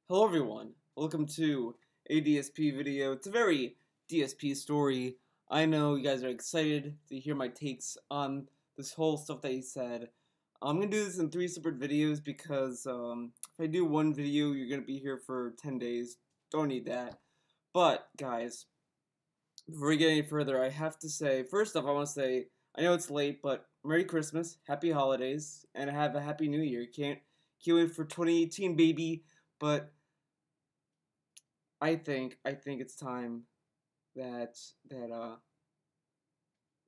Hello everyone, welcome to a DSP video. It's a very DSP story. I know you guys are excited to hear my takes on this whole stuff that he said. I'm going to do this in 3 separate videos because if I do one video, you're going to be here for 10 days. Don't need that. But, guys, before we get any further, I have to say, first off, I want to say, I know it's late, but Merry Christmas, Happy Holidays, and have a Happy New Year. Can't wait for 2018, baby. But I think it's time that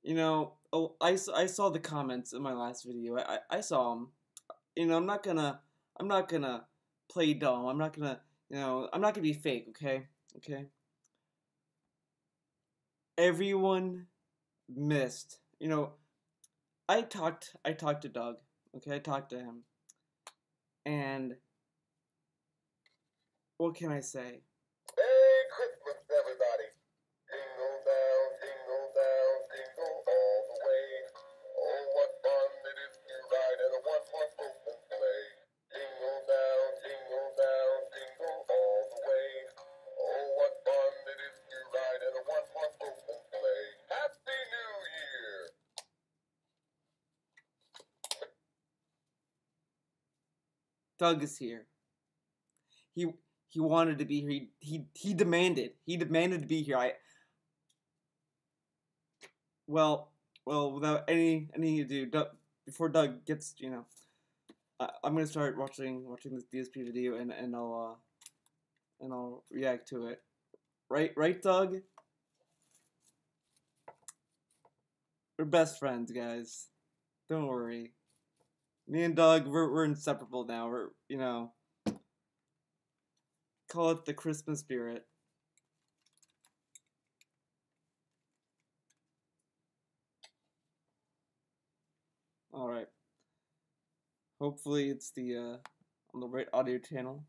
you know, I saw the comments in my last video. I saw them. You know, I'm not gonna play dumb. I'm not gonna be fake. Okay. Everyone missed. You know, I talked to Doug. Okay, I talked to him, and what can I say? Merry Christmas, everybody. Jingle bells, jingle all the way. Oh, what fun it is to ride in a one-horse open sleigh. Jingle bells, jingle all the way. Oh, what fun it is to ride in a one-horse open sleigh. Happy New Year! Doug is here. He wanted to be here. He demanded. He demanded to be here. Well, without any ado, before Doug gets, I'm gonna start watching this DSP video and I'll react to it. Right, Doug? We're best friends, guys. Don't worry. Me and Doug, we're inseparable now. We're, call it the Christmas spirit. Alright. Hopefully it's the on the right audio channel.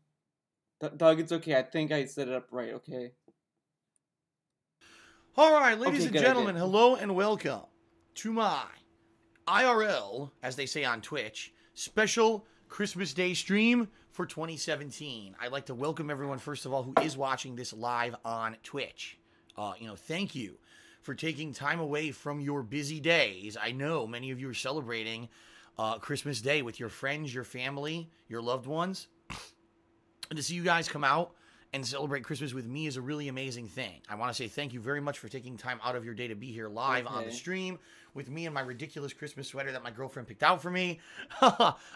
Doug, it's okay. I think I set it up right, okay? Alright, ladies and gentlemen, hello and welcome to my IRL, as they say on Twitch, special Christmas Day stream for 2017. I'd like to welcome everyone, first of all, who is watching this live on Twitch. Thank you for taking time away from your busy days. I know many of you are celebrating Christmas Day with your friends, your family, your loved ones. And to see you guys come out and celebrate Christmas with me is a really amazing thing. I want to say thank you very much for taking time out of your day to be here live on the stream with me and my ridiculous Christmas sweater that my girlfriend picked out for me.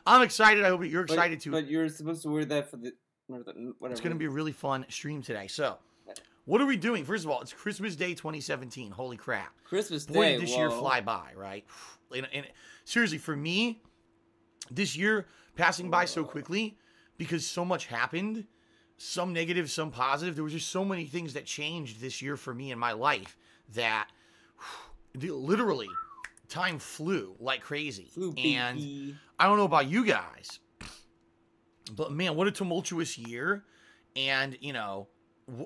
I'm excited. I hope you're excited too. But you're supposed to wear that for the whatever. It's going to be a really fun stream today. So, what are we doing? First of all, it's Christmas Day 2017. Holy crap. Christmas Day. Boy, did this year fly by, right? And seriously, for me, this year passing by so quickly because so much happened. Some negative, some positive. There was just so many things that changed this year for me in my life that literally time flew like crazy. And I don't know about you guys, but man, what a tumultuous year. And,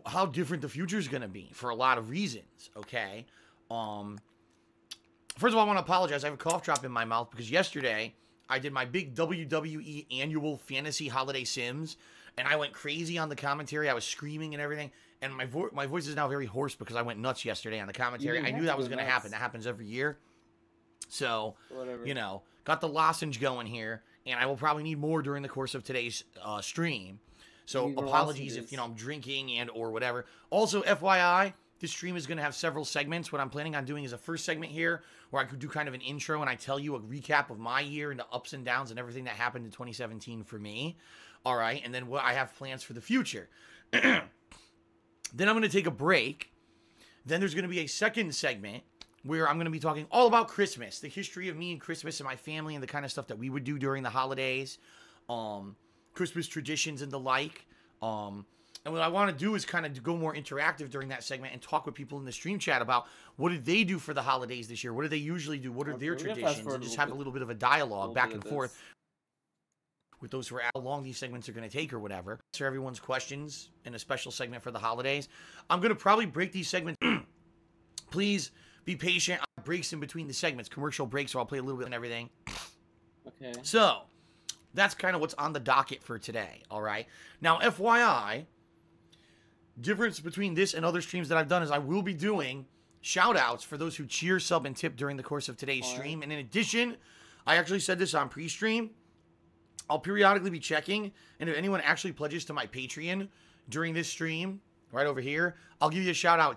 how different the future is going to be for a lot of reasons, okay? First of all, I want to apologize. I have a cough drop in my mouth because yesterday I did my big WWE annual fantasy holiday sims. And I went crazy on the commentary. I was screaming and everything. And my voice is now very hoarse because I went nuts yesterday on the commentary. I knew that was going to happen. That happens every year. So, got the lozenge going here. And I will probably need more during the course of today's stream. So, apologies if, I'm drinking and or whatever. Also, FYI, this stream is going to have several segments. What I'm planning on doing is a first segment here where I could do kind of an intro and I tell you a recap of my year and the ups and downs and everything that happened in 2017 for me. All right, and then what I have plans for the future. Then I'm going to take a break. Then there's going to be a second segment where I'm going to be talking all about Christmas, the history of me and Christmas and my family and the kind of stuff that we would do during the holidays, Christmas traditions and the like. And what I want to do is kind of go more interactive during that segment and talk with people in the stream chat about what did they do for the holidays this year? What do they usually do? What are their traditions? And just have a little bit of a dialogue back and forth with those who are how long these segments are going to take or whatever. Answer everyone's questions in a special segment for the holidays. I'm going to probably break these segments. Please be patient. Breaks in between the segments, commercial breaks, so I'll play a little bit and everything. Okay. So, that's kind of what's on the docket for today, all right? Now, FYI, difference between this and other streams that I've done is I will be doing shout-outs for those who cheer, sub, and tip during the course of today's stream. And in addition, I actually said this on pre-stream, I'll periodically be checking, and if anyone actually pledges to my Patreon during this stream, right over here, I'll give you a shout-out.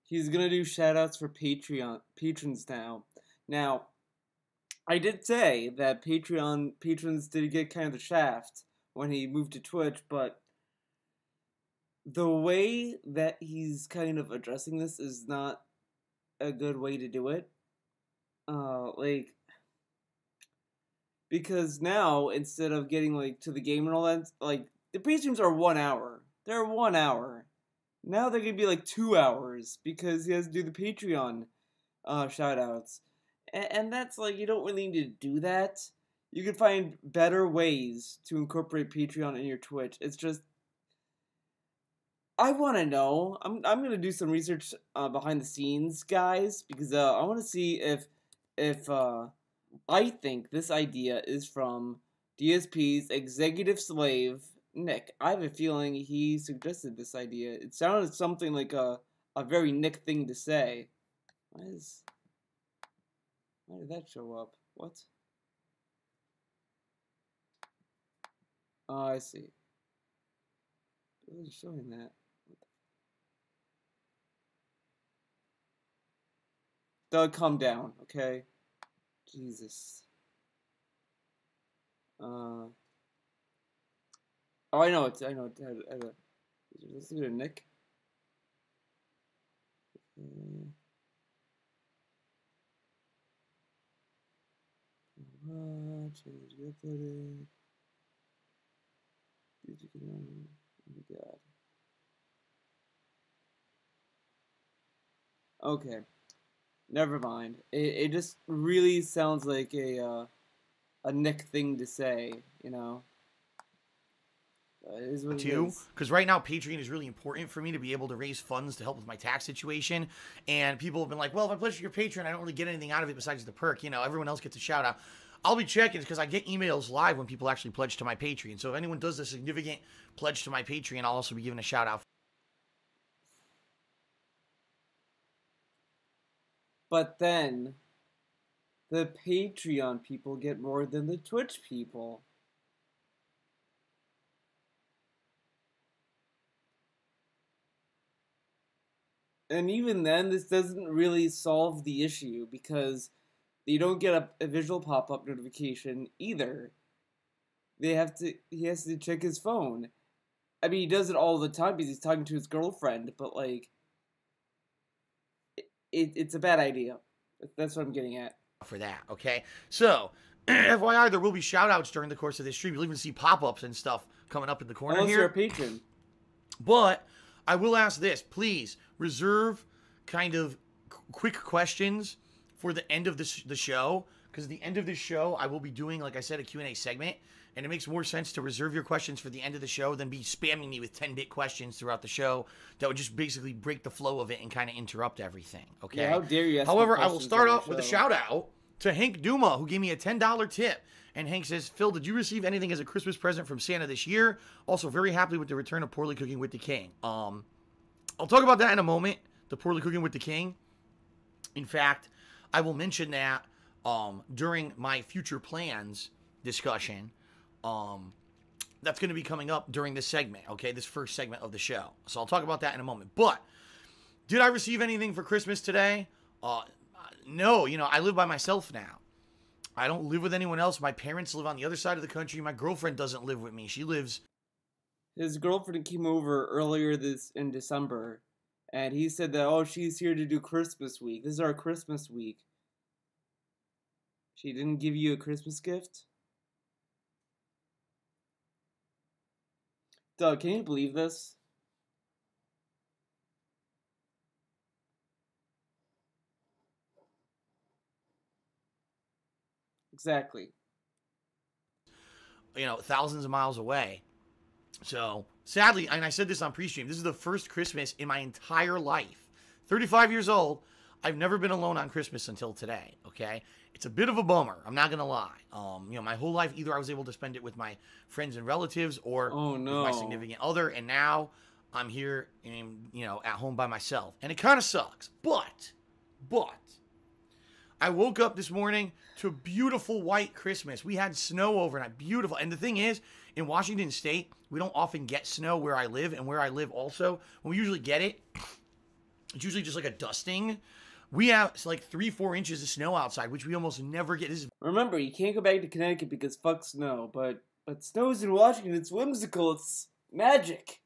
He's gonna do shout-outs for patrons now. Now, I did say that Patreon patrons did get kind of the shaft when he moved to Twitch, but the way that he's kind of addressing this is not a good way to do it. Like, because now, instead of getting, like, to the game and all that, like, the pre-streams are 1 hour. They're 1 hour. Now they're gonna be, like, 2 hours, because he has to do the Patreon, shout-outs. And that's, like, you don't really need to do that. You can find better ways to incorporate Patreon in your Twitch. It's just, I want to know. I'm gonna do some research behind the scenes, guys, because I want to see if I think this idea is from DSP's executive slave Nick. I have a feeling he suggested this idea. It sounded something like a very Nick thing to say. Why did that show up? What? Oh, I see. It wasn't showing that. Doug, calm down, okay? Jesus. Oh, I know it. Let's do it, Nick. Change uploaded. Oh my god. Okay. Never mind. It just really sounds like a Nick thing to say, you know. It is what it is. Because right now Patreon is really important for me to be able to raise funds to help with my tax situation. And people have been like, well, if I pledge to your Patreon, I don't really get anything out of it besides the perk. You know, everyone else gets a shout out. I'll be checking because I get emails live when people actually pledge to my Patreon. So if anyone does a significant pledge to my Patreon, I'll also be giving a shout out. But then, the Patreon people get more than the Twitch people. And even then, this doesn't really solve the issue, because you don't get a visual pop-up notification either. He has to check his phone. I mean, he does it all the time because he's talking to his girlfriend, but, like, it's a bad idea. That's what I'm getting at. For that, okay? So, FYI, there will be shout-outs during the course of this stream. You'll even see pop-ups and stuff coming up in the corner Unless here. you're a patron. But I will ask this. Please, reserve kind of quick questions for the end of the show. Because at the end of this show, I will be doing, like I said, a Q&A segment. And it makes more sense to reserve your questions for the end of the show than be spamming me with 10-bit questions throughout the show that would just basically break the flow of it and kind of interrupt everything, okay? Yeah, how dare you ask However, me I will start on off the with a show. shout-out to Hank Duma, who gave me a $10 tip. And Hank says, Phil, did you receive anything as a Christmas present from Santa this year? Also, very happy with the return of Poorly Cooking with the King. I'll talk about that in a moment, the Poorly Cooking with the King. In fact, I will mention that during my future plans discussion. That's going to be coming up during this segment, okay? This first segment of the show. So I'll talk about that in a moment. But did I receive anything for Christmas today? No, you know, I live by myself now. I don't live with anyone else. My parents live on the other side of the country. My girlfriend doesn't live with me. She lives... His girlfriend came over earlier in December, and he said that, oh, she's here to do Christmas week. This is our Christmas week. She didn't give you a Christmas gift? Doug, can you believe this? Exactly. You know, thousands of miles away. So, sadly, and I said this on pre-stream, this is the first Christmas in my entire life. 35 years old, I've never been alone on Christmas until today, okay? It's a bit of a bummer. I'm not gonna lie. My whole life, either I was able to spend it with my friends and relatives or Oh with no. my significant other, and now I'm here and at home by myself, and it kind of sucks. But I woke up this morning to a beautiful white Christmas. We had snow overnight, beautiful. And the thing is, in Washington State, we don't often get snow where I live, and where I live also, when we usually get it, it's usually just like a dusting. We have like 3-4 inches of snow outside, which we almost never get. This is Remember, you can't go back to Connecticut because fuck snow, but snow's in Washington, it's whimsical, it's magic.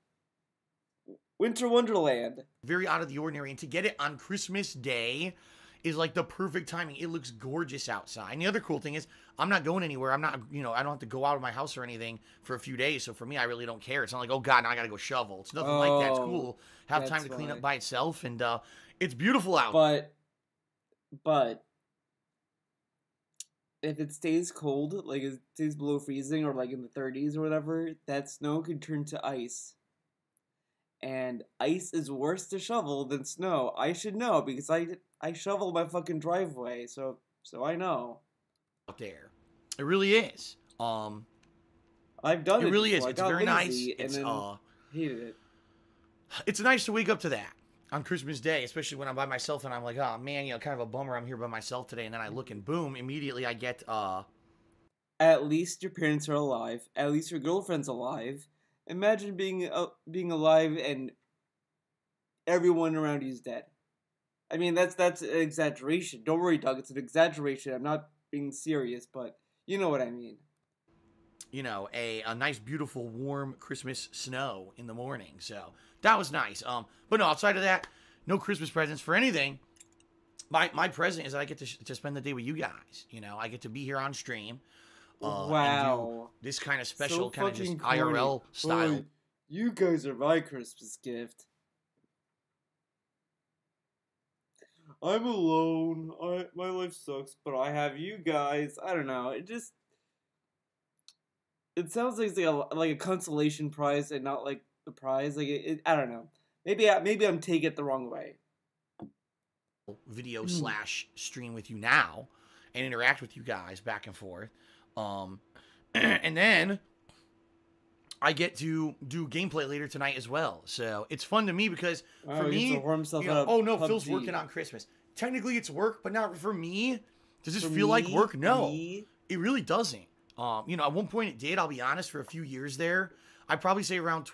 Winter Wonderland. very out of the ordinary, and to get it on Christmas Day is like the perfect timing. It looks gorgeous outside. And the other cool thing is, I'm not going anywhere. I'm not, I don't have to go out of my house or anything for a few days. So for me, I really don't care. It's not like, oh God, now I got to go shovel. It's nothing like that. It's cool. Have time to clean up by itself, and it's beautiful out. But if it stays cold, like it stays below freezing or like in the 30s or whatever, that snow could turn to ice. And ice is worse to shovel than snow. I should know because I shovel my fucking driveway, so I know. Out there, it really is. I've done it. It really is. Before. It's very nice. It's hated it. It's nice to wake up to that on Christmas Day, especially when I'm by myself and I'm like, oh man, kind of a bummer. I'm here by myself today, and then I look and boom, immediately I get At least your parents are alive. At least your girlfriend's alive. Imagine being alive and everyone around you is dead. I mean, that's an exaggeration. Don't worry, Doug. It's an exaggeration. I'm not being serious, but you know what I mean. A nice, beautiful, warm Christmas snow in the morning. So that was nice. But no, outside of that, no Christmas presents for anything. My present is that I get to spend the day with you guys. I get to be here on stream. Wow. And do this kind of special, So kind of just fucking corny. IRL style. Boy, you guys are my Christmas gift. I'm alone. My life sucks, but I have you guys. I don't know. It sounds like a consolation prize and not like the prize. I don't know. Maybe I'm taking it the wrong way. Video / stream with you now and interact with you guys back and forth. And then I get to do gameplay later tonight as well. So it's fun to me because for me, oh no, Phil's working on Christmas. Technically it's work, but not for me. Does this feel like work? No, it really doesn't. At one point it did, I'll be honest, for a few years there. I'd probably say around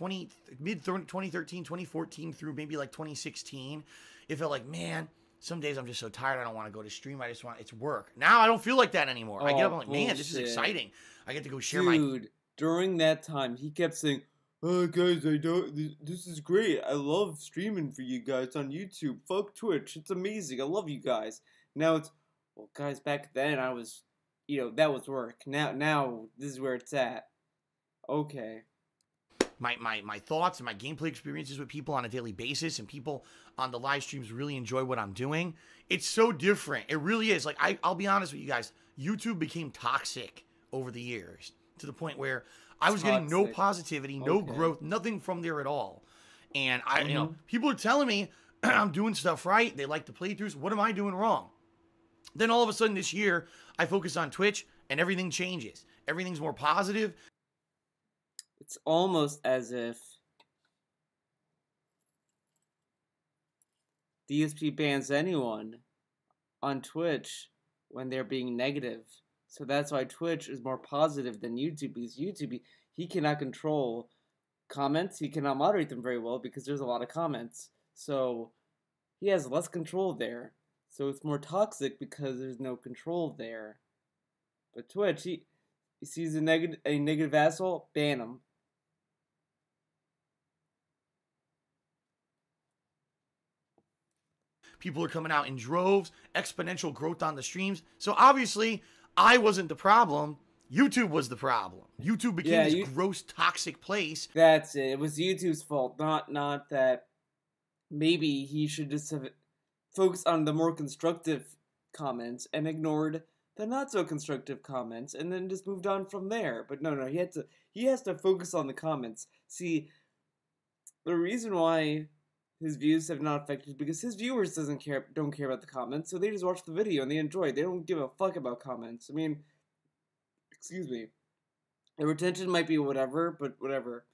mid 2013, 2014 through maybe like 2016. It felt like, man, some days I'm just so tired I don't want to go to stream. It's work. Now I don't feel like that anymore. I get up, I'm like, man, this is exciting. I get to go share Dude, during that time, he kept saying, oh, guys, this is great. I love streaming for you guys on YouTube. Fuck Twitch. It's amazing. I love you guys. Now it's, well, guys, back then I was, that was work. Now this is where it's at. Okay. My thoughts and my gameplay experiences with people on a daily basis, and people on the live streams really enjoy what I'm doing. It's so different. It really is. Like, I'll be honest with you guys. YouTube became toxic over the years to the point where I was getting no positivity, no growth, nothing from there at all. And people are telling me I'm doing stuff right. They like the playthroughs. What am I doing wrong? Then all of a sudden this year, I focus on Twitch and everything changes. Everything's more positive. It's almost as if DSP bans anyone on Twitch when they're being negative. So that's why Twitch is more positive than YouTube, because YouTube, he cannot control comments. He cannot moderate them very well because there's a lot of comments. So he has less control there. So it's more toxic because there's no control there. But Twitch, he sees a negative asshole, ban him. People are coming out in droves, exponential growth on the streams. So obviously, I wasn't the problem. YouTube was the problem. YouTube became this gross, toxic place. That's it. It was YouTube's fault, not that. Maybe he should just have focused on the more constructive comments and ignored the not so constructive comments, and then just moved on from there. But no, he has to focus on the comments. See, the reason why his views have not affected because his viewers don't care about the comments, so they just watch the video and they enjoy it. They don't give a fuck about comments. I mean, excuse me. The retention might be whatever, but whatever.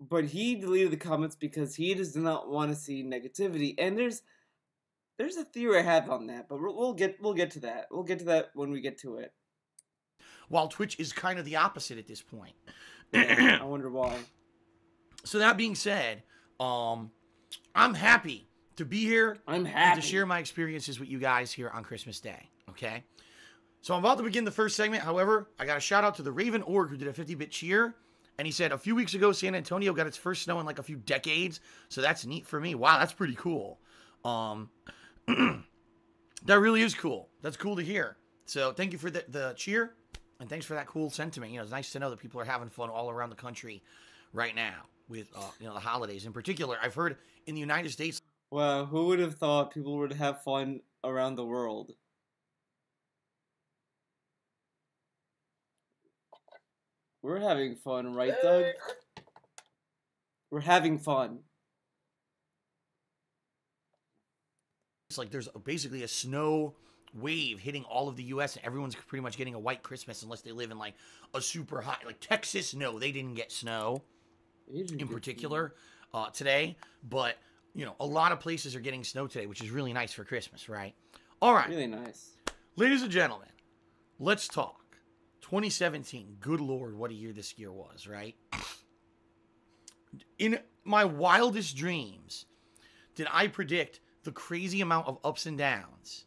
But he deleted the comments because he does not want to see negativity. And there's a theory I have on that, but we'll get to that. We'll get to that when we get to it. While Twitch is kind of the opposite at this point. Yeah, I wonder why. So that being said, I'm happy to be here. I'm happy to share my experiences with you guys here on Christmas Day. Okay. So I'm about to begin the first segment. However, I got a shout out to the Raven Org who did a 50-bit cheer. And he said, a few weeks ago, San Antonio got its first snow in like a few decades. So that's neat for me. Wow, that's pretty cool. That really is cool. That's cool to hear. So thank you for the cheer. And thanks for that cool sentiment. You know, it's nice to know that people are having fun all around the country right now with, the holidays. In particular, I've heard in the United States. Wow, who would have thought people would have fun around the world? We're having fun, right, Doug? We're having fun. It's like there's basically a snow wave hitting all of the U.S. and everyone's pretty much getting a white Christmas unless they live in like a super hot, like Texas. No, they didn't get snow in particular today, but a lot of places are getting snow today, which is really nice for Christmas, right? All right, really nice, ladies and gentlemen, let's talk 2017. Good Lord, what a year this year was, right? In my wildest dreams, did I predict the crazy amount of ups and downs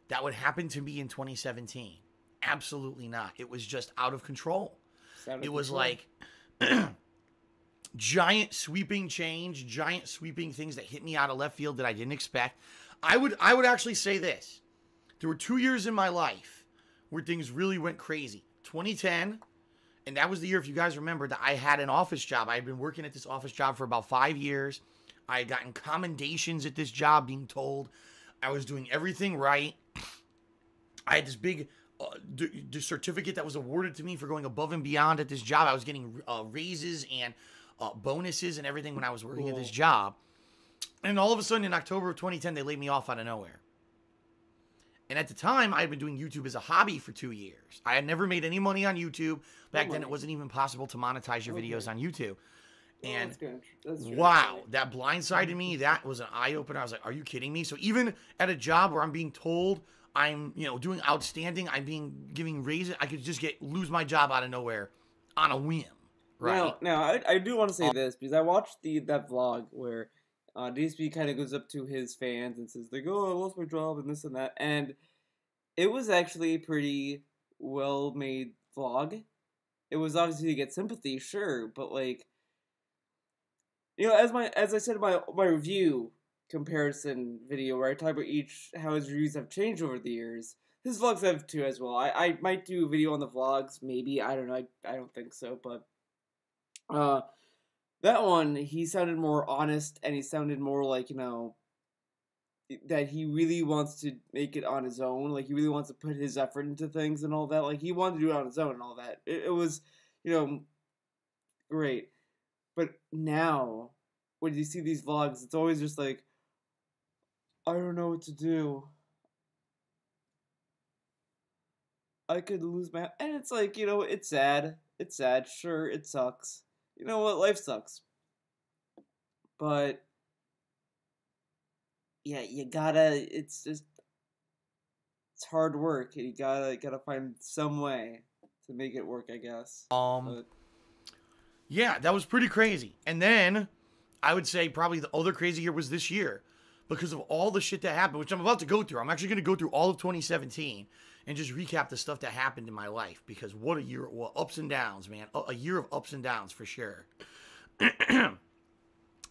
that would happen to me in 2017? Absolutely not. It was just out of control. It was like giant sweeping change, giant sweeping things that hit me out of left field that I didn't expect. I would actually say this. There were 2 years in my life where things really went crazy. 2010, and that was the year, if you guys remember, that I had an office job. I had been working at this office job for about 5 years. I had gotten commendations at this job, being told I was doing everything right. I had this big certificate that was awarded to me for going above and beyond at this job. I was getting raises and bonuses and everything when I was working at this job. And all of a sudden, in October of 2010, they laid me off out of nowhere. And at the time, I had been doing YouTube as a hobby for 2 years. I had never made any money on YouTube. Back then, it wasn't even possible to monetize your videos on YouTube. And wow, that blindsided me. That was an eye-opener. I was like, are you kidding me? So even at a job where I'm being told I'm, doing outstanding, I'm giving raises, I could just lose my job out of nowhere on a whim, right? Now I do want to say this, because I watched that vlog where DSP kind of goes up to his fans and says, like, oh, I lost my job and this and that. And it was actually a pretty well-made vlog. It was obviously to get sympathy, sure, but like, as I said in my review comparison video where I talk about how his reviews have changed over the years, his vlogs have too as well. I might do a video on the vlogs, maybe, I don't know, I don't think so, but that one, he sounded more honest, and he sounded more like, that he really wants to make it on his own, like he really wants to put his effort into things and all that, like he wanted to do it on his own and all that. It was, great. But now, when you see these vlogs, it's always just like, I don't know what to do. I could lose my... And it's like, it's sad. It's sad. Sure, it sucks. You know what? Life sucks. But, yeah, you gotta... It's just... It's hard work. You gotta find some way to make it work, I guess. But, yeah, that was pretty crazy. And then, I would say probably the other crazy year was this year. Because of all the shit that happened, which I'm about to go through. I'm actually going to go through all of 2017 and just recap the stuff that happened in my life. Because what a year, ups and downs, man. A year of ups and downs, for sure. Thank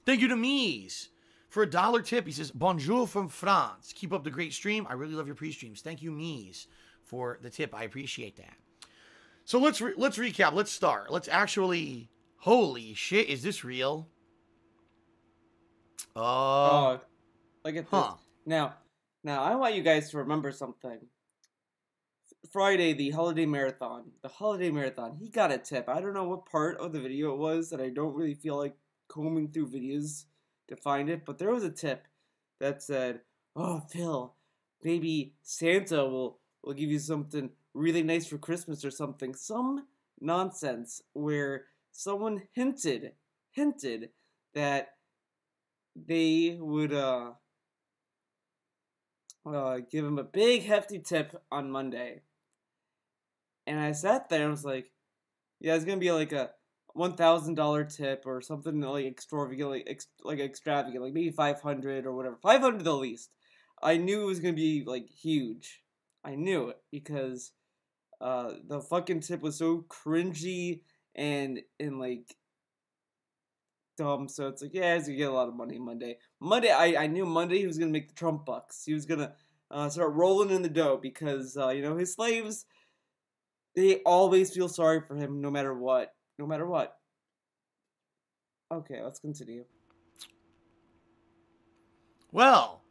you to Mies for $1 tip. He says, bonjour from France. Keep up the great stream. I really love your pre-streams. Thank you, Mies, for the tip. I appreciate that. So let's recap. Let's start. Let's actually... Holy shit, is this real? Look at this. Now, I want you guys to remember something. Friday, the holiday marathon. He got a tip. I don't know what part of the video it was that I don't really feel like combing through videos to find it, but there was a tip that said, "Oh, Phil, maybe Santa will give you something really nice for Christmas or something." Some nonsense where someone hinted that they would give him a big hefty tip on Monday. And I sat there and was like, yeah, it's gonna be like a $1,000 tip or something like extravagant, like extravagant, like maybe 500 or whatever. 500 the least. I knew it was gonna be like huge. I knew it because the fucking tip was so cringy and like dumb. So it's like, yeah, he's gonna get a lot of money Monday. I knew Monday he was gonna make the Trump bucks. He was gonna start rolling in the dough because his slaves, they always feel sorry for him no matter what. No matter what. Okay, let's continue. Well,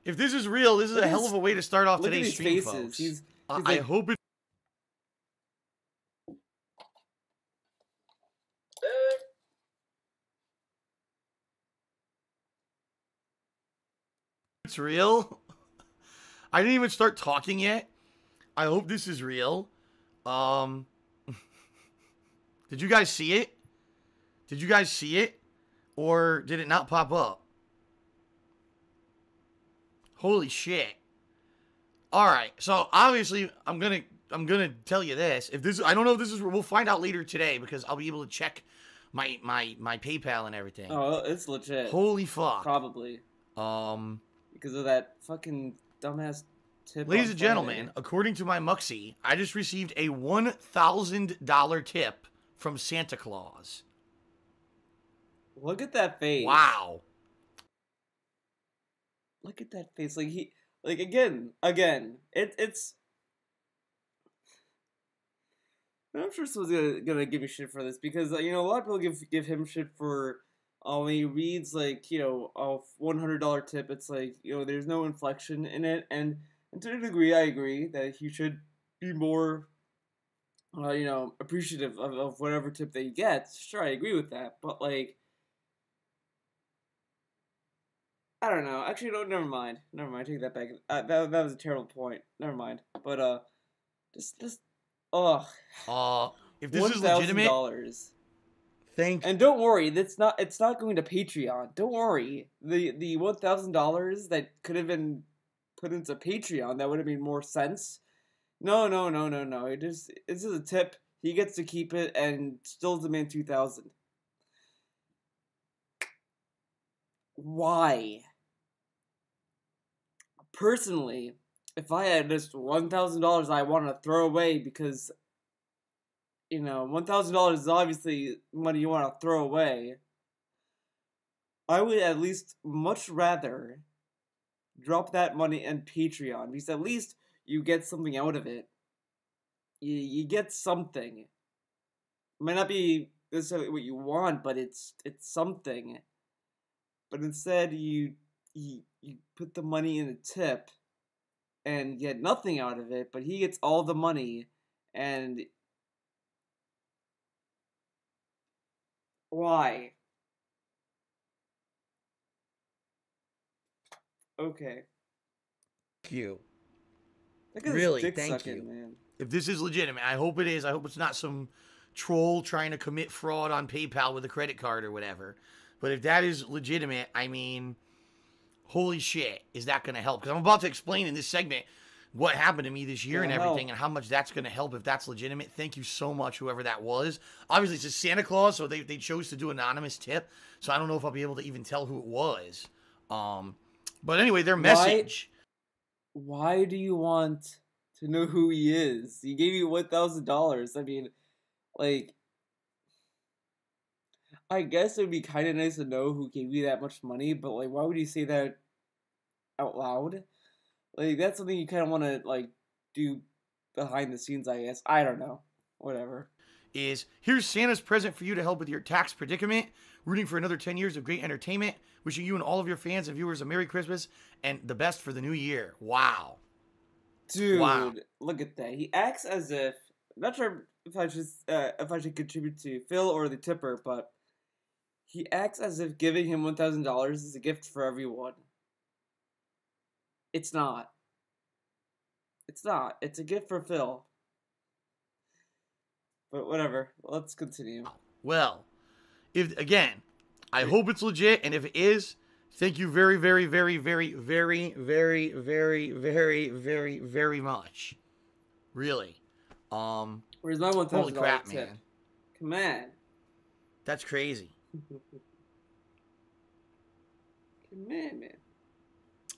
if this is real, this is Look a at hell his- of a way to start off Look at today's his stream, faces. folks. He's I like, hope it's real. I didn't even start talking yet. I hope this is real. Did you guys see it? Did you guys see it? Or did it not pop up? Holy shit. Alright, so obviously I'm gonna tell you this. If this I don't know if this is we'll find out later today because I'll be able to check my PayPal and everything. oh, it's legit. Holy fuck. Probably. Because of that fucking dumbass tip. Ladies on and Friday. gentlemen, according to my Muxie, I just received a $1,000 tip from Santa Claus. Look at that face. Wow. Look at that face. Again. It's. I'm sure someone's gonna give me shit for this because a lot of people give him shit for when he reads a $100 tip. It's like there's no inflection in it, and to a degree I agree that he should be more appreciative of whatever tip that he gets. Sure, I agree with that, but like. I don't know. Actually, no. Never mind. Take that back. That was a terrible point. Never mind. But just ugh. If this is legitimate, $1,000. thank. And don't worry, it's not going to Patreon. Don't worry. The $1,000 that could have been put into Patreon, that would have made more sense. No. This is a tip. He gets to keep it and still demand $2,000. Why? Personally, if I had just $1,000 I want to throw away because, $1,000 is obviously money you want to throw away, I would at least much rather drop that money in Patreon because at least you get something out of it. You get something. It might not be necessarily what you want, but it's something. But instead, you put the money in a tip and get nothing out of it, but he gets all the money, and why? Okay. Thank you. Look at Really, this dick thank sucking, you. man. If this is legitimate, I hope it is. I hope it's not some troll trying to commit fraud on PayPal with a credit card or whatever. But if that is legitimate, I mean, holy shit, is that going to help? Because I'm about to explain in this segment what happened to me this year and everything and how much that's going to help if that's legitimate. Thank you so much, whoever that was. Obviously, it's a Santa Claus, so they chose to do anonymous tip. So I don't know if I'll be able to even tell who it was. But anyway, their message. Why do you want to know who he is? He gave you $1,000. I mean, like, I guess it would be kind of nice to know who gave you that much money, but like, why would you say that out loud? Like, that's something you kind of want to like do behind the scenes, I guess. I don't know. Whatever. Is here's Santa's present for you to help with your tax predicament. Rooting for another 10 years of great entertainment. Wishing you and all of your fans and viewers a Merry Christmas and the best for the new year. Wow. Dude, Wow. Look at that. He acts as if I'm not sure if I should contribute to Phil or the tipper, but He acts as if giving him $1,000 is a gift for everyone. It's not. It's not. It's a gift for Phil. But whatever. Let's continue. Well, if again, I hope it's legit, and if it is, thank you very, very, very, very, very, very, very, very, very, very much. Really. Where's my $1,000 Holy crap, tip? man. Come on. That's crazy. Come on, man.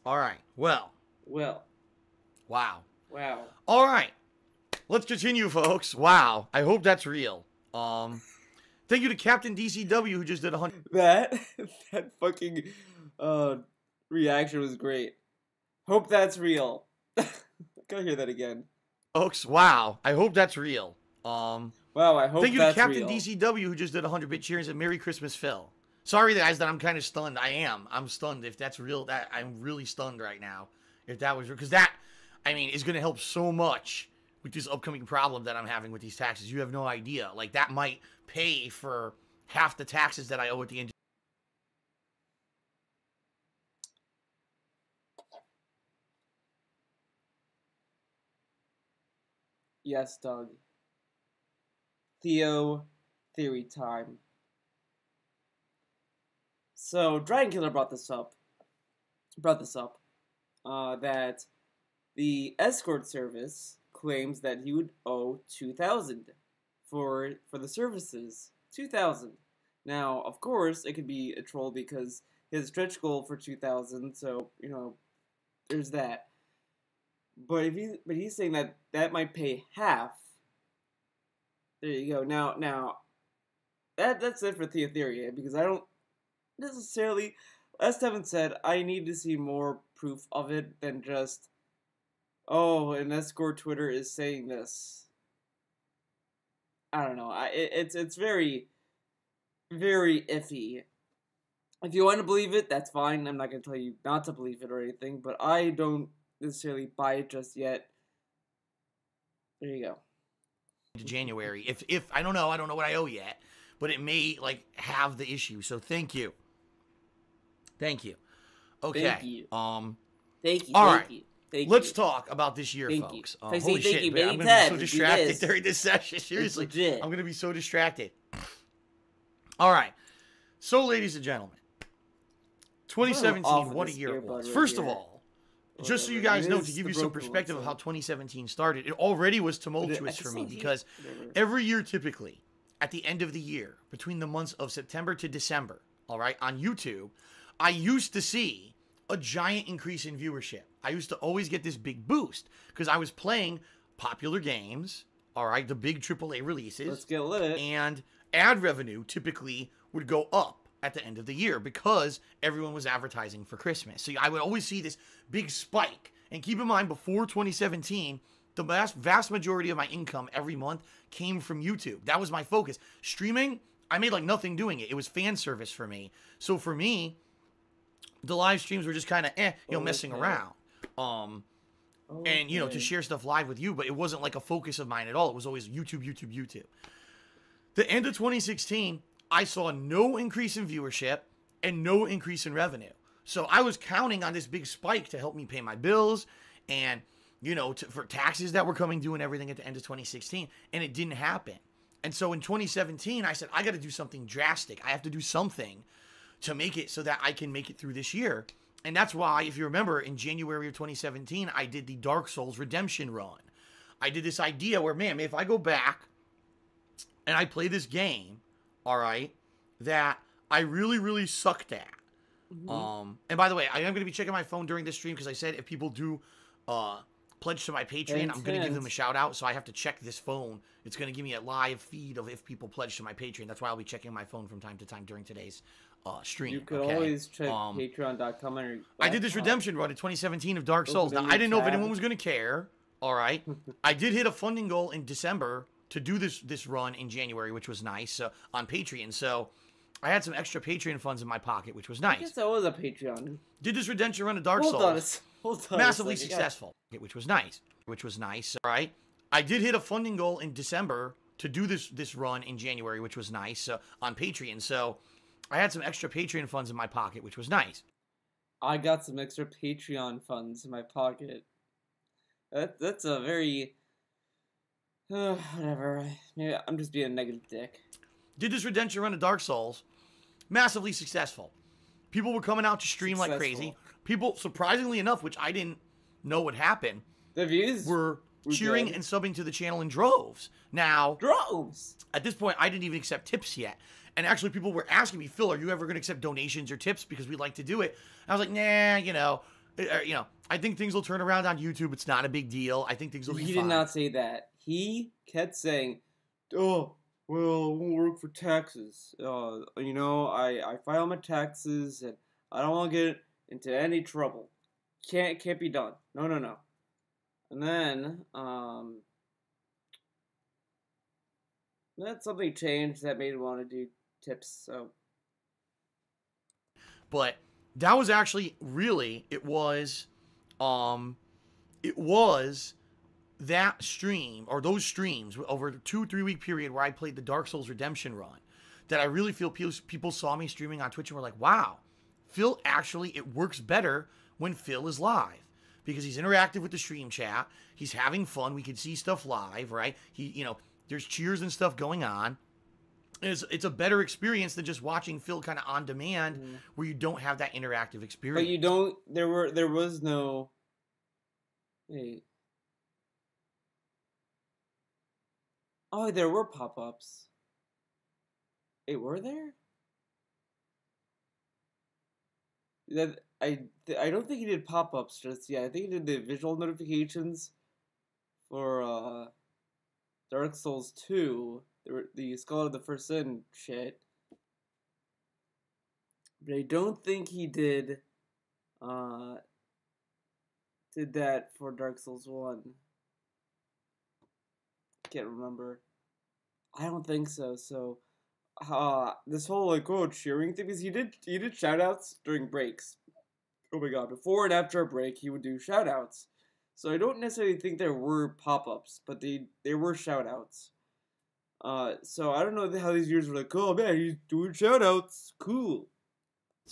All right. Well. Well. Wow. Wow. All right. Let's continue, folks. Wow. I hope that's real. Thank you to Captain DCW who just did 100. That fucking reaction was great. Hope that's real. Gotta hear that again. Folks, wow. I hope that's real. Wow, I hope thank you to that's Captain real. DCW who just did 100-bit cheers and Merry Christmas, Phil. Sorry, guys, that I'm kind of stunned. I am. I'm stunned. If that's real, that I'm really stunned right now. If that was real, because that, I mean, is going to help so much with this upcoming problem that I'm having with these taxes. You have no idea. Like, that might pay for half the taxes that I owe at the end. Yes, Doug. Theo, theory time. So, Dragon Killer brought this up. That the escort service claims that he would owe $2,000 for the services. $2,000. Now, of course, it could be a troll because he has a stretch goal for $2,000. So there's that. But he's saying that might pay half. There you go. Now that's it for Theotheria, because I don't necessarily. As Tevin said, I need to see more proof of it than just, oh, an escort Twitter is saying this. I don't know. It's very, very iffy. If you want to believe it, that's fine. I'm not going to tell you not to believe it or anything, but I don't necessarily buy it just yet. There you go. January. If I don't know what I owe yet, but it may like have the issue. So thank you. Thank you. Okay. Thank you. Thank you. All thank right. you. Thank Let's you. talk about this year, Thank folks. you. If I say Holy thank shit, you man, many I'm gonna be so times, do distracted this. during this session. Seriously, It's legit. I'm gonna be so distracted. All right. So, ladies and gentlemen, 2017, what a year it was. First of all, just so you guys know, to give you some perspective of how 2017 started, it already was tumultuous for me because every year, typically, at the end of the year, between the months of September to December, all right, on YouTube, I used to see a giant increase in viewership. I used to always get this big boost because I was playing popular games, all right, the big AAA releases. Let's get lit. And ad revenue typically would go up at the end of the year because everyone was advertising for Christmas. So I would always see this big spike. And keep in mind, before 2017, the vast majority of my income every month came from YouTube. That was my focus. Streaming, I made like nothing doing it. It was fan service for me. So for me, the live streams were just kind of, messing around. And, to share stuff live with you, but it wasn't like a focus of mine at all. It was always YouTube, YouTube, YouTube. The end of 2016, I saw no increase in viewership and no increase in revenue. So I was counting on this big spike to help me pay my bills and, for taxes that were coming due and everything at the end of 2016. And it didn't happen. And so in 2017, I said, I got to do something drastic. I have to do something to make it so that I can make it through this year. And that's why, if you remember, in January of 2017, I did the Dark Souls Redemption run. I did this idea where, man, if I go back and I play this game, all right, that I really, really sucked at. Mm-hmm. And by the way, I am going to be checking my phone during this stream because I said if people do pledge to my Patreon, I'm going to give them a shout out. So I have to check this phone. It's going to give me a live feed of if people pledge to my Patreon. That's why I'll be checking my phone from time to time during today's stream. You could always check patreon.com. I did this redemption run in 2017 of Dark Souls. Now, I didn't know if anyone was going to care. All right. I did hit a funding goal in December to do this run in January, which was nice, on Patreon. So I had some extra Patreon funds in my pocket, which was nice. I guess that was a Patreon. Did this redemption run of Dark Souls. Hold on massively successful, which was nice. All right. I did hit a funding goal in December to do this run in January, which was nice, on Patreon. So I had some extra Patreon funds in my pocket, which was nice. I got some extra Patreon funds in my pocket. That's a very whatever. Maybe I'm just being a negative dick. Did this redemption run of Dark Souls, massively successful. People were coming out to stream like crazy. People, surprisingly enough, which I didn't know would happen, The views were cheering good. and subbing to the channel in droves. Now, Droves. at this point, I didn't even accept tips yet. And actually, people were asking me, Phil, are you ever going to accept donations or tips because we'd like to do it? And I was like, nah, I think things will turn around on YouTube. It's not a big deal. I think things will be He fine. did not say that. He kept saying, "Oh, well, it won't work for taxes. I file my taxes and I don't want to get into any trouble. Can't be done. No. And then, then something changed that made him want to do tips, so. But that was actually really, it was that stream, or those streams over a 2-3 week period where I played the Dark Souls Redemption run, that I really feel people saw me streaming on Twitch and were like, wow, Phil actually, it works better when Phil is live. Because he's interactive with the stream chat, he's having fun, we can see stuff live, right? There's cheers and stuff going on. It's a better experience than just watching Phil kind of on demand, where you don't have that interactive experience. But you don't, there was no, wait. Oh, there were pop-ups. Wait, were there? I don't think he did pop-ups just yet. I think he did the visual notifications for Dark Souls 2, the Skull of the First Sin shit. But I don't think he did that for Dark Souls 1. Can't remember. I don't think so. So this whole cheering thing, because he did shoutouts during breaks. Oh my god, before and after a break he would do shoutouts. So I don't necessarily think there were pop-ups, but there were shoutouts. So I don't know how these viewers were like, oh man, he's doing shoutouts. Cool.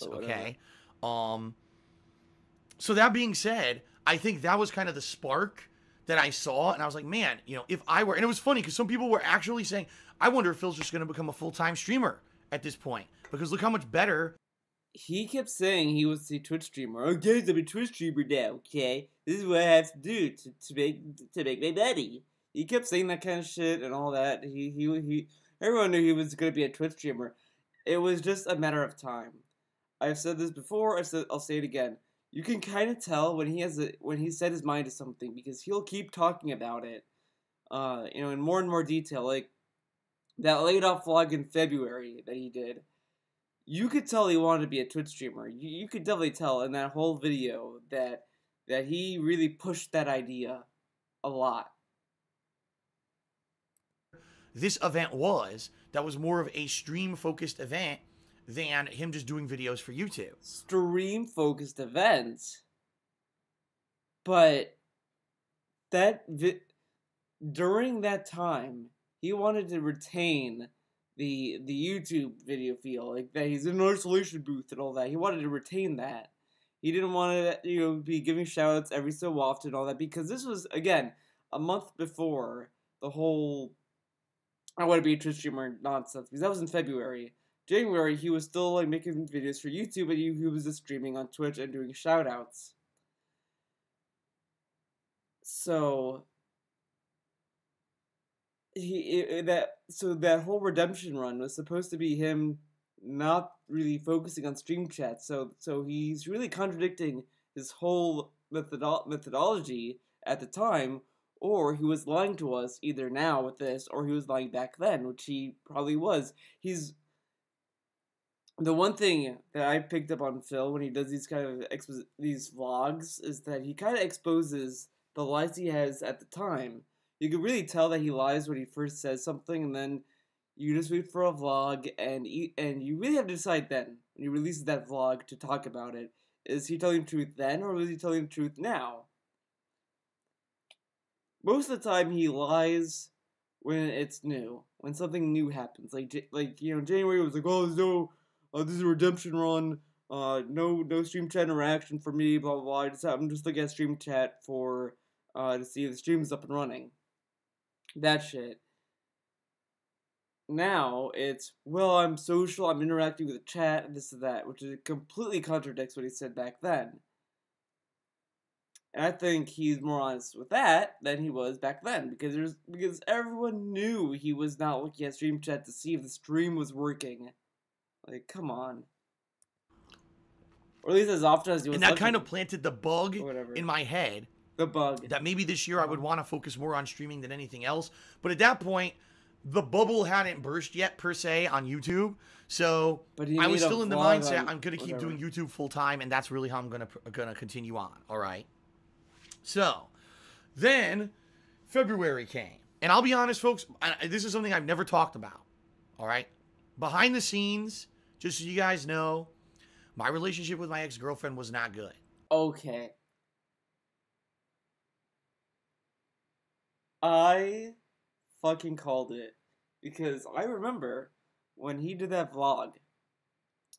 Okay. So that being said, I think that was kind of the spark that I saw, and I was like, man, if I were, and it was funny because some people were actually saying, I wonder if Phil's just going to become a full-time streamer at this point, because look how much better. He kept saying he was a Twitch streamer. Oh, guys, I'm a Twitch streamer now, okay? This is what I have to do to make my money. He kept saying that kind of shit and all that. Everyone knew he was going to be a Twitch streamer. It was just a matter of time. I've said this before, I'll say it again. You can kind of tell when he set his mind to something, because he'll keep talking about it, in more and more detail. Like that laid off vlog in February that he did. You could tell he wanted to be a Twitch streamer. You could definitely tell in that whole video that he really pushed that idea a lot. This event that was more of a stream-focused event than him just doing videos for YouTube. Stream-focused event. But during that time, he wanted to retain the YouTube video feel, like that he's in an isolation booth and all that. He wanted to retain that. He didn't want to, be giving shoutouts every so often and all that, because this was, again, a month before the whole I want to be a Twitch streamer nonsense, because that was in February. January, he was still making videos for YouTube, and he was just streaming on Twitch and doing shoutouts. So that whole redemption run was supposed to be him not really focusing on stream chat. So he's really contradicting his whole methodology at the time, or he was lying to us either now with this, or he was lying back then, which he probably was. The one thing that I picked up on Phil when he does these kind of these vlogs is that he kind of exposes the lies he has at the time. You can really tell that he lies when he first says something, and then you just wait for a vlog, and you really have to decide then, when he releases that vlog, to talk about it. Is he telling the truth then, or is he telling the truth now? Most of the time, he lies when it's new, when something new happens. January was like, oh, there's no this is a redemption run. No stream chat interaction for me. Blah blah blah. I'm just looking at stream chat for to see if the stream is up and running. That shit. Now it's, well, I'm social, I'm interacting with the chat, and this and that, which completely contradicts what he said back then. And I think he's more honest with that than he was back then, because everyone knew he was not looking at stream chat to see if the stream was working. Like, come on. Or at least as often as he was. And that kind of planted the bug whatever. in my head. The bug. That maybe this year I would want to focus more on streaming than anything else. But at that point, the bubble hadn't burst yet, per se, on YouTube. So I was still in the mindset, I'm going to keep doing YouTube full time, and that's really how I'm going to continue on, all right? So, then February came. And I'll be honest, folks, this is something I've never talked about, all right? Behind the scenes, just so you guys know, my relationship with my ex-girlfriend was not good. Okay. I fucking called it, because I remember when he did that vlog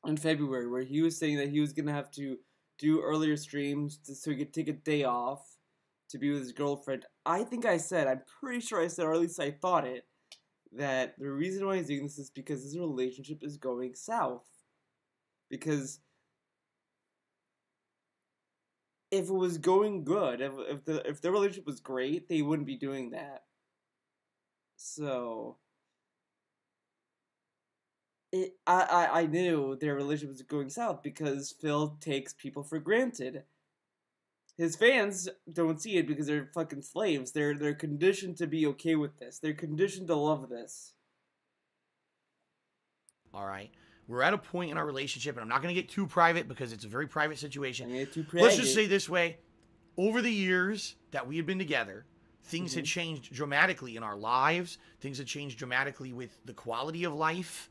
in February where he was saying that he was gonna have to do earlier streams so he could take a day off to be with his girlfriend. I think I said, I'm pretty sure I said, or at least I thought it, that the reason why he's doing this is because his relationship is going south. Because if it was going good, if the relationship was great, they wouldn't be doing that. So I knew their relationship was going south because Phil takes people for granted. His fans don't see it because they're fucking slaves. They're conditioned to be okay with this. They're conditioned to love this. All right. We're at a point in our relationship, and I'm not going to get too private because it's a very private situation. Too Let's just say this way. Over the years that we had been together, things had changed dramatically in our lives. Things had changed dramatically with the quality of life,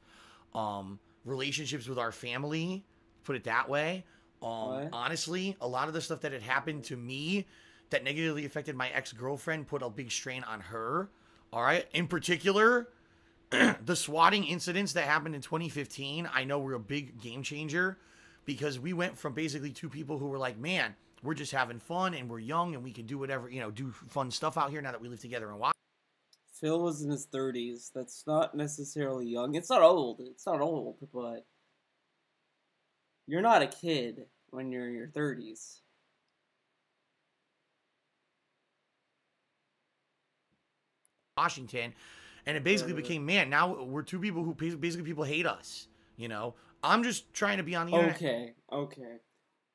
relationships with our family, put it that way. Honestly, a lot of the stuff that had happened to me that negatively affected my ex-girlfriend put a big strain on her. All right. In particular, the swatting incidents that happened in 2015, I know were a big game changer because we went from basically two people who were like, man, we're just having fun and we're young and we can do whatever, do fun stuff out here now that we live together and watch. Phil was in his 30s. That's not necessarily young. It's not old. It's not old, but you're not a kid when you're in your 30s. Washington. And it basically became, man, now we're two people who basically people hate us, I'm just trying to be on the internet. Okay.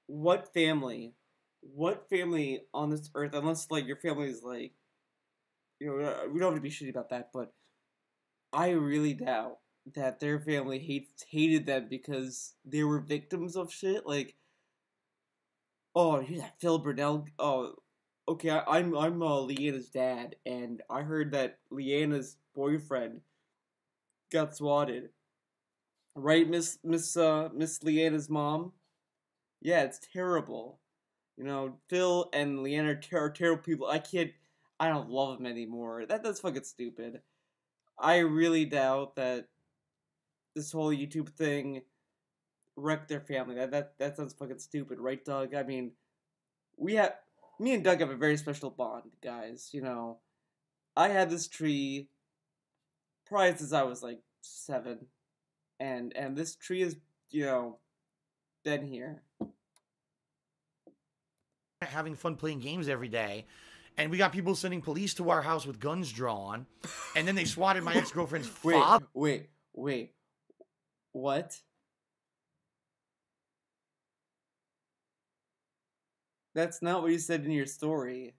What family on this earth, unless, like, your family is, like, we don't have to be shitty about that, but I really doubt that their family hated them because they were victims of shit. Like, oh, here's that Phil Burnell. Oh, okay, I'm Leanna's dad, and I heard that Leanna's boyfriend got swatted. Right, Miss Leanna's mom? Yeah, it's terrible. Phil and Leanna are terrible people. I don't love them anymore. That's fucking stupid. I really doubt that this whole YouTube thing wrecked their family. That sounds fucking stupid, right, Doug? I mean, me and Doug have a very special bond, guys. I had this tree probably since I was like 7, and this tree has been here. Having fun playing games every day, and we got people sending police to our house with guns drawn, and then they swatted my ex-girlfriend's father. Wait, what? That's not what you said in your story.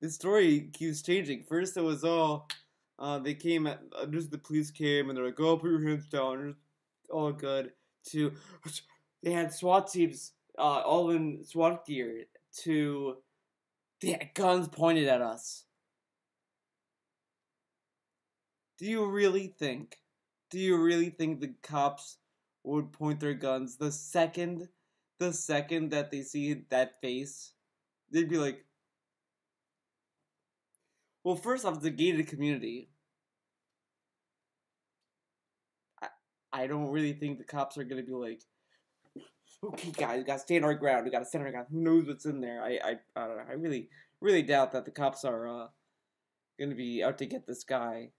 The story keeps changing. First it was, they came just the police came, and they're like, oh, put your hands down. Oh, good. To, they had SWAT teams, all in SWAT gear, to, they had guns pointed at us. Do you really think the cops would point their guns the second that they see that face? They'd be like, well, first off, it's a gated community. I don't really think the cops are gonna be like, okay, guys, we gotta stand our ground. We gotta stand our ground. Who knows what's in there? I don't know. I really doubt that the cops are gonna be out to get this guy.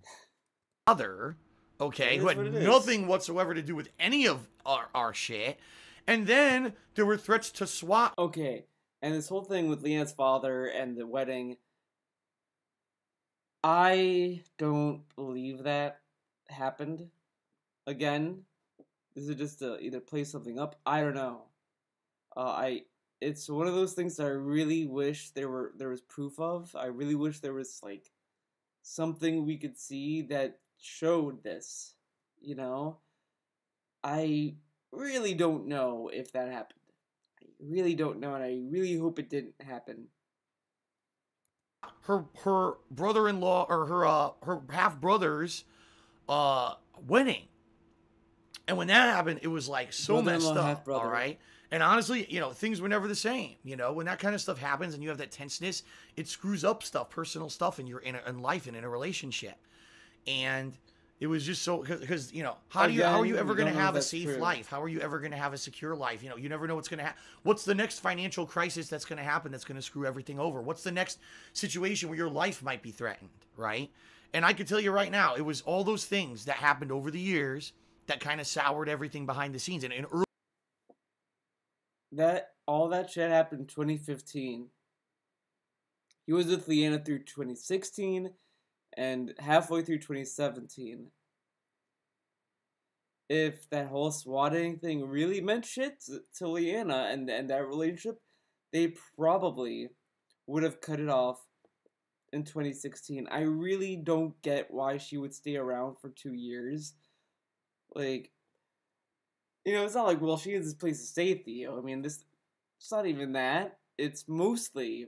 Other, okay, It who is had what it is. nothing whatsoever to do with any of our shit. And then there were threats to SWAT. Okay, and this whole thing with Leanna's father and the wedding, I don't believe that happened. Again, is it just to either play something up? I don't know. I it's one of those things that I really wish there was proof of. I really wish there was like something we could see that showed this. You know, I really don't know if that happened. I really don't know, and I really hope it didn't happen. Her brother-in-law or her half brother's wedding. And when that happened, it was like so messed Brother-in-law, up. half-brother. All right. And honestly, you know, things were never the same. You know, when that kind of stuff happens and you have that tenseness, it screws up stuff, personal stuff in in life and in a relationship. And it was just so because you know how are you ever going to have a safe life? How are you ever going to have a secure life? You know, you never know what's going to happen. What's the next financial crisis that's going to happen that's going to screw everything over? What's the next situation where your life might be threatened, right? And I can tell you right now, it was all those things that happened over the years that kind of soured everything behind the scenes. And in early That all that shit happened in 2015. He was with Leanna through 2016 and halfway through 2017. If that whole swatting thing really meant shit to Leanna and that relationship, they probably would have cut it off in 2016. I really don't get why she would stay around for 2 years. Like, you know, it's not like, well, she has this place to stay, Theo. I mean, it's not even that. It's mostly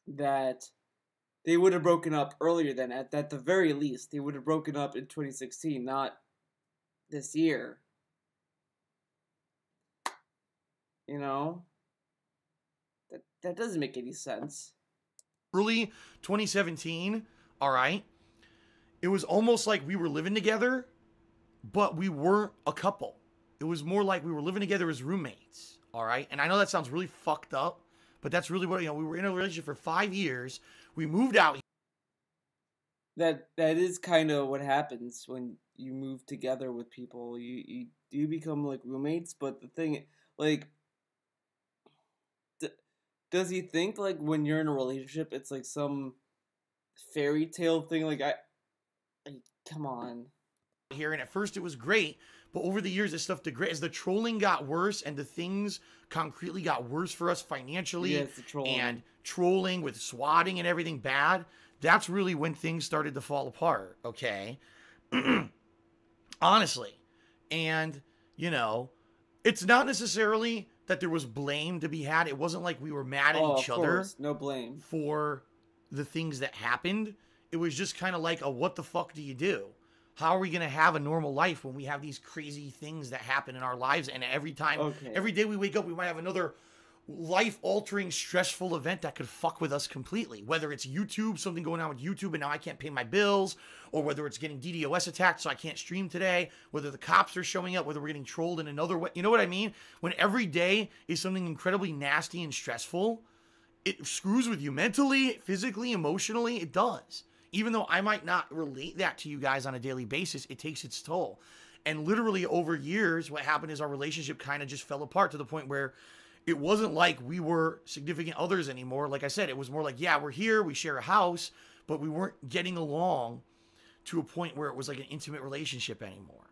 that they would have broken up earlier than at the very least. They would have broken up in 2016, not this year. You know? That doesn't make any sense. early 2017, all right, it was almost like we were living together, but we weren't a couple. It was more like we were living together as roommates, all right? And I know that sounds really fucked up, but that's really what, you know, we were in a relationship for 5 years. We moved out. That is kind of what happens when you move together with people. You do become like roommates, but the thing, like, does he think like when you're in a relationship, it's like some fairy tale thing? Like, come on. Here, and at first it was great, but over the years this stuff degraded as the trolling got worse and the things concretely got worse for us financially. Yeah, it's the trolling. And trolling with swatting and everything bad. That's really when things started to fall apart, okay? Honestly. And, you know, it's not necessarily that there was blame to be had. It wasn't like we were mad at each other. No blame. For the things that happened. It was just kind of like a what the fuck do you do? How are we going to have a normal life when we have these crazy things that happen in our lives? And every day we wake up, we might have another life-altering, stressful event that could fuck with us completely. Whether it's YouTube, something going on with YouTube, and now I can't pay my bills, or whether it's getting DDoS attacked, so I can't stream today, whether the cops are showing up, whether we're getting trolled in another way. You know what I mean? When every day is something incredibly nasty and stressful, it screws with you mentally, physically, emotionally. It does. Even though I might not relate that to you guys on a daily basis, it takes its toll. And literally over years, what happened is our relationship kind of just fell apart to the point where it wasn't like we were significant others anymore. Like I said, it was more like, yeah, we're here, we share a house, but we weren't getting along to a point where it was like an intimate relationship anymore.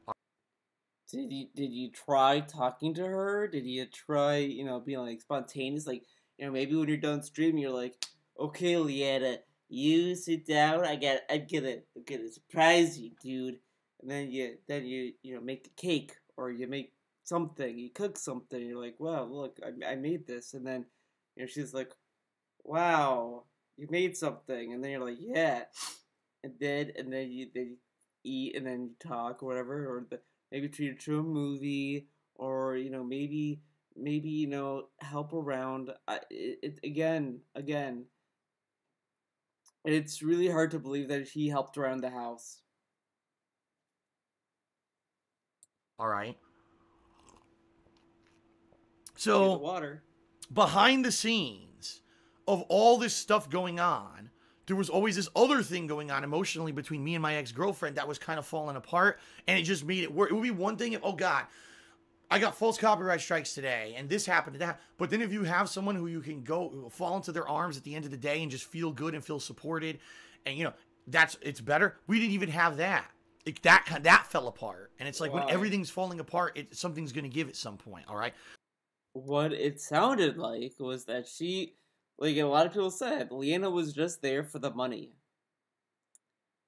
Did you try talking to her? Did you try, being like spontaneous? Like, maybe when you're done streaming, you're like, okay, Leanna, you sit down. I'm gonna surprise you, dude. And then you make a cake, or you make something. You cook something. You're like, wow, look, I made this. And then she's like, wow, you made something. And then you're like, yeah. And then you eat, and then you talk or whatever, or maybe treat her to a movie, or maybe help around. Again. It's really hard to believe that he helped around the house. All right. Get the So water. behind the scenes of all this stuff going on, there was always this other thing going on emotionally between me and my ex-girlfriend that was kind of falling apart, and it just made it work. It would be one thing if, oh God, I got false copyright strikes today, and this happened and that. But then if you have someone who you can go fall into their arms at the end of the day and just feel good and feel supported, and it's better. We didn't even have that. That fell apart, and it's like when Wow. everything's falling apart, something's gonna give at some point. All right. What it sounded like was that she, like a lot of people said, Leanna was just there for the money.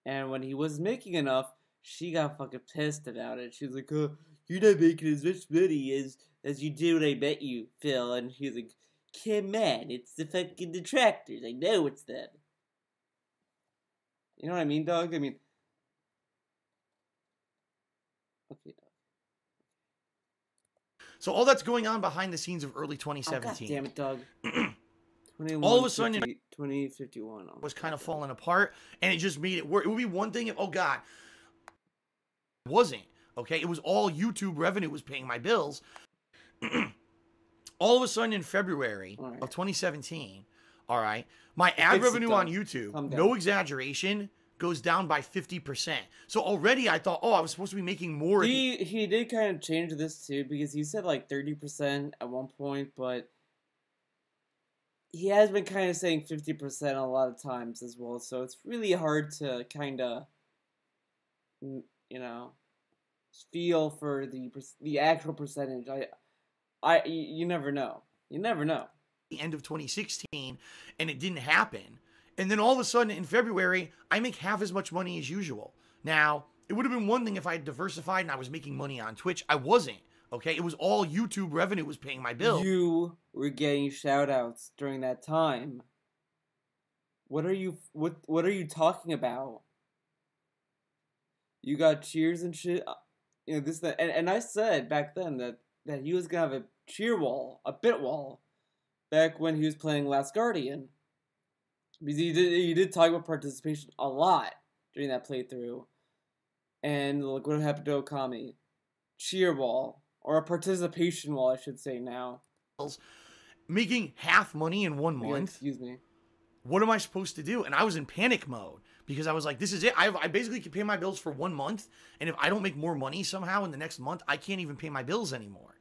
And when he was making enough, she got fucking pissed about it. She was like, "Oh, you're not making as much money as you did when I met you, Phil." And he's like, "Come on, it's the fucking detractors. I know it's them." You know what I mean, dog? I mean, okay, dog. So all that's going on behind the scenes of early Oh, God 2017. damn it, dog. All of a sudden, 2051 was kind of falling apart, and it just made it work. It would be one thing if, oh God, it wasn't, okay? It was all YouTube revenue was paying my bills. All of a sudden in February of 2017, all right, my ad revenue on YouTube, no exaggeration, goes down by 50%. So already I thought, oh, I was supposed to be making more. He did kind of change this too, because he said like 30% at one point, but he has been kind of saying 50% a lot of times as well, so it's really hard to kind of, feel for the actual percentage. You never know. You never know. The end of 2016, and it didn't happen. And then all of a sudden in February, I make half as much money as usual. Now, it would have been one thing if I had diversified and I was making money on Twitch. I wasn't. Okay, it was all YouTube revenue was paying my bill. You were getting shout outs during that time. What are you talking about? You got cheers and shit. This that, and I said back then that he was gonna have a cheer wall, a bit wall, back when he was playing Last Guardian. Because he did talk about participation a lot during that playthrough. And look what happened to Okami. Cheer wall. Or a participation wall, I should say now. Making half money in 1 month. Excuse me. What am I supposed to do? And I was in panic mode because I was like, this is it. I basically can pay my bills for 1 month. And if I don't make more money somehow in the next month, I can't even pay my bills anymore.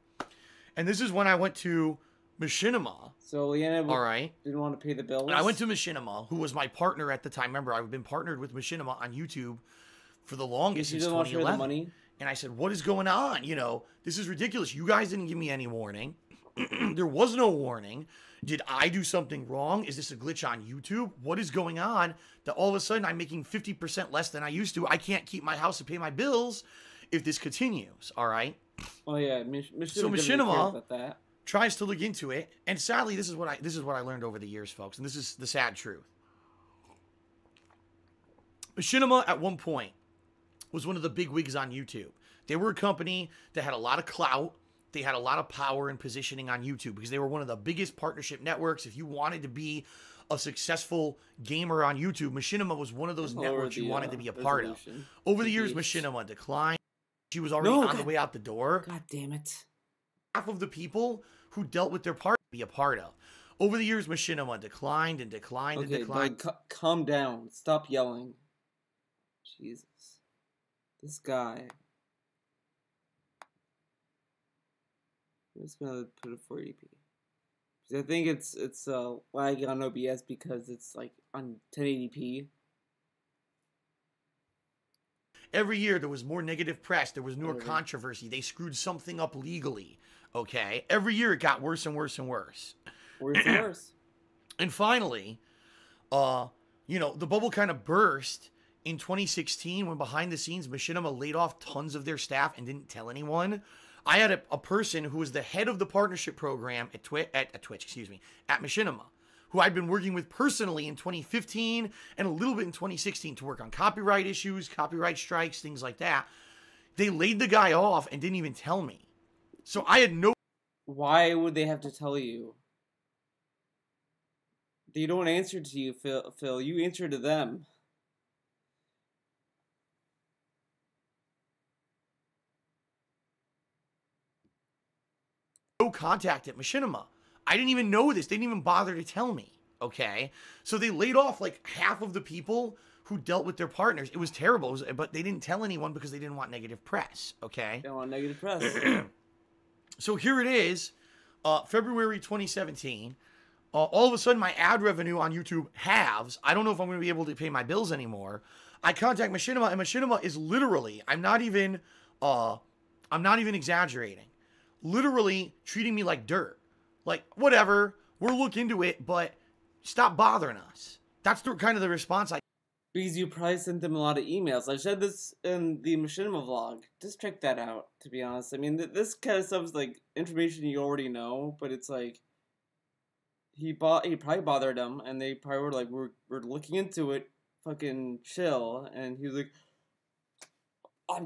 And this is when I went to Machinima. So Leanna all didn't want to pay the bills? And I went to Machinima, who was my partner at the time. Remember, I've been partnered with Machinima on YouTube for the longest since 2011. Money? And I said, what is going on? This is ridiculous. You guys didn't give me any warning. There was no warning. Did I do something wrong? Is this a glitch on YouTube? What is going on that all of a sudden I'm making 50% less than I used to? I can't keep my house to pay my bills if this continues, all right? Oh, yeah. So Machinima tries to look into it. And sadly, this is what I learned over the years, folks. And this is the sad truth. Machinima, at one point, was one of the big wigs on YouTube. They were a company that had a lot of clout. They had a lot of power and positioning on YouTube because they were one of the biggest partnership networks. If you wanted to be a successful gamer on YouTube, Machinima was one of those networks you wanted to be a part of. Over the years, Machinima declined. She was already on the way out the door. God damn it. Half of the people who dealt with their part to be a part of. Over the years, Machinima declined and declined and declined. Calm down. Stop yelling. Jesus. This guy. I'm just gonna put it 480p. Because I think it's lagging on OBS because it's like on 1080p. Every year there was more negative press. There was more controversy. They screwed something up legally. Okay? Every year it got worse and worse and worse. Worse and worse. And finally, the bubble kind of burst in 2016 when behind the scenes Machinima laid off tons of their staff and didn't tell anyone. I had a person who was the head of the partnership program at Machinima, who I'd been working with personally in 2015 and a little bit in 2016 to work on copyright issues, copyright strikes, things like that. They laid the guy off and didn't even tell me. So I had no... Why would they have to tell you? They don't answer to you, Phil. You answer to them. contacted Machinima. I didn't even know this. They didn't even bother to tell me. Okay. So they laid off like half of the people who dealt with their partners. It was terrible. But they didn't tell anyone because they didn't want negative press. Okay. They don't want negative press. So here it is, February 2017. All of a sudden, my ad revenue on YouTube halves. I don't know if I'm going to be able to pay my bills anymore. I contact Machinima, and Machinima is literally, I'm not even exaggerating, literally treating me like dirt. Like, whatever, we'll look into it, but stop bothering us. That's kind of the response I... Because you probably sent them a lot of emails. I said this in the Machinima vlog. Just check that out, to be honest. I mean, this kind of stuff is like information you already know, but it's like he probably bothered them, and they probably were like, we're looking into it. Fucking chill. And he was like, I'm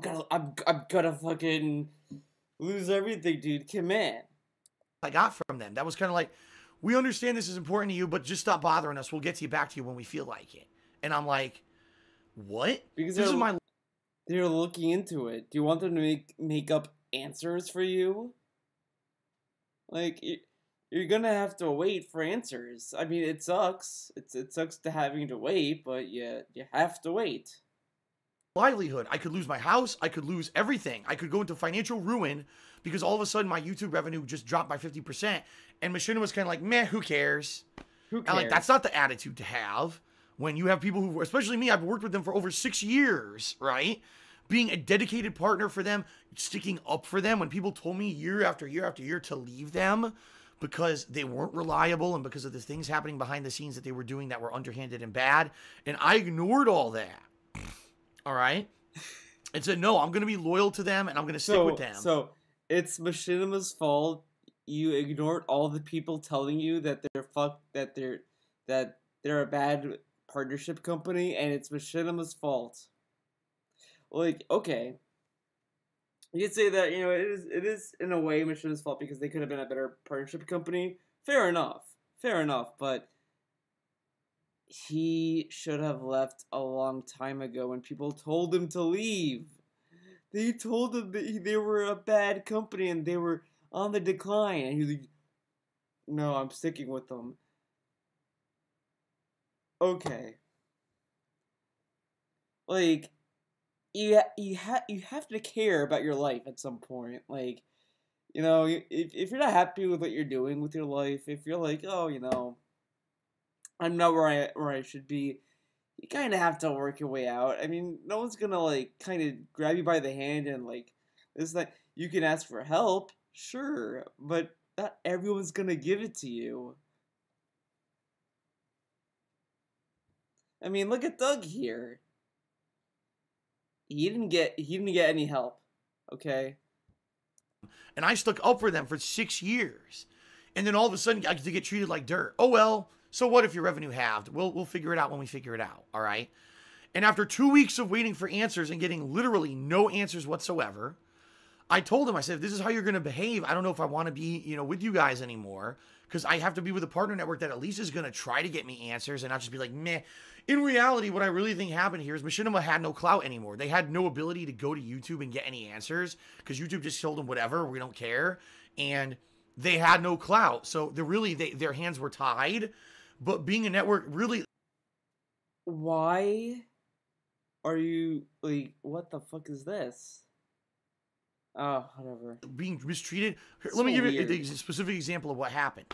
gonna fucking lose everything, dude. Come in. I got from them. That was kind of like, we understand this is important to you, but just stop bothering us. We'll get to you back to you when we feel like it. And I'm like, what? Because this is my... They're looking into it. Do you want them to make up answers for you? Like, you're gonna have to wait for answers. I mean, it sucks. It sucks to having to wait, but you have to wait. livelihood. I could lose my house. I could lose everything. I could go into financial ruin because all of a sudden my YouTube revenue just dropped by 50%. And Machinima was kind of like, meh, who cares? Who cares? And like, that's not the attitude to have when you have people who, especially me, I've worked with them for over 6 years, right? Being a dedicated partner for them, sticking up for them when people told me year after year after year to leave them because they weren't reliable and because of the things happening behind the scenes that they were doing that were underhanded and bad. And I ignored all that. All right? And said, no, I'm going to be loyal to them and I'm going to stick with them. So it's Machinima's fault you ignored all the people telling you that they're a bad partnership company, and it's Machinima's fault. Like, okay, you could say that, you know, it is in a way Machinima's fault because they could have been a better partnership company. Fair enough, but he should have left a long time ago when people told him to leave. They told him that they were a bad company and they were on the decline, and he was like, no, I'm sticking with them. Okay. Like, you have to care about your life at some point. Like, you know, if you're not happy with what you're doing with your life, if you're like, oh, you know, I'm not where I should be, you kind of have to work your way out. I mean, no one's gonna, like, kind of grab you by the hand and, like, it's like, you can ask for help, sure, but not everyone's gonna give it to you. I mean, look at Doug here. He didn't get any help, okay? And I stuck up for them for 6 years. And then all of a sudden, I get to get treated like dirt. Oh, well, so what if your revenue halved? We'll figure it out when we figure it out, all right? And after 2 weeks of waiting for answers and getting literally no answers whatsoever, I told him, I said, if this is how you're going to behave, I don't know if I want to be, you know, with you guys anymore, because I have to be with a partner network that at least is going to try to get me answers and not just be like, meh. In reality, what I really think happened here is Machinima had no clout anymore. They had no ability to go to YouTube and get any answers because YouTube just told them whatever, we don't care. And they had no clout. So their hands were tied. But being a network really... Why are you, like, what the fuck is this? Oh, whatever. Being mistreated. So Let me give weird. you a specific example of what happened.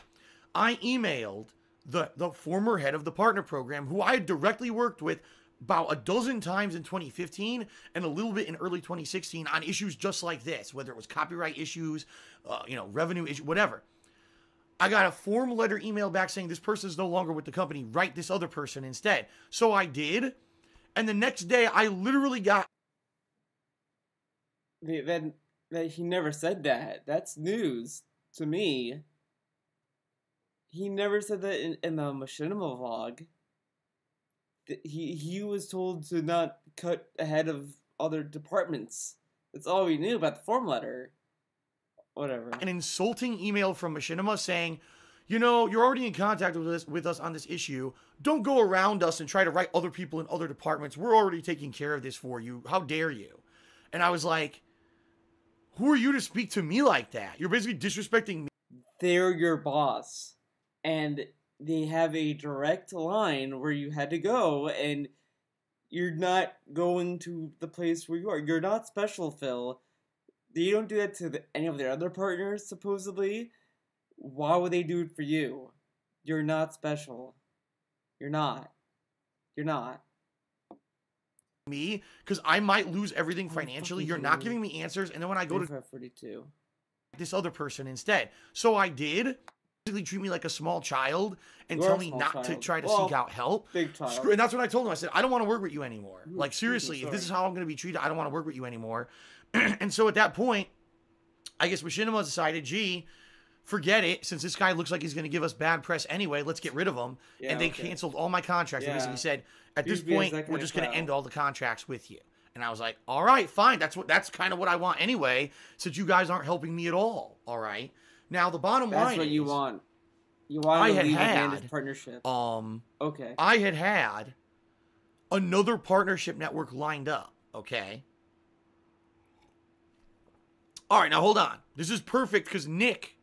I emailed the former head of the partner program, who I had directly worked with about a dozen times in 2015 and a little bit in early 2016 on issues just like this, whether it was copyright issues, you know, revenue issues, whatever. I got a form letter email back saying this person is no longer with the company. Write this other person instead. So I did. And the next day I literally got... Then he never said that. That's news to me. He never said that in the Machinima vlog. He was told to not cut ahead of other departments. That's all we knew about the form letter. Whatever. An insulting email from Machinima saying, you know, you're already in contact with us on this issue. Don't go around us and try to write other people in other departments. We're already taking care of this for you. How dare you? And I was like, who are you to speak to me like that? You're basically disrespecting me. they're your boss, and they have a direct line where you had to go, and you're not going to the place where you are. You're not special, Phil. They don't do that to any of their other partners, supposedly. Why would they do it for you? You're not special. You're not. You're not. Me, because I might lose everything financially. You're not giving me answers, and then when I go to 42. this other person instead. So I did basically treat me like a small child and tell me not to try to seek out help. Big child. And that's what I told him. I said, I don't want to work with you anymore. Ooh, Like, seriously, sorry. if this is how I'm going to be treated, I don't want to work with you anymore. And so at that point, I guess Machinima decided, gee, forget it. Since this guy looks like he's going to give us bad press anyway, let's get rid of him. Yeah, and they canceled all my contracts. Yeah. And basically said, at this Usually it's point, that we're kind just of going to crowd. end all the contracts with you. And I was like, all right, fine. That's kind of what I want anyway, since you guys aren't helping me at all. All right. Now the bottom line That's what is, you want. You want I to had leave had, this partnership. okay. Okay. I had another partnership network lined up. Okay. All right, now hold on. This is perfect because Nick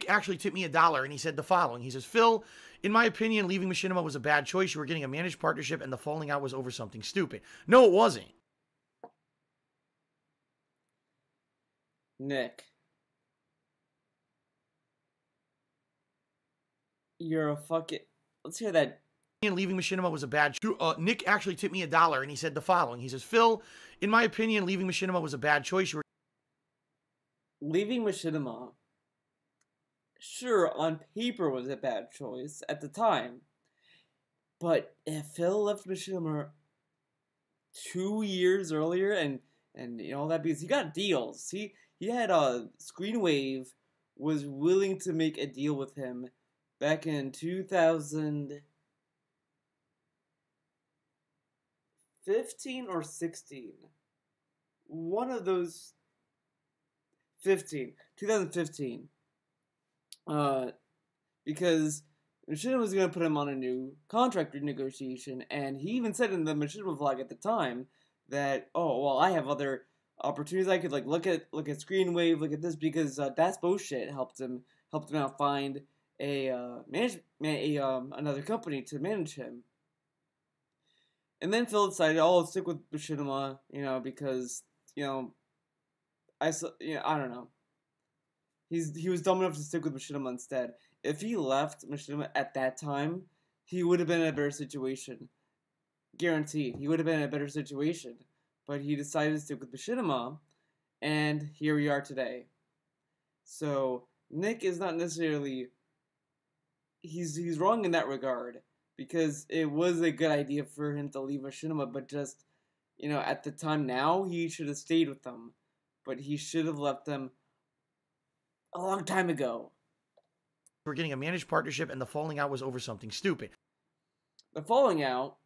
actually tipped me $1 and he said the following. He says, Phil, in my opinion, leaving Machinima was a bad choice. You were getting a managed partnership and the falling out was over something stupid. No, it wasn't. Nick. You're a fucking... Let's hear that. Leaving Machinima was a bad Nick actually tipped me $1 and he said the following. He says, Phil, in my opinion, leaving Machinima was a bad choice. You were Leaving Machinima, sure, on paper was a bad choice at the time. But if Phil left Machinima 2 years earlier, and you know that because he got deals. He had Screenwave was willing to make a deal with him back in 2015 or 16. One of those 2015. Because Machinima was going to put him on a new contract renegotiation, and he even said in the Machinima vlog at the time that, oh, well, I have other opportunities. I could like look at Screenwave, look at this, because That's Bullshit helped him out find another company to manage him. And then Phil decided, oh, let's stick with Machinima, because I don't know. He was dumb enough to stick with Machinima instead. If he left Machinima at that time, he would have been in a better situation. Guaranteed. He would have been in a better situation. But he decided to stick with Machinima, and here we are today. So, Nick is not necessarily... He's wrong in that regard, because it was a good idea for him to leave Machinima, but just, at the time now, he should have stayed with them. But he should have left them a long time ago. We're getting a managed partnership and the falling out was over something stupid. The falling out,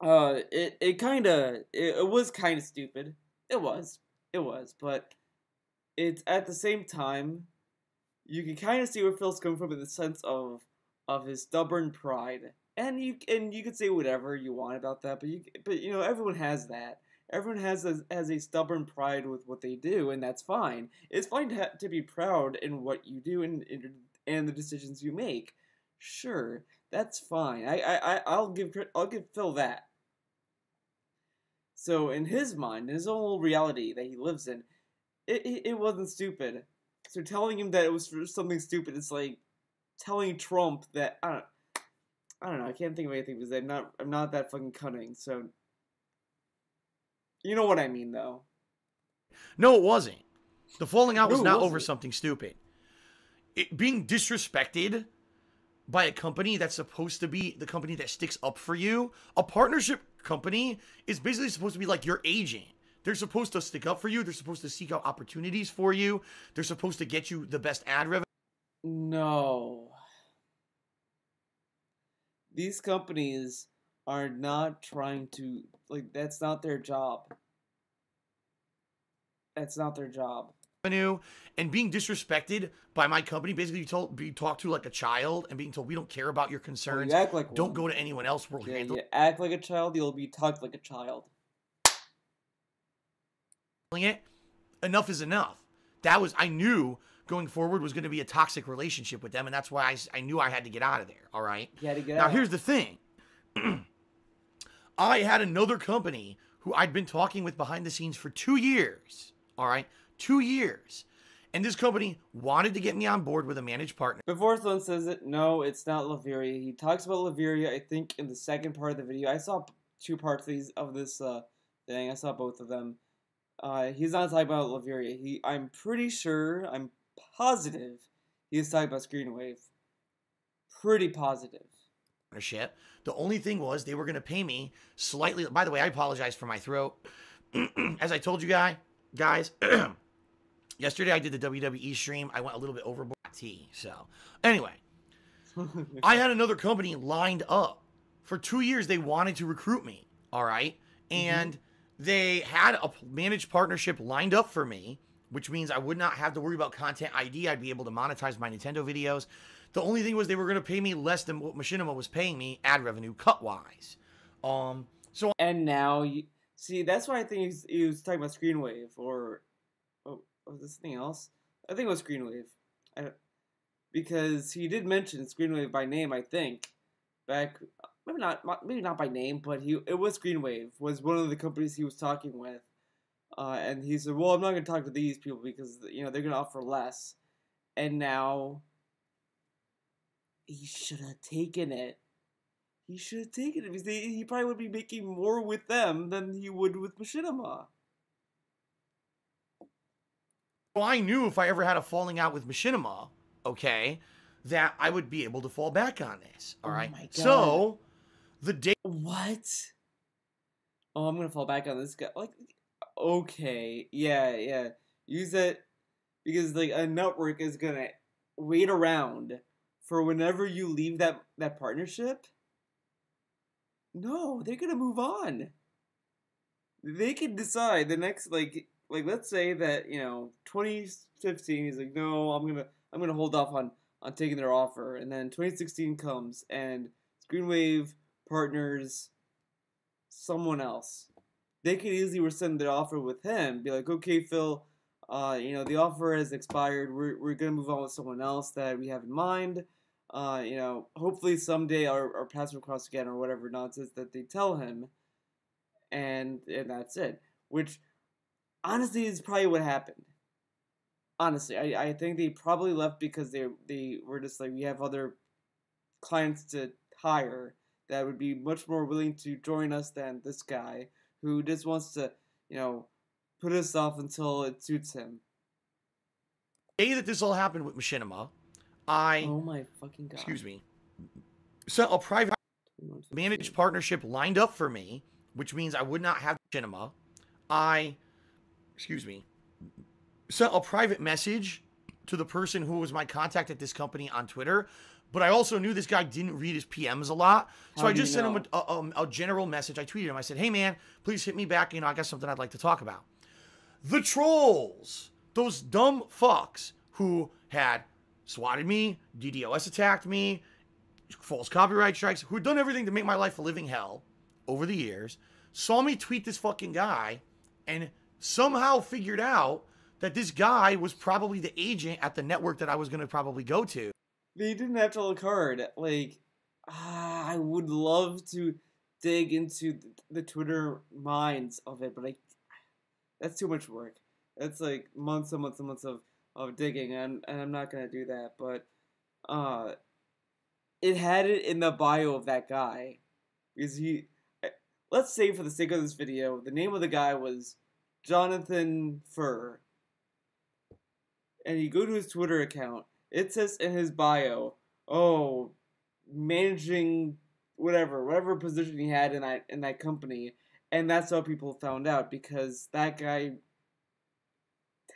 it was kind of stupid. It was, but it's at the same time, you can kind of see where Phil's coming from in the sense of his stubborn pride. And you could say whatever you want about that, but everyone has that. Everyone has a stubborn pride with what they do, and that's fine. It's fine to be proud in what you do and the decisions you make. Sure, that's fine. I'll give Phil that. So in his mind, in his own little reality that he lives in, it wasn't stupid. So telling him that it was for something stupid, it's like telling Trump that I don't know. I can't think of anything because I'm not that fucking cunning. So. You know what I mean, though. No, it wasn't. The falling out was not over something stupid. Being disrespected by a company that's supposed to be the company that sticks up for you. A partnership company is basically supposed to be like your agent. They're supposed to stick up for you. They're supposed to seek out opportunities for you. They're supposed to get you the best ad revenue. No. These companies are not trying to, that's not their job. That's not their job. And being disrespected by my company, basically being talked to like a child and being told we don't care about your concerns. Well, you act like don't one. go to anyone else. We'll handle you act like a child, you'll be talked like a child. it. Enough is enough. I knew going forward was going to be a toxic relationship with them, and that's why I knew I had to get out of there. All right. You had to get Now out. here's the thing. I had another company who I'd been talking with behind the scenes for 2 years. All right, 2 years. And this company wanted to get me on board with a managed partner. Before someone says it, no, it's not Laveria. He talks about Laveria, I think, in the second part of the video. I saw 2 parts of this thing. I saw both of them. He's not talking about Laveria. I'm pretty sure, I'm positive, he's talking about Screenwave. Pretty positive. Partnership. The only thing was they were going to pay me slightly. By the way, I apologize for my throat. As I told you guys, yesterday I did the WWE stream. I went a little bit overboard. So anyway, I had another company lined up for 2 years. They wanted to recruit me. All right. And they had a managed partnership lined up for me, which means I would not have to worry about content ID. I'd be able to monetize my Nintendo videos. The only thing was they were going to pay me less than what Machinima was paying me ad revenue cut-wise. And now, see, that's why I think he was talking about Screenwave, or, was this something else? I think it was Screenwave. Because he did mention Screenwave by name, I think, back, maybe not by name, but it was Screenwave, was one of the companies he was talking with. And he said, well, I'm not going to talk to these people because, you know, they're going to offer less. And now, he should have taken it. He should have taken it because he probably would be making more with them than he would with Machinima. Well, I knew if I ever had a falling out with Machinima, okay, that I would be able to fall back on this. All right. Oh my God. So the day. What? Oh, I'm gonna fall back on this guy. Like, okay, yeah. Use it because like a network is gonna wait around for whenever you leave that partnership. No, they're gonna move on. They can decide the next like let's say that, you know, 2015 he's like, no, I'm gonna hold off on taking their offer, and then 2016 comes and Screenwave partners someone else. They could easily rescind their offer with him, be like, okay, Phil, you know, the offer has expired. We're gonna move on with someone else that we have in mind. You know, hopefully someday our paths will cross again, or whatever nonsense that they tell him, and that's it. Which, honestly, is probably what happened. Honestly, I think they probably left because they were just like, we have other clients to hire that would be much more willing to join us than this guy who just wants to, you know, put us off until it suits him. The day that this all happened with Machinima, oh my fucking God. Excuse me. So a private managed partnership lined up for me, which means I would not have Machinima. Sent a private message to the person who was my contact at this company on Twitter, but I also knew this guy didn't read his PMs a lot, so I just sent him a general message. I tweeted him. I said, hey man, please hit me back. You know, I got something I'd like to talk about. The trolls, those dumb fucks who had swatted me, DDoS attacked me, false copyright strikes, who had done everything to make my life a living hell over the years, saw me tweet this fucking guy and somehow figured out that this guy was probably the agent at the network that I was going to probably go to. They didn't have to look hard. Like, I would love to dig into the Twitter minds of it, but that's too much work. That's like months and months and months of digging, and I'm not going to do that. But it had it in the bio of that guy. Because let's say for the sake of this video, the name of the guy was Jonathan Furr. And you go to his Twitter account, it says in his bio, oh, managing whatever position he had in that company, and that's how people found out, because that guy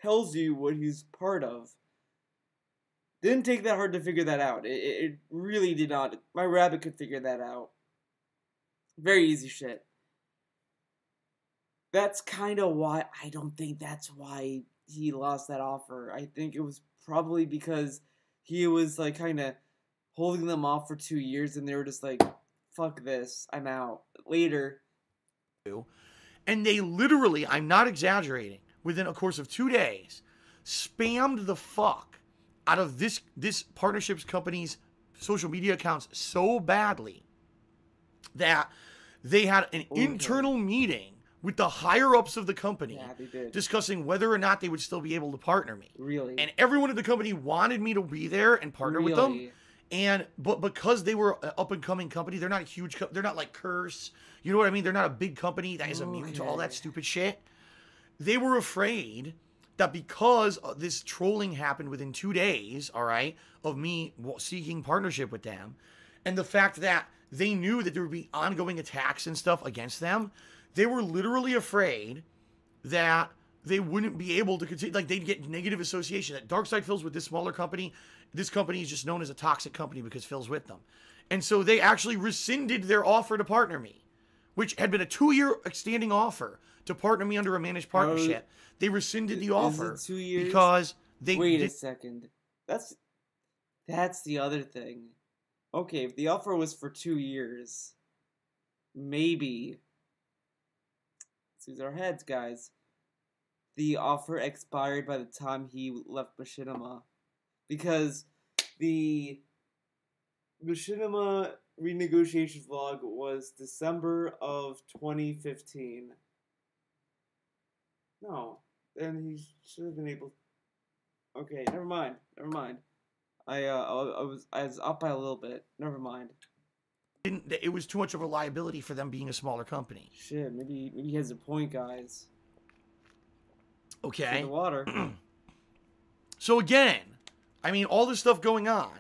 tells you what he's part of. Didn't take that hard to figure that out. It really did not. My rabbit could figure that out. Very easy shit. That's kind of why I don't think that's why he lost that offer. I think it was probably because he was like kind of holding them off for 2 years, and they were just like, fuck this, I'm out. Later. And they literally, I'm not exaggerating, within a course of 2 days, spammed the fuck out of this partnerships company's social media accounts so badly that they had an internal meeting with the higher ups of the company discussing whether or not they would still be able to partner me. Really? And everyone at the company wanted me to be there and partner with them. But because they were an up and coming company, they're not a huge they're not like Curse. You know what I mean? They're not a big company that is immune to all that stupid shit. They were afraid that because this trolling happened within 2 days, all right, of me seeking partnership with them, and the fact that they knew that there would be ongoing attacks and stuff against them, they were literally afraid that they wouldn't be able to continue, like they'd get negative association. That Darkside Phil's with this smaller company. This company is just known as a toxic company because Phil's with them. And so they actually rescinded their offer to partner me, which had been a 2-year standing offer to partner me under a managed partnership. They rescinded the offer 2 years? because they Wait a second. That's the other thing. Okay, if the offer was for 2 years, maybe. Let's use our heads, guys. The offer expired by the time he left Machinima. Because the Machinima renegotiation vlog was December of 2015. No, then he should have been able. Okay, never mind. I was up by a little bit. Never mind. It was too much of a liability for them being a smaller company. Shit, maybe he has a point, guys. Okay. The water. So again, I mean, all this stuff going on,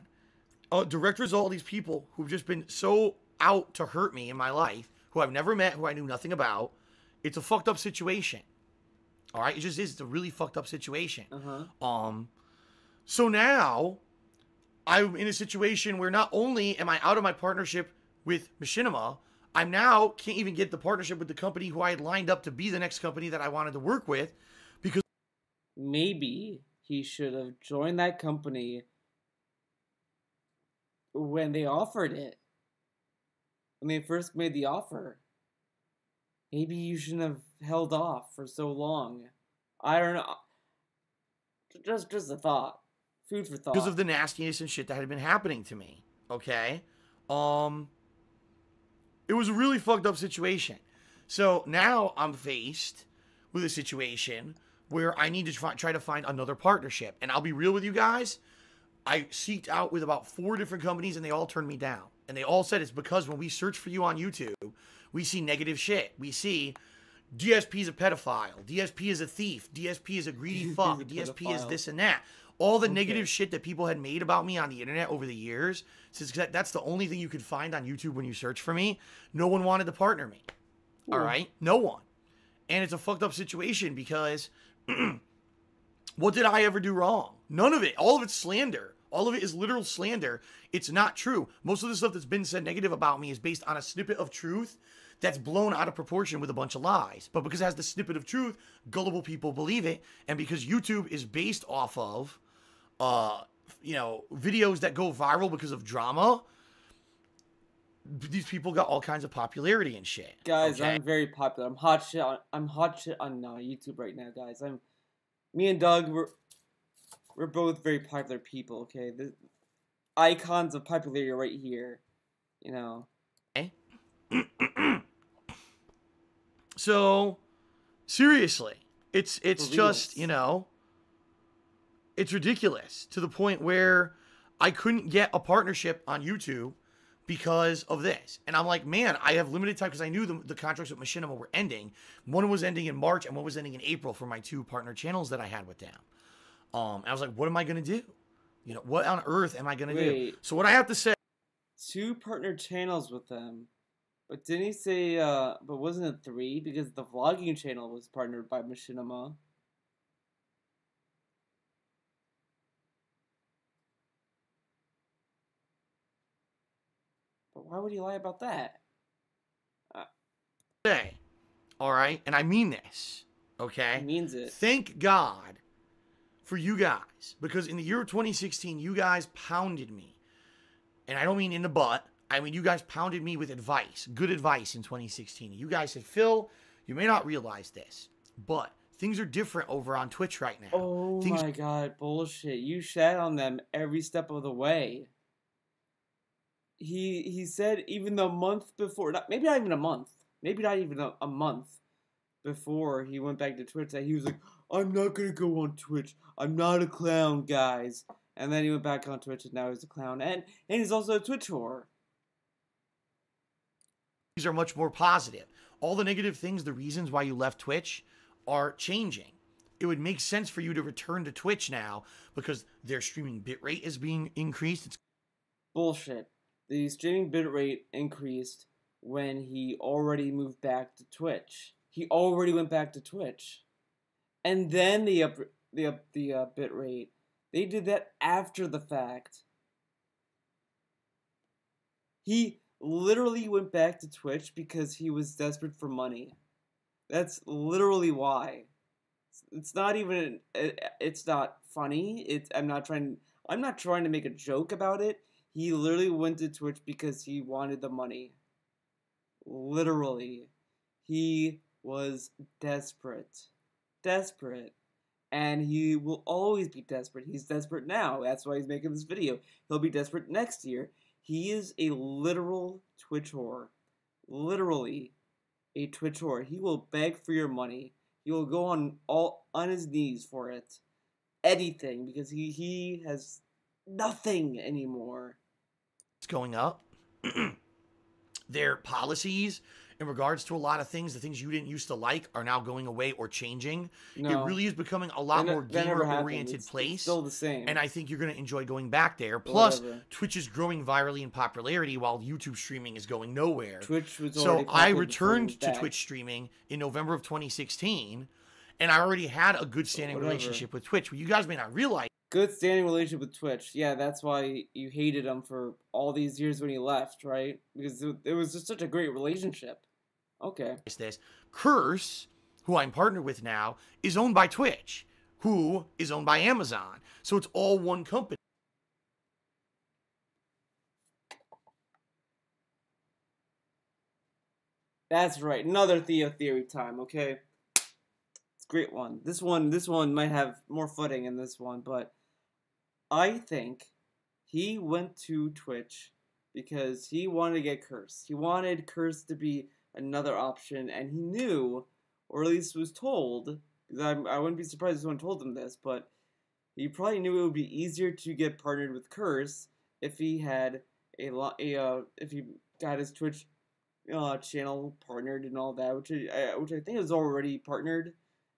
direct result of these people who've just been so out to hurt me in my life, who I've never met, who I knew nothing about. It's a fucked up situation. All right, it just is. It's a really fucked up situation. So now I'm in a situation where not only am I out of my partnership with Machinima, I'm now can't even get the partnership with the company who I had lined up to be the next company that I wanted to work with, because maybe he should have joined that company when they offered it. When they first made the offer. Maybe you shouldn't have held off for so long. I don't know. Just a thought. Food for thought. Because of the nastiness and shit that had been happening to me. Okay? It was a really fucked up situation. So now I'm faced with a situation where I need to try to find another partnership. And I'll be real with you guys. I seeked out with about 4 different companies and they all turned me down. And they all said it's because when we search for you on YouTube, we see negative shit. We see DSP is a pedophile. DSP is a thief. DSP is a greedy fuck. DSP is this and that. All the negative shit that people had made about me on the internet over the years, since that's the only thing you could find on YouTube when you search for me, no one wanted to partner me. All right? No one. And it's a fucked up situation because what did I ever do wrong? None of it. All of it's slander. All of it is literal slander. It's not true. Most of the stuff that's been said negative about me is based on a snippet of truth that's blown out of proportion with a bunch of lies. But because it has the snippet of truth, gullible people believe it. And because YouTube is based off of, videos that go viral because of drama, these people got all kinds of popularity and shit. Guys, I'm very popular. I'm hot shit on YouTube right now, guys. Me and Doug, we're both very popular people, okay? The icons of popularity right here, you know. Okay. So, seriously, it's just, it's ridiculous to the point where I couldn't get a partnership on YouTube because of this. And I'm like, man, I have limited time because I knew the contracts with Machinima were ending. One was ending in March and one was ending in April for my 2 partner channels that I had with them. I was like, what am I going to do? What on earth am I going to do? So what I have to say. 2 partner channels with them. But didn't he say, but wasn't it 3? Because the vlogging channel was partnered by Machinima. But why would he lie about that? All right, and I mean this, okay? He means it. Thank God for you guys, because in the year of 2016, you guys pounded me. And I don't mean in the butt. I mean, you guys pounded me with advice, good advice in 2016. You guys said, Phil, you may not realize this, but Things are different over on Twitch right now. Oh my god, bullshit. You shat on them every step of the way. He said even the month before, maybe not even a month, maybe not even a month before he went back to Twitch, that he was like, I'm not gonna go on Twitch. I'm not a clown, guys. And then he went back on Twitch and now he's a clown. And he's also a Twitch whore. These are much more positive. All the negative things, the reasons why you left Twitch are changing. It would make sense for you to return to Twitch now because their streaming bitrate is being increased. It's Bullshit. The streaming bitrate increased when he already moved back to Twitch. He already went back to Twitch. And then the bitrate. They did that after the fact. He literally went back to Twitch because he was desperate for money. That's literally why. It's not even. It's not funny. I'm not trying to make a joke about it. He literally went to Twitch because he wanted the money. Literally, he was desperate, and he will always be desperate. He's desperate now. That's why he's making this video. He'll be desperate next year. He is a literal Twitch whore. Literally a Twitch whore. He will beg for your money. He will go on his knees for it. Anything, because he has nothing anymore. It's going up. Their policies in regards to a lot of things, the things you didn't used to like, are now going away or changing. No. It really is becoming a lot more gamer-oriented place. It's still the same. And I think you're going to enjoy going back there. Plus, Whatever. Twitch is growing virally in popularity while YouTube streaming is going nowhere. Twitch was so I returned to back. Twitch streaming in November of 2016, and I already had a good standing relationship with Twitch. What you guys may not realize. Good standing relationship with Twitch. Yeah, that's why you hated him for all these years when he left, right? Because it was just such a great relationship. Okay. This Curse, who I'm partnered with now, is owned by Twitch, who is owned by Amazon. So it's all one company. That's right. Another Theo theory time, okay? It's a great one. This one might have more footing in this one, but I think he went to Twitch because he wanted to get Curse. He wanted Curse to be another option, and he knew, or at least was told, because I wouldn't be surprised if someone told him this, but he probably knew it would be easier to get partnered with Curse if he had if he got his Twitch channel partnered and all that, which I think was already partnered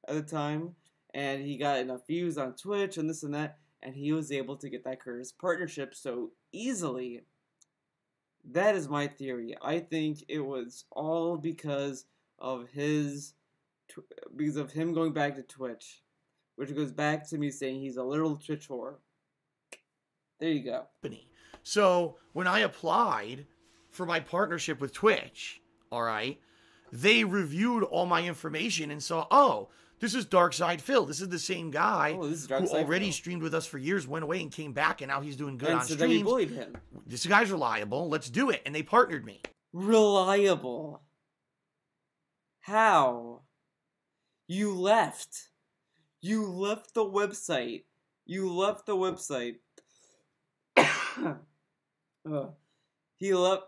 at the time, and he got enough views on Twitch and this and that, and he was able to get that Curse partnership so easily. That is my theory. I think it was all because of him going back to Twitch, which goes back to me saying he's a literal Twitch whore. There you go. So when I applied for my partnership with Twitch, all right, they reviewed all my information and saw, oh, this is Darkside Phil. This is the same guy who already streamed with us for years, went away and came back, and now he's doing good on streams. Then you bullied him. This guy's reliable. Let's do it. And they partnered me. Reliable? How? You left. You left the website. You left the website. He left.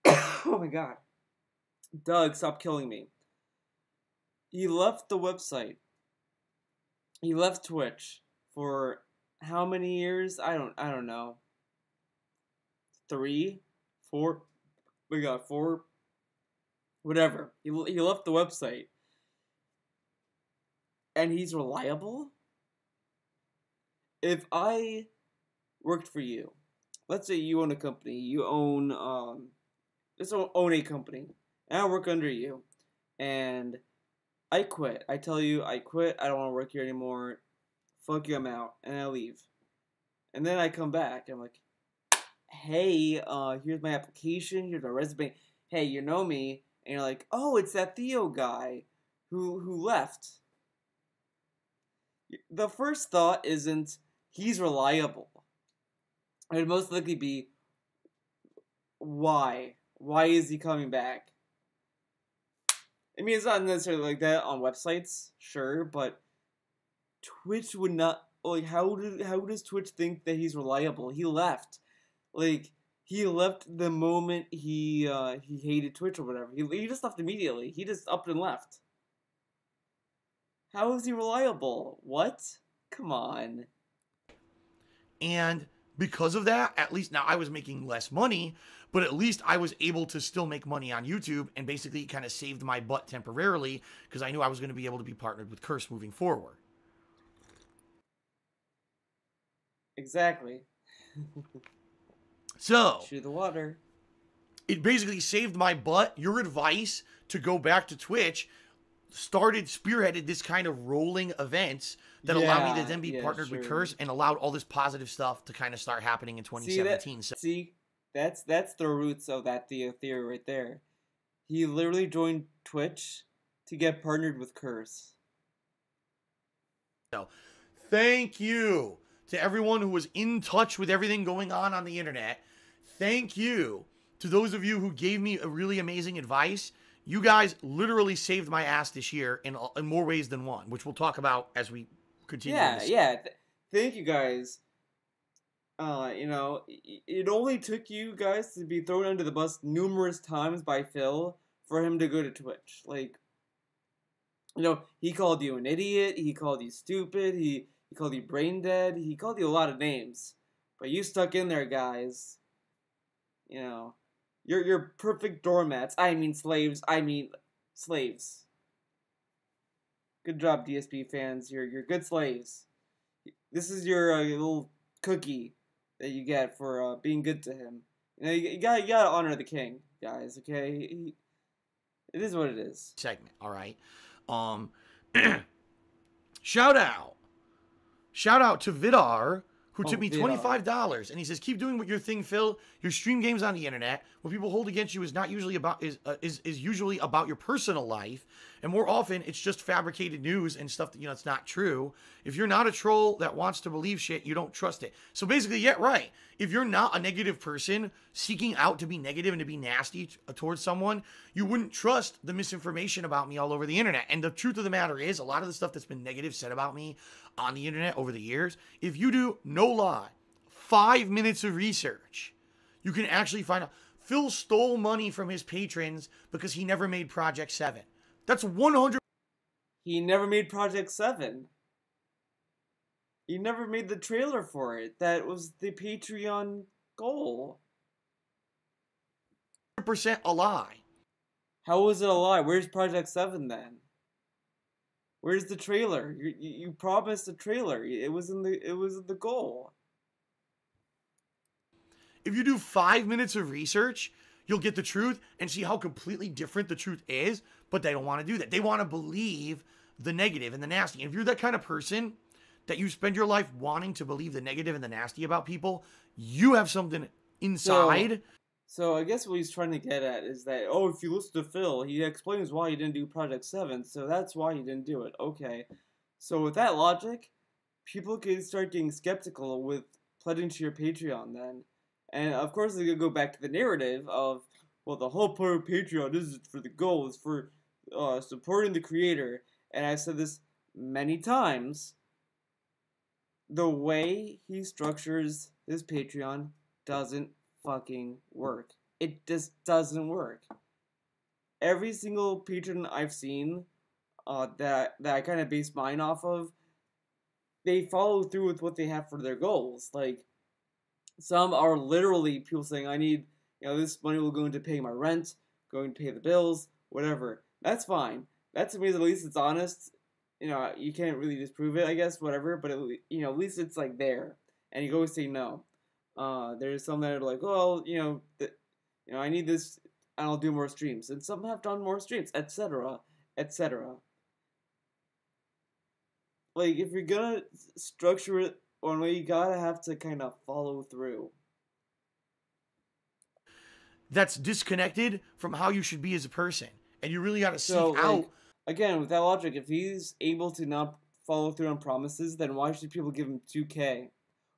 Oh my god. Doug, stop killing me. He left the website. He left Twitch for how many years? I don't know. 3, 4. We got 4. Whatever. He left the website. And he's reliable? If I worked for you, let's say you own a company, you own let's own a company, and I work under you, and I quit. I tell you, I quit. I don't want to work here anymore. Fuck you, I'm out. And I leave. And then I come back. And I'm like, hey, here's my application. Here's my resume. Hey, you know me. And you're like, oh, it's that Theo guy who left. The first thought isn't, he's reliable. It would most likely be, why? Why is he coming back? I mean, it's not necessarily like that on websites, sure, but Twitch would not, like, how does Twitch think that he's reliable? He left. Like, he left the moment he hated Twitch or whatever. He just left immediately. He just upped and left. How is he reliable? What? Come on. And because of that, at least now I was making less money, but at least I was able to still make money on YouTube, and basically kind of saved my butt temporarily because I knew I was going to be able to be partnered with Curse moving forward. Exactly. So, Shoot the water. it basically saved my butt. Your advice to go back to Twitch spearheaded this kind of rolling events that allowed me to then be partnered with Curse, and allowed all this positive stuff to kind of start happening in 2017. See, that's the roots of that theory right there. He literally joined Twitch to get partnered with Curse. So, thank you to everyone who was in touch with everything going on the internet. Thank you to those of you who gave me a really amazing advice. You guys literally saved my ass this year in more ways than one, which we'll talk about as we continue. Thank you guys. It only took you guys to be thrown under the bus numerous times by Phil for him to go to Twitch. Like, he called you an idiot, he called you stupid, he called you brain dead, he called you a lot of names. But you stuck in there, guys. You're perfect doormats. I mean slaves. Good job, DSP fans. You're good slaves. This is your little cookie that you get for being good to him. You gotta honor the king, guys. Okay, it is what it is. Segment, all right. Shout out to Vidar, who took me $25, and he says, "Keep doing what your thing, Phil. Your stream games on the internet, what people hold against you is not usually about is usually about your personal life, and more often it's just fabricated news and stuff that it's not true. If you're not a troll that wants to believe shit, you don't trust it." So basically, yeah, right. If you're not a negative person seeking out to be negative and to be nasty towards someone, you wouldn't trust the misinformation about me all over the internet. And the truth of the matter is, a lot of the stuff that's been negative said about me on the internet over the years, if you do, no lie, 5 minutes of research, you can actually find out. Phil stole money from his patrons because he never made Project 7. That's 100. He never made Project 7. He never made the trailer for it. That was the Patreon goal. 100% a lie. How was it a lie? Where's Project 7 then? Where's the trailer? You promised a trailer. It was in the goal. If you do 5 minutes of research, you'll get the truth and see how completely different the truth is, but they don't want to do that. They want to believe the negative and the nasty. And if you're that kind of person that you spend your life wanting to believe the negative and the nasty about people, you have something inside. So I guess what he's trying to get at is that, if you listen to Phil, he explains why he didn't do Project 7, so that's why he didn't do it. Okay. So with that logic, people can start getting skeptical with pledging to your Patreon then. And of course they're going to go back to the narrative of, well, the whole part of Patreon is for the goal, is for supporting the creator. And I've said this many times, the way he structures his Patreon doesn't fucking work. It just doesn't work. Every single patron I've seen that I kind of base mine off of, they follow through with what they have for their goals. Like, some are literally people saying, I need, this money will go into paying my rent, going to pay the bills, whatever. That's fine. That to me, at least it's honest. You can't really disprove it, I guess, whatever, but at least it's like there. And you can always say no. There's some that are like, well, I need this, and I'll do more streams. And some have done more streams, etc., etc. Like, if you're gonna structure it one way, you gotta have to kind of follow through. That's disconnected from how you should be as a person. And you really gotta seek out. Again, with that logic, if he's able to not follow through on promises, then why should people give him $2,000?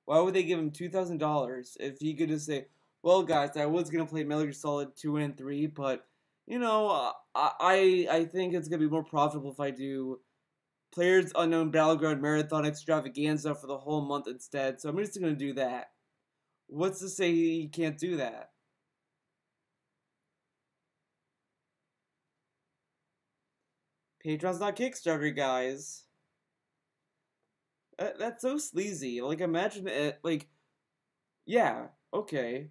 Why would they give him $2,000 if he could just say, well, guys, I was going to play Metal Gear Solid 2 and 3, but, I think it's gonna be more profitable if I do Players Unknown Battleground Marathon Extravaganza for the whole month instead. So I'm just gonna do that. What's to say he can't do that? Patreon's not Kickstarter, guys. That's so sleazy. Like, imagine it. Like, yeah, okay.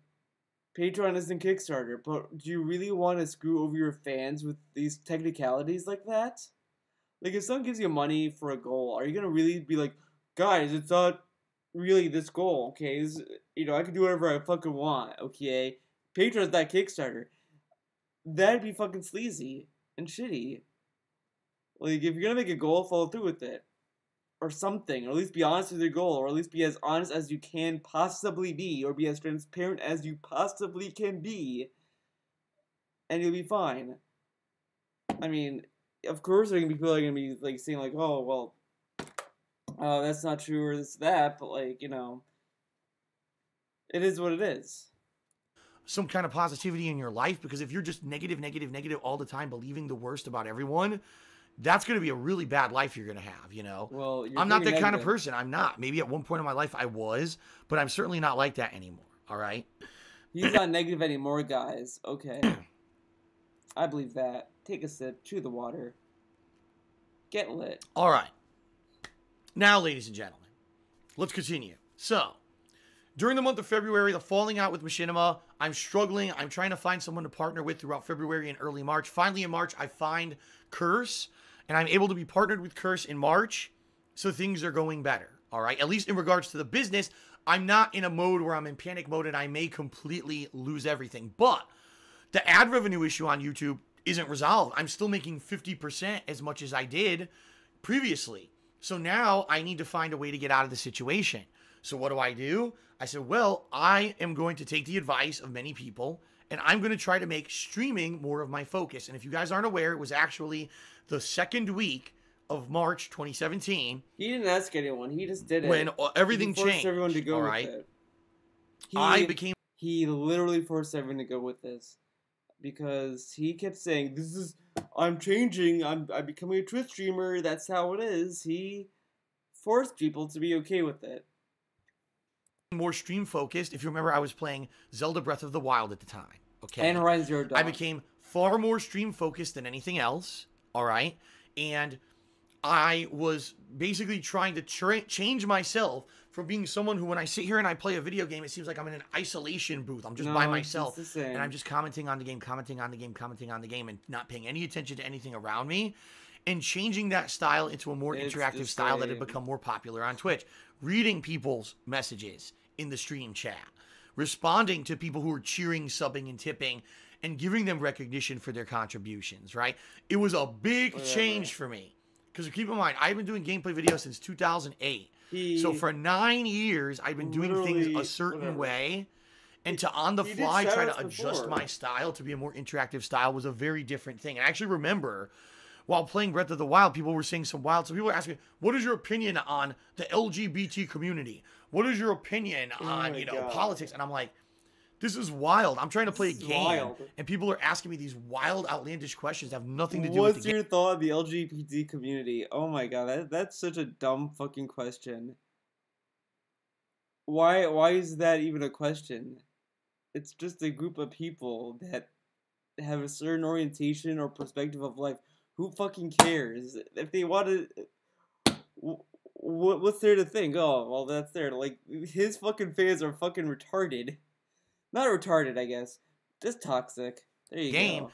Patreon isn't Kickstarter, but do you really want to screw over your fans with these technicalities like that? Like, if someone gives you money for a goal, are you gonna really be like, guys, it's not really this goal, okay? I can do whatever I fucking want, okay? Patreon's not Kickstarter. That'd be fucking sleazy and shitty. Like, if you're gonna make a goal, follow through with it. Or something, or at least be honest with your goal, or at least be as honest as you can possibly be, or be as transparent as you possibly can be, and you'll be fine. I mean, of course there are gonna be people that are gonna be like saying like, oh well, that's not true or this that, but like, it is what it is. Some kind of positivity in your life, because if you're just negative all the time, believing the worst about everyone, that's going to be a really bad life you're going to have, Well, I'm not that kind of person. I'm not. Maybe at one point in my life I was, but I'm certainly not like that anymore. All right? He's not negative anymore, guys. Okay. I believe that. Take a sip, chew the water. Get lit. All right. Now, ladies and gentlemen, let's continue. So, during the month of February, the falling out with Machinima, I'm struggling. I'm trying to find someone to partner with throughout February and early March. Finally, in March, I find Curse, and I'm able to be partnered with Curse in March, so things are going better, all right? At least in regards to the business, I'm not in a mode where I'm in panic mode and I may completely lose everything. But the ad revenue issue on YouTube isn't resolved. I'm still making 50% as much as I did previously. So now I need to find a way to get out of the situation. So what do? I said, well, I am going to take the advice of many people, and I'm going to try to make streaming more of my focus. And if you guys aren't aware, it was actually the second week of March 2017. He didn't ask anyone. He just did it. When everything he forced changed. everyone to go all with right? it. He literally forced everyone to go with this. Because he kept saying, I'm changing. I'm becoming a Twitch streamer. That's how it is. He forced people to be okay with it. More stream focused. If you remember, I was playing Zelda Breath of the Wild at the time. Okay. And Horizon Zero Dawn. I became far more stream focused than anything else. All right. And I was basically trying to change myself from being someone who, when I sit here and I play a video game, it seems like I'm in an isolation booth. I'm just by myself. And I'm just commenting on the game, and not paying any attention to anything around me. And changing that style into a more interactive style that had become more popular on Twitch. Reading people's messages in the stream chat. Responding to people who are cheering, subbing, and tipping. And giving them recognition for their contributions, right? It was a big change for me. Because keep in mind, I've been doing gameplay videos since 2008. So for 9 years, I've been doing things a certain way. And to on the fly try to adjust my style to be a more interactive style was a very different thing. And I actually remember, while playing Breath of the Wild, people were saying some people were asking me, what is your opinion on the LGBT community? What is your opinion on, politics? And I'm like, this is wild. I'm trying to play a game, and people are asking me these wild, outlandish questions that have nothing to do with the game. What's your thought on the LGBT community? Oh my god, that's such a dumb fucking question. Why is that even a question? It's just a group of people that have a certain orientation or perspective of life. Who fucking cares? If they want to... What's there to think? Oh, well, that's there. Like, his fucking fans are fucking retarded. Not retarded, I guess. Just toxic. There you go.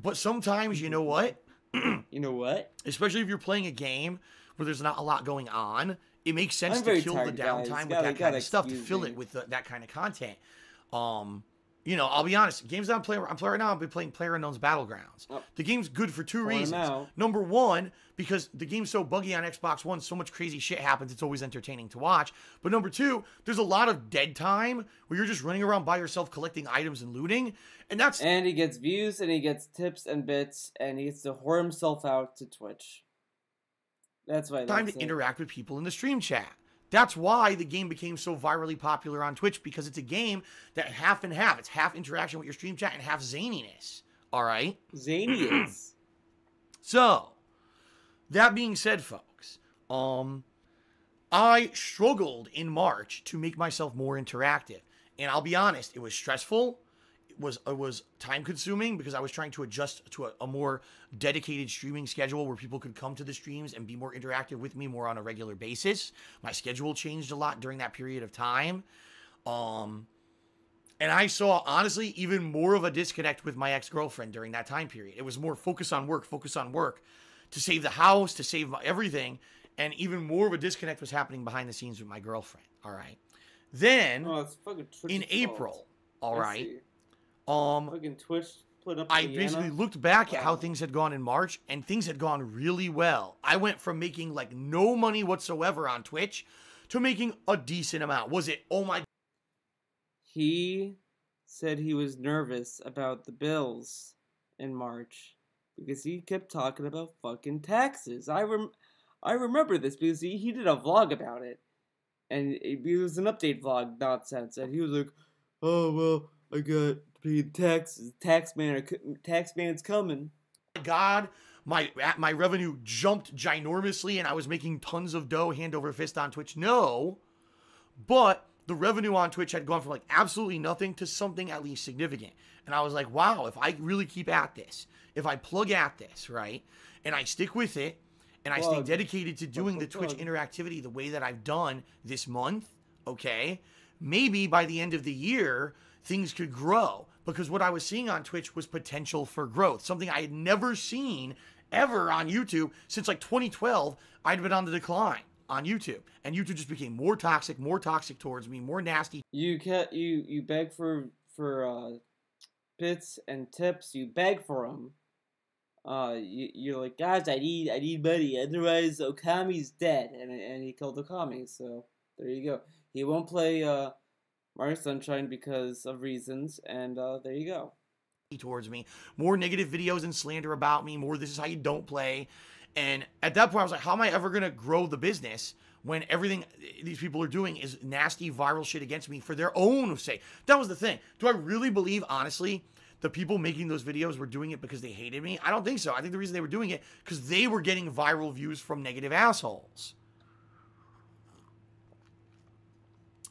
But sometimes, you know what? You know what? Especially if you're playing a game where there's not a lot going on, it makes sense to kill the downtime with that kind of stuff, to fill it with that kind of content. I'll be honest. Games that I'm playing right now, I've been playing PlayerUnknown's Battlegrounds. Oh. The game's good for two reasons. Number one, because the game's so buggy on Xbox One, so much crazy shit happens, it's always entertaining to watch. But number two, there's a lot of dead time where you're just running around by yourself collecting items and looting. And he gets views, and he gets tips and bits, and he gets to whore himself out to Twitch. That's why time to interact with people in the stream chat. That's why the game became so virally popular on Twitch, because it's a game that half and half. It's half interaction with your stream chat and half zaniness. All right. Zany is. So, that being said, folks, I struggled in March to make myself more interactive. And I'll be honest, it was stressful. It was time consuming because I was trying to adjust to a more dedicated streaming schedule where people could come to the streams and be more interactive with me more on a regular basis. My schedule changed a lot during that period of time. And I saw, honestly, even more of a disconnect with my ex-girlfriend during that time period. It was more focus on work to save the house, to save everything. And even more of a disconnect was happening behind the scenes with my girlfriend. All right. Then, It's fucking Twitch's in April, fault. all I right, see. Fucking Twitch put up I Indiana. basically looked back at how Wow. things had gone in March, and things had gone really well. I went from making like no money whatsoever on Twitch to making a decent amount. Was it, oh my He said he was nervous about the bills in March because he kept talking about fucking taxes. I remember this because he did a vlog about it, and it was an update vlog nonsense, and he was like, "Oh well, I got to pay taxes. Taxman's coming." God, my revenue jumped ginormously and I was making tons of dough hand over fist on Twitch? No, but the revenue on Twitch had gone from like absolutely nothing to something at least significant. And I was like, wow, if I really keep at this, if I plug at this, right, and I stick with it, and I stay dedicated to doing the Twitch interactivity the way that I've done this month, okay, maybe by the end of the year, things could grow. Because what I was seeing on Twitch was potential for growth. Something I had never seen ever on YouTube since like 2012. I'd been on the decline on YouTube. And YouTube just became more toxic towards me, more nasty. You beg for bits and tips. You beg for them. You're like, guys, I need money, otherwise Okami's dead, and he killed Okami. So there you go. He won't play Mario Sunshine because of reasons, and there you go. Towards me, more negative videos and slander about me, more this is how you don't play. And at that point I was like, how am I ever gonna grow the business when everything these people are doing is nasty viral shit against me for their own sake? That was the thing. Do I really believe, honestly, the people making those videos were doing it because they hated me? I don't think so. I think the reason they were doing it because they were getting viral views from negative assholes.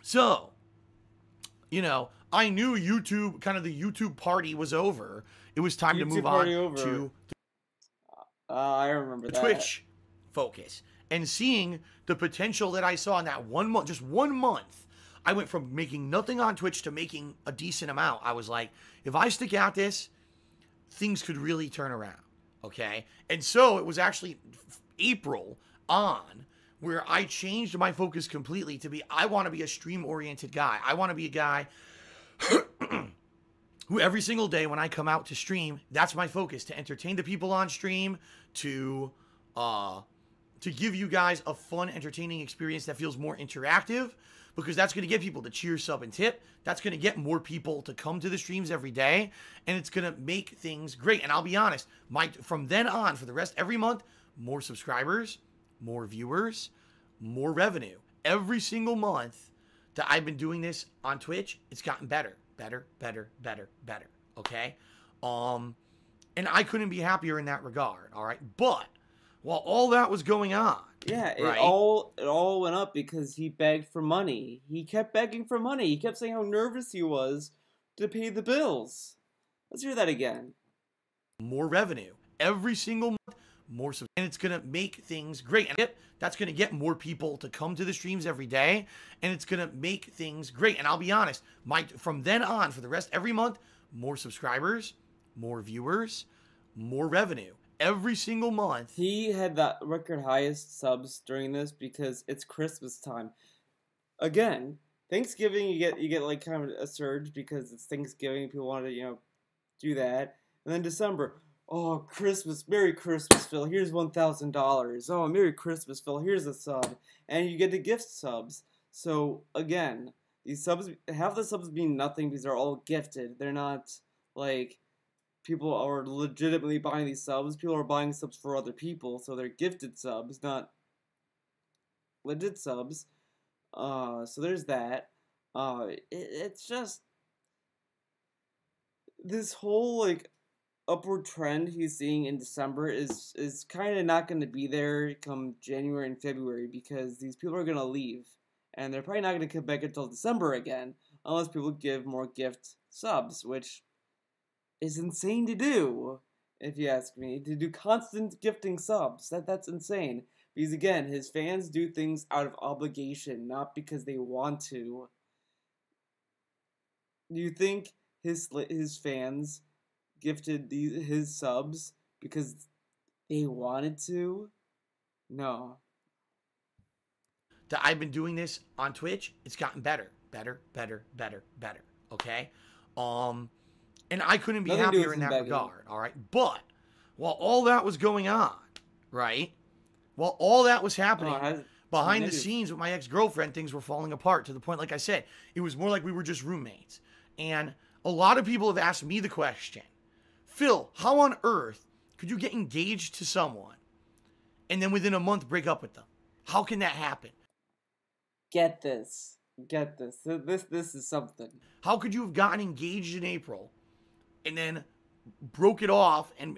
So, you know, I knew YouTube, kind of the YouTube party was over. It was time to move on to I remember the Twitch focus. And seeing the potential that I saw in that 1 month, just 1 month, I went from making nothing on Twitch to making a decent amount. I was like, if I stick at this, things could really turn around, okay? And so it was actually April on where I changed my focus completely to be, I want to be a stream-oriented guy. I want to be a guy who every single day when I come out to stream, that's my focus, to entertain the people on stream, to give you guys a fun, entertaining experience that feels more interactive, because that's going to get people to cheer, sub, and tip. That's going to get more people to come to the streams every day, and it's going to make things great. And I'll be honest, from then on, for the rest, every month, more subscribers, more viewers, more revenue. Every single month that I've been doing this on Twitch, it's gotten better, okay? And I couldn't be happier in that regard, all right? But while all that was going on, yeah, right? it all went up because he begged for money. He kept begging for money. He kept saying how nervous he was to pay the bills. Let's hear that again. More revenue every single month, and it's gonna make things great. And that's gonna get more people to come to the streams every day, and it's gonna make things great. And I'll be honest, from then on, for the rest, every month, more subscribers, more viewers, more revenue. Every single month. He had the record highest subs during this because it's Christmas time. Again, Thanksgiving you get like kind of a surge because it's Thanksgiving. People want to do that, and then December. Oh, Christmas! Merry Christmas, Phil. Here's $1,000. Oh, Merry Christmas, Phil. Here's a sub, and you get the gift subs. So again, these subs, half the subs mean nothing because they're all gifted. They're not like. People are legitimately buying these subs. People are buying subs for other people, so they're gifted subs, not legit subs. So there's that. It's just this whole upward trend he's seeing in December is kind of not going to be there come January and February because these people are going to leave and they're probably not going to come back until December again unless people give more gift subs, which is insane to do if you ask me. To do constant gifting subs, that's insane because again, his fans do things out of obligation, not because they want to. Do you think his fans gifted his subs because they wanted to? No. That I've been doing this on Twitch, it's gotten better. Okay? And I couldn't be Nothing happier in that begging. regard, all right? But while all that was going on, right? While all that was happening, behind the scenes with my ex-girlfriend, things were falling apart to the point, like I said, it was more like we were just roommates. And a lot of people have asked me the question, Phil, how on earth could you get engaged to someone and then within a month break up with them? How can that happen? Get this. This is something. How could you have gotten engaged in April and then broke it off and,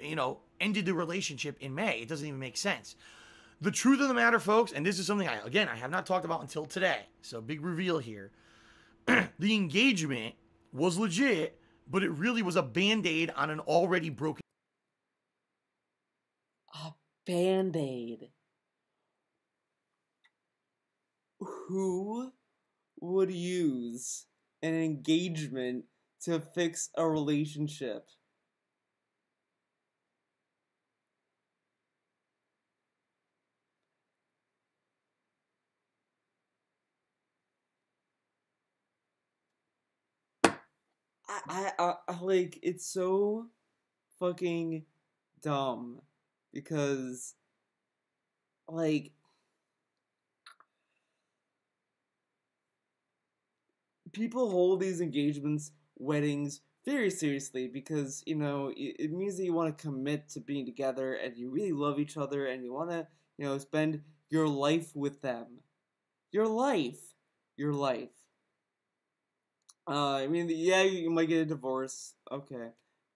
ended the relationship in May? It doesn't even make sense. The truth of the matter, folks, and this is something I have not talked about until today, so big reveal here. The engagement was legit, but it really was a Band-Aid on an already broken... A Band-Aid. Who would use an engagement to fix a relationship? I like, it's so fucking dumb because, like, people hold these engagements, weddings, very seriously because, it means that you want to commit to being together and you really love each other and you want to, spend your life with them. Your life. I mean, yeah, you might get a divorce, okay,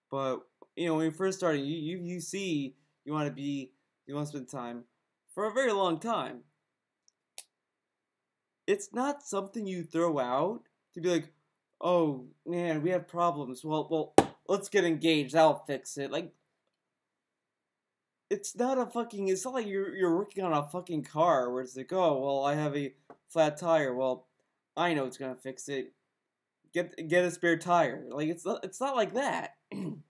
but when you're first starting, you see you want to spend time for a very long time. It's not something you throw out to be like, oh man, we have problems. Well, let's get engaged. That'll fix it. Like, it's not like you're working on a fucking car where it's like, oh well, I have a flat tire. Well, I know it's gonna fix it. Get a spare tire. Like, it's not like that. Him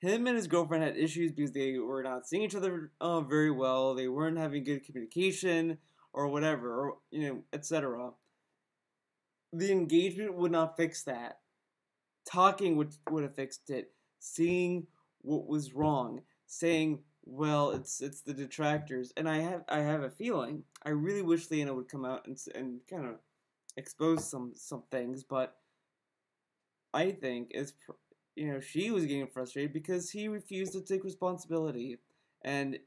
and his girlfriend had issues because they were not seeing each other very well. They weren't having good communication or whatever, or etc. The engagement would not fix that. Talking would have fixed it. Seeing what was wrong, saying, well, it's the detractors, and I have a feeling. I really wish Leanna would come out and kind of expose some things, but I think she was getting frustrated because he refused to take responsibility, and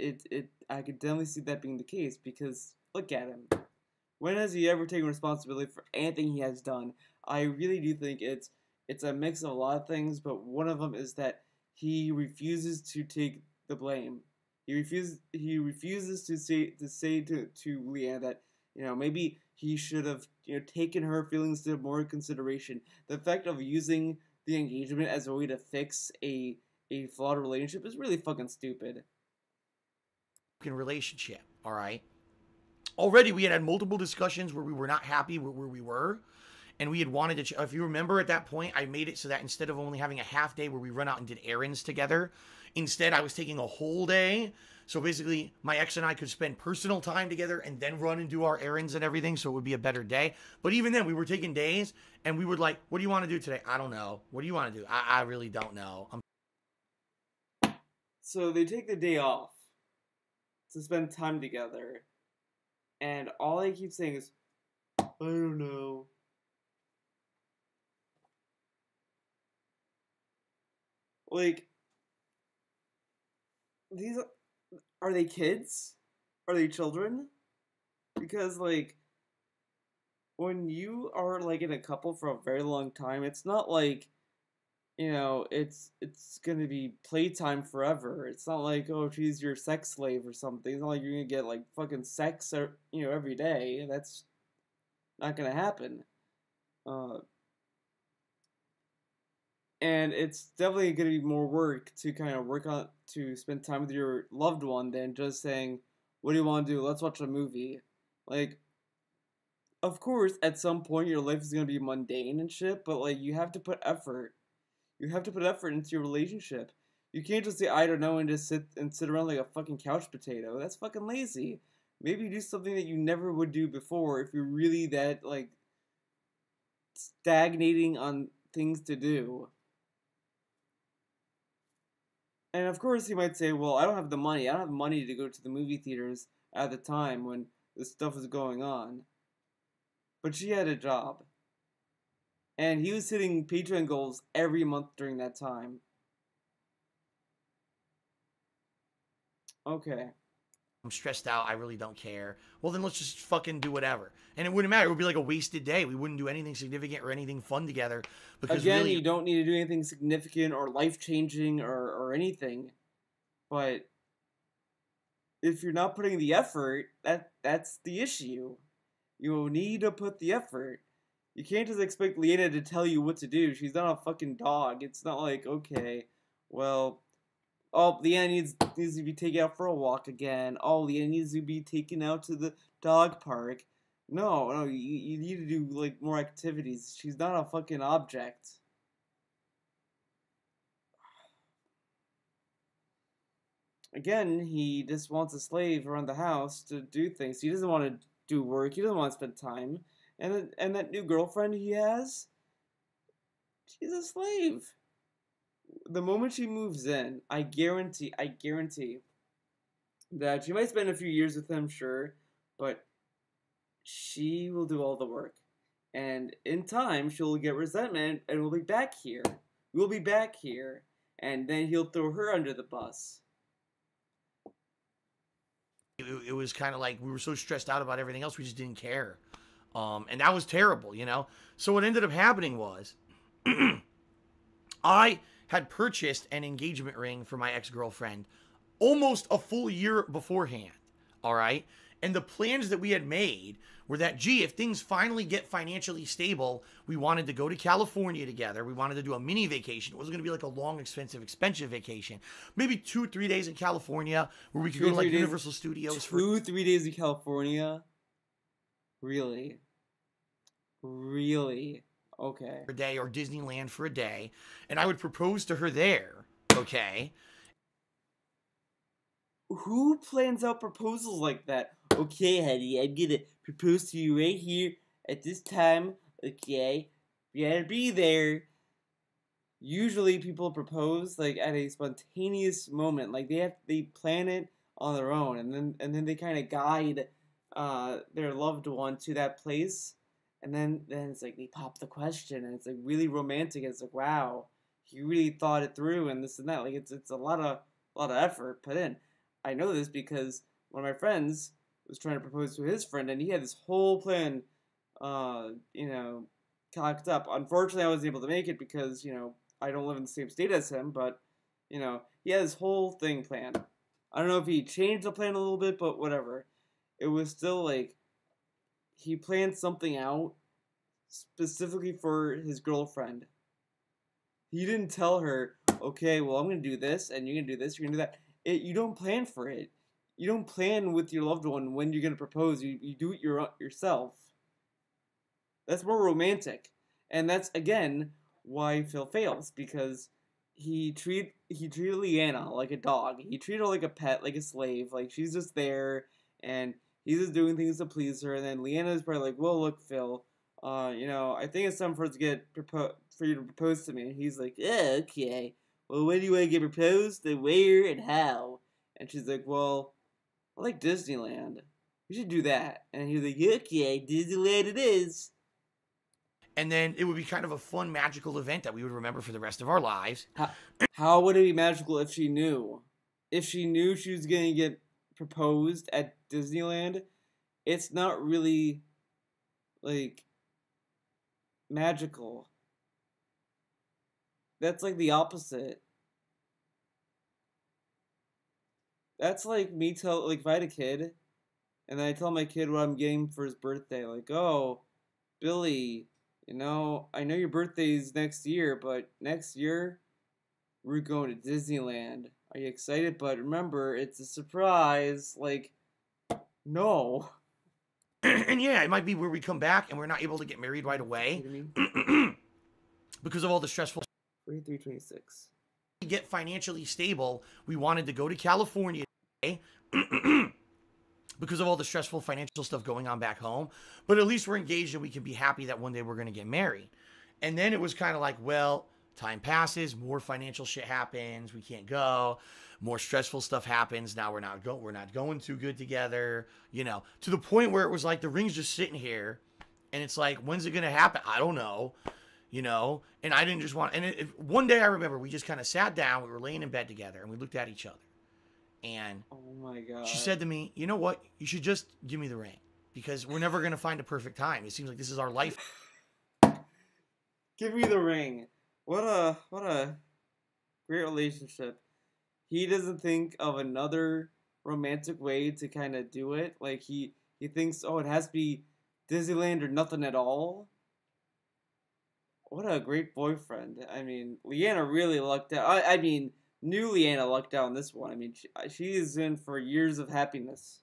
I could definitely see that being the case because look at him. When has he ever taken responsibility for anything he has done? I really do think it's a mix of a lot of things, but one of them is that he refuses to take the blame. He refuses to say to Leanne that maybe he should have taken her feelings into more consideration. The fact of using the engagement as a way to fix a flawed relationship is really fucking stupid. Relationship, all right? Already we had multiple discussions where we were not happy where we were, and we had wanted to, if you remember at that point, I made it so that instead of only having a half day where we run out and did errands together, instead I was taking a whole day. So basically, my ex and I could spend personal time together and then run and do our errands and everything, so it would be a better day. But even then, we were taking days, and we would like, what do you want to do today? I don't know. What do you want to do? I really don't know. So they take the day off to spend time together, and all they keep saying is, I don't know. Like, are they kids? Are they children? Because, like, when you are, like, in a couple for a very long time, it's not like, it's gonna be playtime forever. It's not like, oh, she's your sex slave or something. It's not like you're gonna get like fucking sex, every day. That's not gonna happen. Uh, and it's definitely gonna be more work to kind of work on to spend time with your loved one than just saying, "What do you want to do? Let's watch a movie." Like, of course, at some point your life is gonna be mundane and shit, but like you have to put effort. You have to put effort into your relationship. You can't just say I don't know and just sit around like a fucking couch potato. That's fucking lazy. Maybe do something that you never would do before if you're really that like stagnating on things to do. And of course he might say, "Well, I don't have the money. I don't have money to go to the movie theaters at the time when this stuff was going on." But she had a job. And he was hitting Patreon goals every month during that time. Okay. I'm stressed out. I really don't care. Well, then let's just fucking do whatever. And it wouldn't matter. It would be like a wasted day. We wouldn't do anything significant or anything fun together. Because Again, really, you don't need to do anything significant or life-changing or anything. But if you're not putting the effort, that's the issue. You need to put the effort. You can't just expect Leanna to tell you what to do. She's not a fucking dog. It's not like, okay, well, oh, Leanna needs to be taken out for a walk again. Oh, Leanna needs to be taken out to the dog park. No, you need to do, like, more activities. She's not a fucking object. Again, he just wants a slave around the house to do things. He doesn't want to do work. He doesn't want to spend time. And that new girlfriend he has, she's a slave. The moment she moves in, I guarantee that she might spend a few years with him, sure, but she will do all the work. And in time, she'll get resentment and we'll be back here. We'll be back here. And then he'll throw her under the bus. it was kind of like we were so stressed out about everything else, we just didn't care. And that was terrible, So what ended up happening was I had purchased an engagement ring for my ex-girlfriend almost a full year beforehand, all right? And the plans that we had made were that, gee, if things finally get financially stable, we wanted to go to California together. We wanted to do a mini vacation. It wasn't going to be like a long, expensive vacation. Maybe 2-3 days in California where we could go to like Universal Studios for 2-3 days in California. Really? Okay. a day, or Disneyland for a day, and I would propose to her there, okay? Who plans out proposals like that? Okay, honey, I'm gonna propose to you right here at this time, okay? You gotta be there. Usually people propose like at a spontaneous moment. Like they plan it on their own and then they kinda guide their loved one to that place. And then it's like they pop the question and it's like really romantic. It's like, wow, he really thought it through and this and that. Like it's a lot of effort put in. I know this because one of my friends was trying to propose to his friend and he had this whole plan cocked up. Unfortunately I wasn't able to make it because, I don't live in the same state as him, but he had this whole thing planned. I don't know if he changed the plan a little bit, but whatever. It was still like he planned something out specifically for his girlfriend. He didn't tell her, okay, well, I'm going to do this, and you're going to do this, you're going to do that. You don't plan for it. You don't plan with your loved one when you're going to propose. You do it yourself. That's more romantic. And that's, again, why Phil fails, because he treated Leanna like a dog. He treated her like a pet, like a slave. Like, she's just there, and he's just doing things to please her, and then Leanna's probably like, well, look, Phil, I think it's time for us to for you to propose to me. And he's like, yeah, okay. Well, when do you want to get proposed, and where, and how? And she's like, well, I like Disneyland. We should do that. And he's like, okay, Disneyland it is. And then it would be kind of a fun, magical event that we would remember for the rest of our lives. How would it be magical if she knew? If she knew she was going to get proposed at Disneyland, it's not really, like, magical. that's like the opposite. That's like me like if I had a kid and then I tell my kid what I'm getting for his birthday, like, oh, Billy, I know your birthday's next year, but next year we're going to Disneyland. Are you excited? But remember, it's a surprise. Like, no. And yeah, it might be where we come back and we're not able to get married right away because of all the stressful. 3326. Get financially stable. We wanted to go to California today because of all the stressful financial stuff going on back home. But at least we're engaged and we can be happy that one day we're going to get married. And then it was kind of like, well, time passes, more financial shit happens, we can't go, more stressful stuff happens. Now we're not going too good together, you know, to the point where it was like the ring's just sitting here and it's like, when's it going to happen? I don't know, you know, and I didn't just want, and one day I remember we just kind of sat down, we were laying in bed together and we looked at each other and oh my God, she said to me, you know what, you should just give me the ring because we're never going to find a perfect time. It seems like this is our life. Give me the ring. What a great relationship. He doesn't think of another romantic way to kind of do it. Like he thinks, oh, it has to be Disneyland or nothing at all. What a great boyfriend. I mean, Leanna really lucked out. I mean, new Leanna lucked out on this one. I mean, she is in for years of happiness.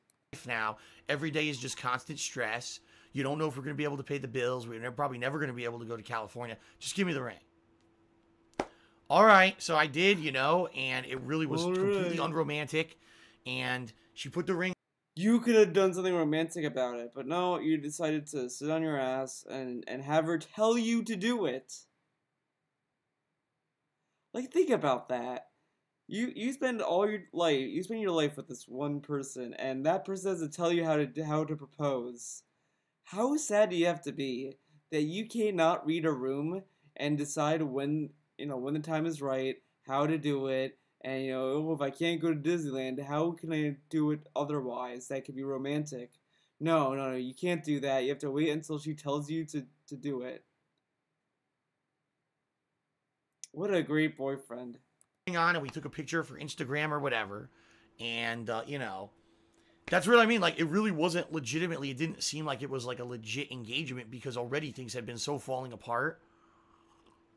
Now, every day is just constant stress. You don't know if we're going to be able to pay the bills. We're probably never going to be able to go to California. Just give me the ring. All right, so I did, you know, and it really was completely unromantic. And she put the ring. You could have done something romantic about it, but no, you decided to sit on your ass and have her tell you to do it. Like, think about that. You spend your life with this one person, and that person has to tell you how to propose. How sad do you have to be that you cannot read a room and decide when the time is right, how to do it, and if I can't go to Disneyland, how can I do it otherwise? That could be romantic. No, you can't do that. You have to wait until she tells you to do it. What a great boyfriend. On and we took a picture for Instagram or whatever, and that's what I mean. Like, it really wasn't legitimately, it didn't seem like it was like a legit engagement because already things had been so falling apart.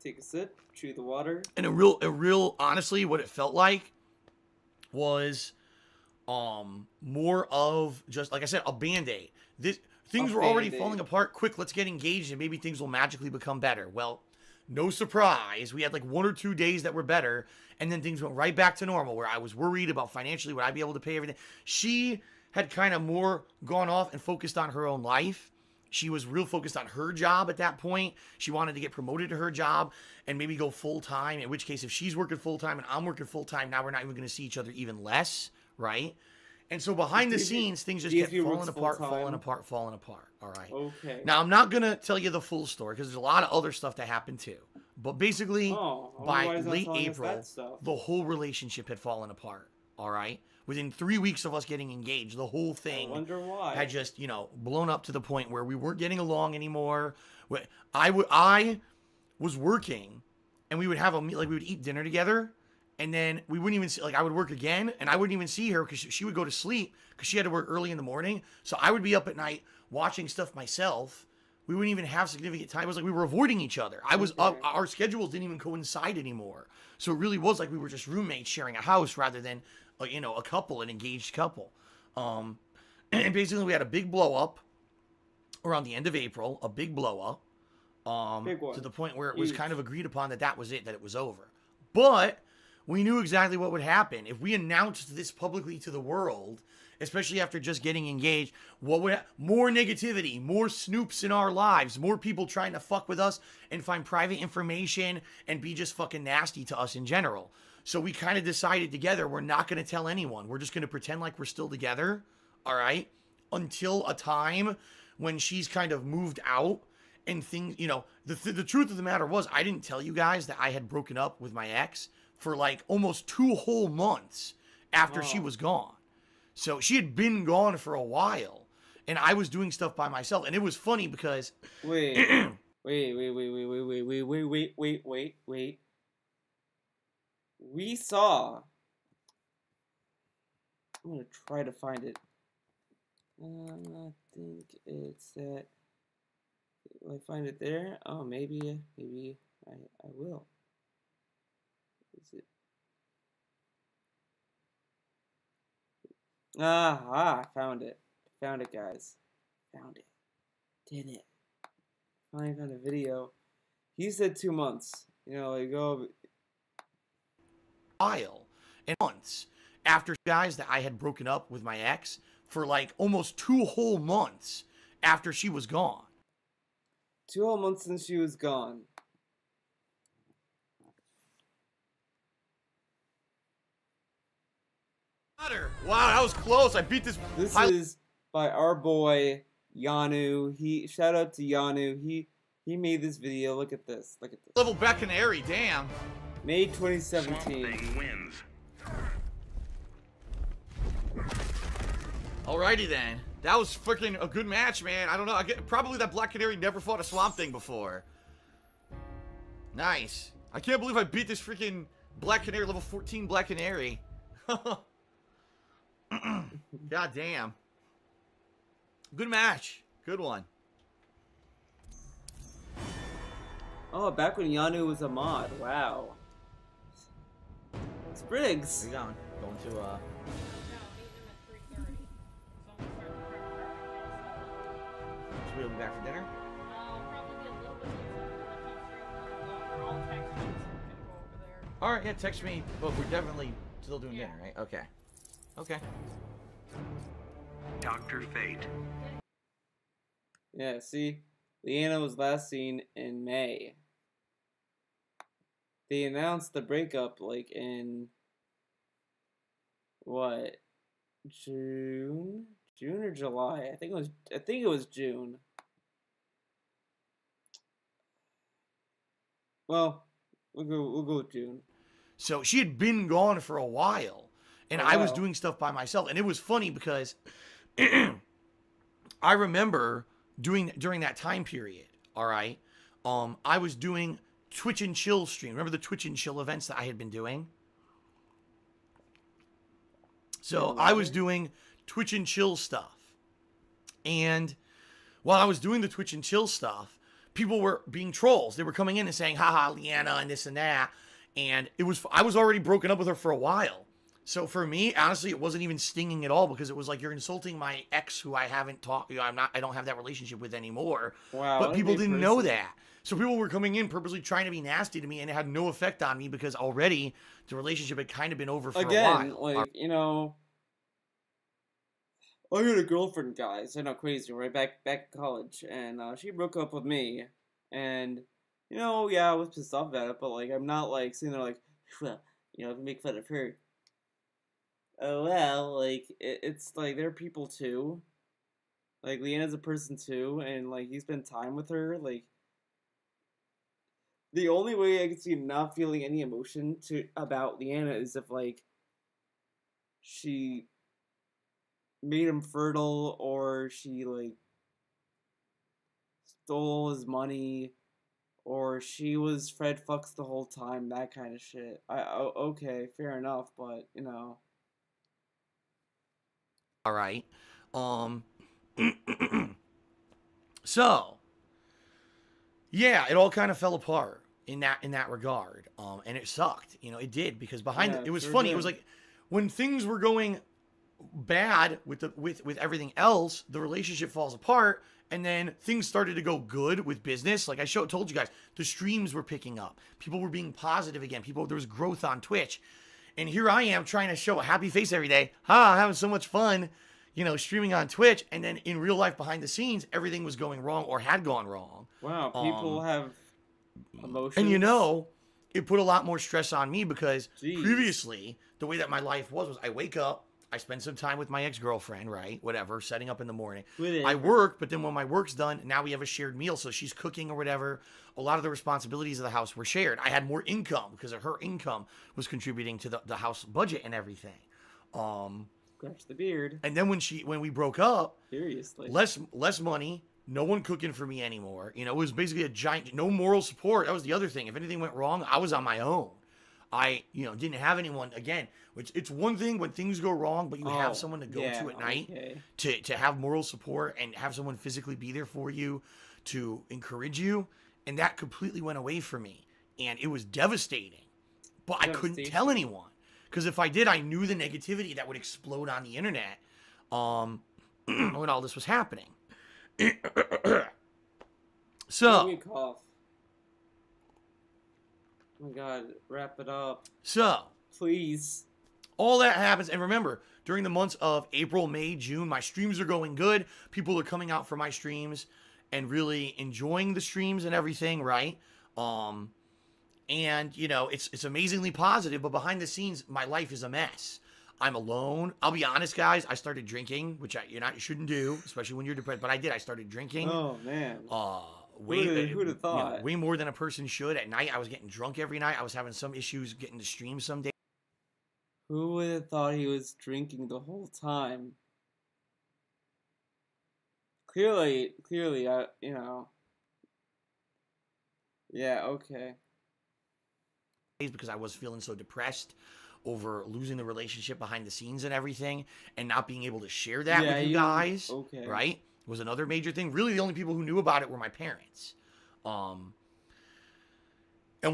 Take a sip, chew the water. And a real honestly, what it felt like was more of just, like I said, a band-aid. Things were already falling apart. Quick, let's get engaged and maybe things will magically become better. Well, no surprise. We had like 1 or 2 days that were better, and then things went right back to normal where I was worried about financially, would I be able to pay everything? She had kind of more gone off and focused on her own life. She was real focused on her job at that point. She wanted to get promoted to her job and maybe go full-time, in which case if she's working full-time and I'm working full-time, now we're not even going to see each other even less, right? And so behind the scenes, things just kept falling apart, all right? Okay. Now, I'm not going to tell you the full story because there's a lot of other stuff that happened too. But basically, by late April, the whole relationship had fallen apart, all right? Within 3 weeks of us getting engaged, the whole thing had just, blown up to the point where we weren't getting along anymore. I was working, and we would have we would eat dinner together, and then we wouldn't even see, I would work again, and I wouldn't even see her because she would go to sleep because she had to work early in the morning. So I would be up at night watching stuff myself. We wouldn't even have significant time. It was like we were avoiding each other. Our schedules didn't even coincide anymore. So it really was like we were just roommates sharing a house rather than a couple, an engaged couple. And basically we had a big blow up around the end of April, a big blow up, to the point where it was kind of agreed upon that was it, that it was over. But we knew exactly what would happen. If we announced this publicly to the world, especially after just getting engaged, more negativity, more snoops in our lives, more people trying to fuck with us and find private information and be just fucking nasty to us in general. So we kind of decided together, we're not going to tell anyone. We're just going to pretend like we're still together, all right? Until a time when she's kind of moved out and things, the truth of the matter was, I didn't tell you guys that I had broken up with my ex for like almost 2 whole months after she was gone. So she had been gone for a while, and I was doing stuff by myself. And it was funny because wait. we saw. I'm gonna try to find it. I think it's that. Will I find it there? Oh, maybe I will. Is it? Ah, found it. Found it, guys. Found it. Did it. Finally found a video. He said 2 months. You know, like, oh. While and months after guys that I had broken up with my ex for like almost 2 whole months after she was gone. 2 whole months since she was gone. Wow, that was close. I beat this. This is by our boy Yanu. Shout out to Yanu. He made this video. Look at this. Look at this. Level back canary, damn. May 2017. Wins. Alrighty then. That was freaking a good match, man. I don't know. Probably that Black Canary never fought a Swamp Thing before. Nice. I can't believe I beat this freaking Black Canary, level 14 Black Canary. God damn. Good match. Good one. Oh, back when Yanu was a mod. Wow. Spriggs. Where you going? Going to, So we'll be back for dinner? Alright, yeah, text me. But we're definitely still doing dinner, right? Okay. Okay. Dr. Fate. Yeah, see? Leanna was last seen in May. They announced the breakup like in what? June? June or July? I think it was June. Well, we'll go with June. So she had been gone for a while, and I was doing stuff by myself, and it was funny because I remember during that time period. All right, I was doing Twitch and Chill stream. Remember the Twitch and Chill events that I had been doing? So I was doing Twitch and Chill stuff, and while I was doing the Twitch and Chill stuff, people were being trolls. They were coming in and saying, haha, Leanna, and this and that. And I was already broken up with her for a while. So for me, honestly, it wasn't even stinging at all because it was like, you're insulting my ex who I haven't talked, I don't have that relationship with anymore. Wow. But people didn't know that. So people were coming in purposely trying to be nasty to me, and it had no effect on me because already the relationship had kind of been over for a while. Like, you know, I had a girlfriend, guys. I'm not crazy, right? Back in college, and she broke up with me, and you know, yeah, I was pissed off about it, but like, I'm not like sitting there like, well, you know, make fun of her. Oh well, like it's like they're people too. Like Leanna's a person too, and like you spend time with her. Like the only way I can see him not feeling any emotion about Leanna is if like she made him fertile, or she like stole his money, or she was Fred fucks the whole time, that kind of shit. Okay, fair enough, but you know. All right. So yeah, it all kind of fell apart in that regard. And it sucked. You know, it did, because it was funny. It was like when things were going bad with everything else, the relationship falls apart, and then things started to go good with business. Like I told you guys, the streams were picking up. People were being positive again. There was growth on Twitch. And here I am trying to show a happy face every day. Having so much fun, you know, streaming on Twitch. And then in real life, behind the scenes, everything was going wrong or had gone wrong. Wow, people have emotions. And you know, it put a lot more stress on me because previously, the way that my life was I wake up, I spend some time with my ex-girlfriend, right? Whatever, setting up in the morning. I work, but then when my work's done, now we have a shared meal. So she's cooking or whatever. A lot of the responsibilities of the house were shared. I had more income because of her income was contributing to the house budget and everything. Scratch the beard. And then when we broke up, seriously, less money, no one cooking for me anymore. You know, it was basically no moral support. That was the other thing. If anything went wrong, I was on my own. I, didn't have anyone, again, which it's one thing when things go wrong, but you have someone to go to at night to have moral support and have someone physically be there for you to encourage you. And that completely went away from me. And it was devastating. But I couldn't tell anyone. Because if I did, I knew the negativity that would explode on the internet when all this was happening. So. Let me cough. Oh my God, wrap it up. So. Please. All that happens. And remember, during the months of April, May, June, my streams are going good. People are coming out for my streams and really enjoying the streams and everything, right? And, it's amazingly positive, but behind the scenes, my life is a mess. I'm alone. I'll be honest, guys. I started drinking, which you shouldn't do, especially when you're depressed. But I did. I started drinking. Oh, man. Who'd have thought? Way more than a person should. At night, I was getting drunk every night. I was having some issues getting to stream some days. Who would have thought he was drinking the whole time? Clearly, Yeah, okay. Because I was feeling so depressed over losing the relationship behind the scenes and everything, and not being able to share that with you guys. Okay. Right? Was another major thing. Really, the only people who knew about it were my parents. And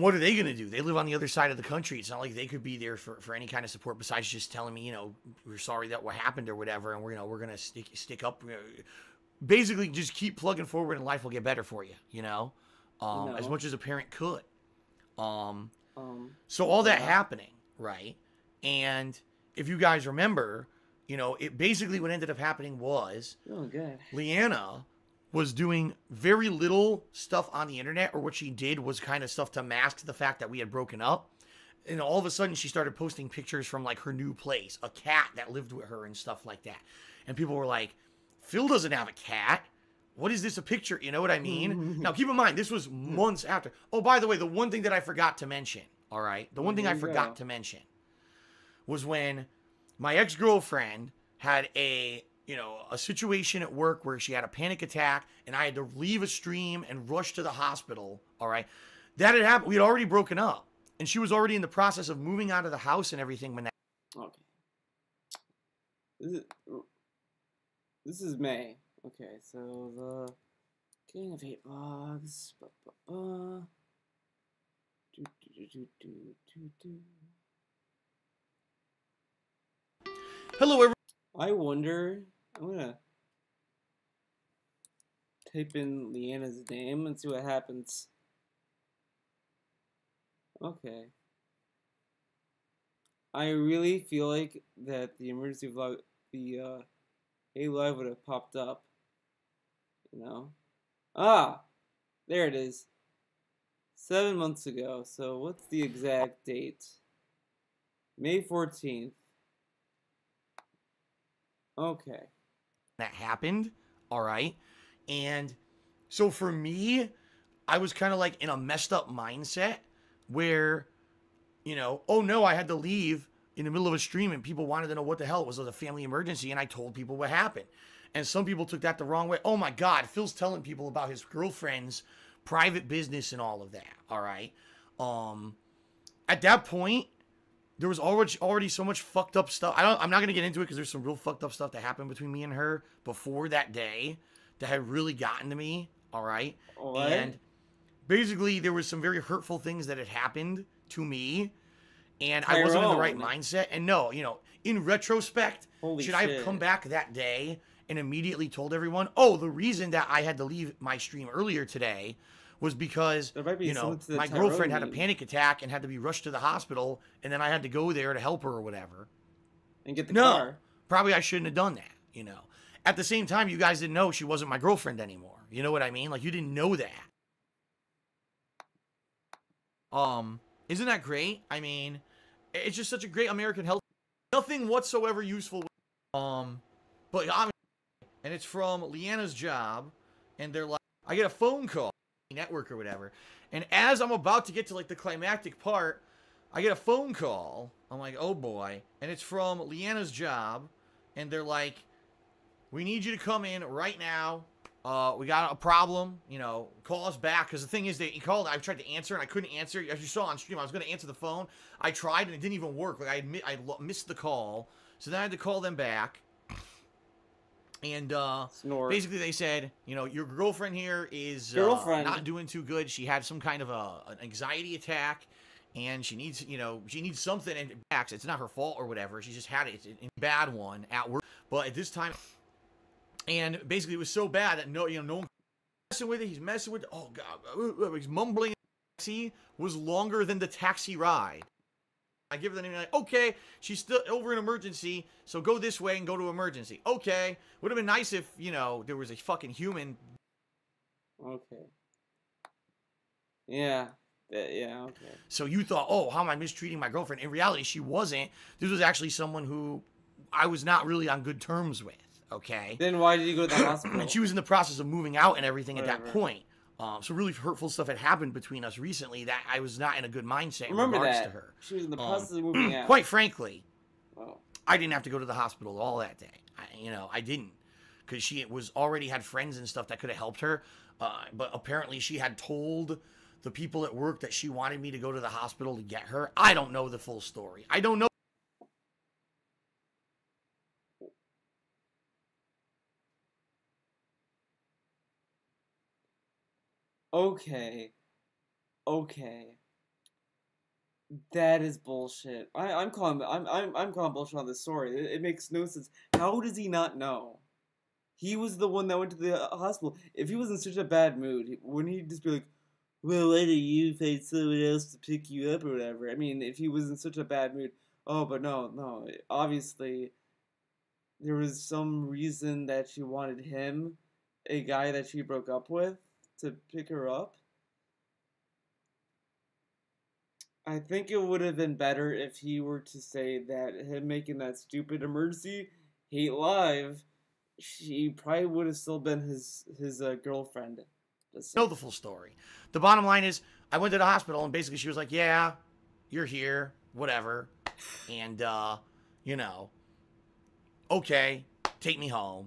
what are they going to do? They live on the other side of the country. It's not like they could be there for any kind of support besides just telling me, we're sorry that what happened or whatever, and we're going to stick up. Basically, just keep plugging forward and life will get better for you, as much as a parent could. So all that happening, right? And if you guys remember, it basically what ended up happening was Leanna was doing very little stuff on the internet, or what she did was kind of stuff to mask the fact that we had broken up. And all of a sudden she started posting pictures from like her new place, a cat that lived with her and stuff like that. And people were like, Phil doesn't have a cat. What is this a picture? You know what I mean? Now keep in mind, this was months after. Oh, by the way, the one thing that I forgot to mention, all right? The one thing I forgot to mention was when my ex-girlfriend had a situation at work where she had a panic attack and I had to leave a stream and rush to the hospital, all right? That had happened. We had already broken up. And she was already in the process of moving out of the house and everything when that... Okay. This is May. Okay, so the King of Hate Vlogs. Hello, everyone. I wonder... I'm gonna type in Leanna's name and see what happens. Okay. I really feel like that the emergency vlog, the A Live would have popped up. Ah! There it is. 7 months ago. So what's the exact date? May 14th. Okay. That happened, all right? And so for me, I was kind of like in a messed up mindset where, oh no, I had to leave in the middle of a stream and people wanted to know what the hell it was a family emergency, and I told people what happened. And some people took that the wrong way. Oh my God, Phil's telling people about his girlfriend's private business and all of that, all right? At that point, there was already so much fucked up stuff. I'm not going to get into it because there's some real fucked up stuff that happened between me and her before that day that had really gotten to me, all right? What? And basically, there was some very hurtful things that had happened to me, and I wasn't in the right mindset. And no, in retrospect, should I have come back that day and immediately told everyone, oh, the reason that I had to leave my stream earlier today was because, my girlfriend had a panic attack and had to be rushed to the hospital, and then I had to go there to help her or whatever. And get the car. Probably I shouldn't have done that, At the same time, you guys didn't know she wasn't my girlfriend anymore. You know what I mean? Like, you didn't know that. Isn't that great? I mean, it's just such a great American health. Nothing whatsoever useful. But and it's from Leanna's job, and they're like, I get a phone call, network or whatever, and as I'm about to get to like the climactic part, I get a phone call. I'm like, oh boy, and it's from Leanna's job, and they're like, we need you to come in right now We got a problem, you know, call us back. Because the thing is that he called, I tried to answer and I couldn't answer. As you saw on stream, I was going to answer the phone. I tried and it didn't even work. Like I missed the call. So then I had to call them back. And basically they said, you know, your girlfriend here is not doing too good. She had some kind of an anxiety attack. And she needs, you know, she needs something. And it's not her fault or whatever. She just had it. It's a bad one at work. But at this time... And basically, it was so bad that no one messing with it. He's messing with it. Oh God, he's mumbling. The taxi was longer than the taxi ride. I give her the name. Like, okay, she's still over an emergency, so go this way and go to emergency. Okay, would have been nice if there was a fucking human. Okay. Yeah. Yeah. Okay. So you thought, oh, how am I mistreating my girlfriend? In reality, she wasn't. This was actually someone who I was not really on good terms with. Okay. Then why did you go to the hospital? And she was in the process of moving out and everything at that point. So really hurtful stuff had happened between us recently that I was not in a good mindset in regards to her. She was in the process of moving out. Quite frankly, I didn't have to go to the hospital all that day. I didn't. Because she was already had friends and stuff that could have helped her. But apparently she had told the people at work that she wanted me to go to the hospital to get her. I don't know the full story. I don't know. Okay. That is bullshit. I'm calling bullshit on this story. It makes no sense. How does he not know? He was the one that went to the hospital. If he was in such a bad mood, wouldn't he just be like, well, why don't you find someone else to pick you up or whatever? I mean, if he was in such a bad mood. Oh, but no. Obviously, there was some reason that she wanted him, a guy that she broke up with, to pick her up. I think it would have been better if he were to say that him making that stupid emergency hate live, she probably would have still been his girlfriend. Know the full story. The bottom line is, I went to the hospital and basically she was like, yeah, you're here, whatever. And, okay, take me home.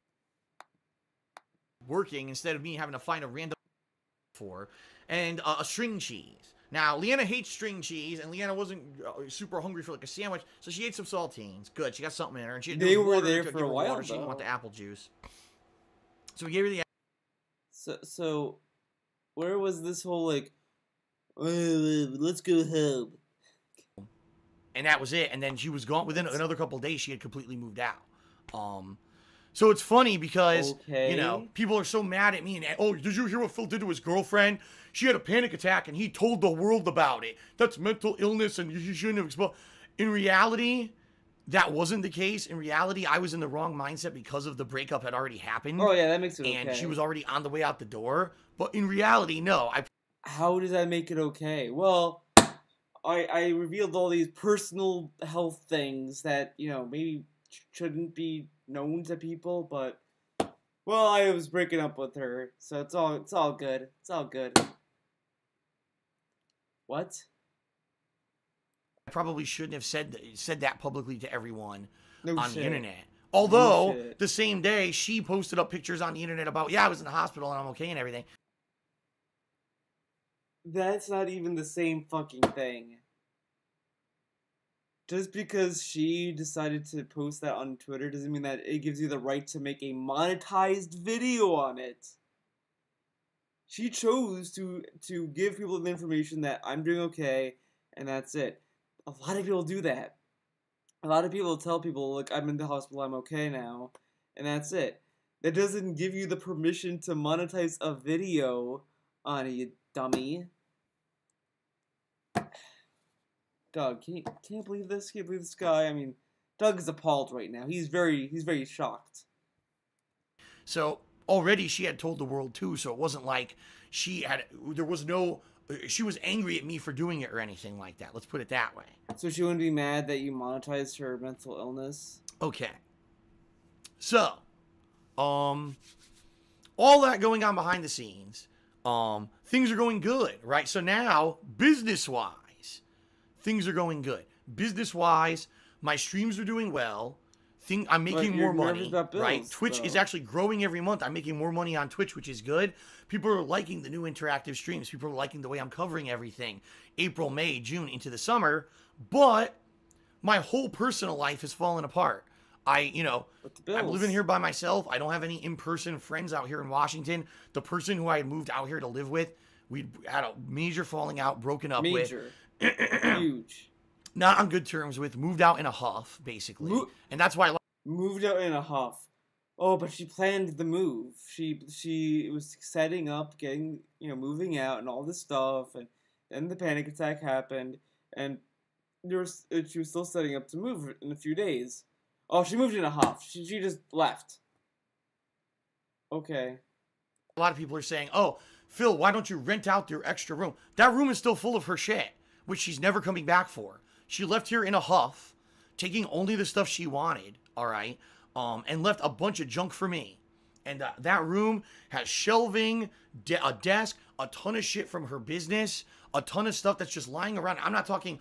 Working instead of me having to find a random and a string cheese. Now, Leanna hates string cheese, and Leanna wasn't super hungry for like a sandwich, so she ate some saltines. Good, she got something in her, and they were there for a while. She didn't want the apple juice, so we gave her the. So, where was this whole like, let's go home? And that was it. And then she was gone within another couple of days. She had completely moved out. So it's funny because, people are so mad at me. And, oh, did you hear what Phil did to his girlfriend? She had a panic attack and he told the world about it. That's mental illness and you shouldn't have exposed. In reality, that wasn't the case. In reality, I was in the wrong mindset because of the breakup had already happened. Oh, yeah, that makes it okay. And she was already on the way out the door. But in reality, no. How does that make it okay? Well, I revealed all these personal health things that, maybe shouldn't be known to people, but well, I was breaking up with her, so it's all good. It's all good. What? I probably shouldn't have said that publicly to everyone on shit. The internet. Although the same day she posted up pictures on the internet about, I was in the hospital and I'm okay and everything. That's not even the same fucking thing. Just because she decided to post that on Twitter doesn't mean that it gives you the right to make a monetized video on it. She chose to give people the information that I'm doing okay, and that's it. A lot of people do that. A lot of people tell people, look, I'm in the hospital, I'm okay now, and that's it. That doesn't give you the permission to monetize a video on it, you dummy. Doug, can you believe this? Can you believe this guy? I mean, Doug is appalled right now. He's very shocked. So already she had told the world too, so it wasn't like she was angry at me for doing it or anything like that. Let's put it that way. So she wouldn't be mad that you monetized her mental illness? Okay. So, all that going on behind the scenes, things are going good, right? So now, business-wise, things are going good. Business-wise, my streams are doing well. I'm making more money, bills, right? Twitch though. is actually growing every month. I'm making more money on Twitch, which is good. People are liking the new interactive streams. People are liking the way I'm covering everything. April, May, June, into the summer. But my whole personal life has fallen apart. I'm living here by myself. I don't have any in-person friends out here in Washington. The person who I had moved out here to live with, we had a major falling out, broken up with. Huge. Not on good terms with, moved out in a huff, basically. And that's why moved out in a huff. Oh, but she planned the move. She was setting up, getting, moving out and all this stuff, and then the panic attack happened, and she was still setting up to move in a few days. Oh, she moved in a huff. She just left. Okay. A lot of people are saying, oh, Phil, why don't you rent out your extra room? That room is still full of her shit, which she's never coming back for. She left here in a huff, taking only the stuff she wanted, all right, and left a bunch of junk for me. And that room has shelving, a desk, a ton of shit from her business, a ton of stuff that's just lying around. I'm not talking,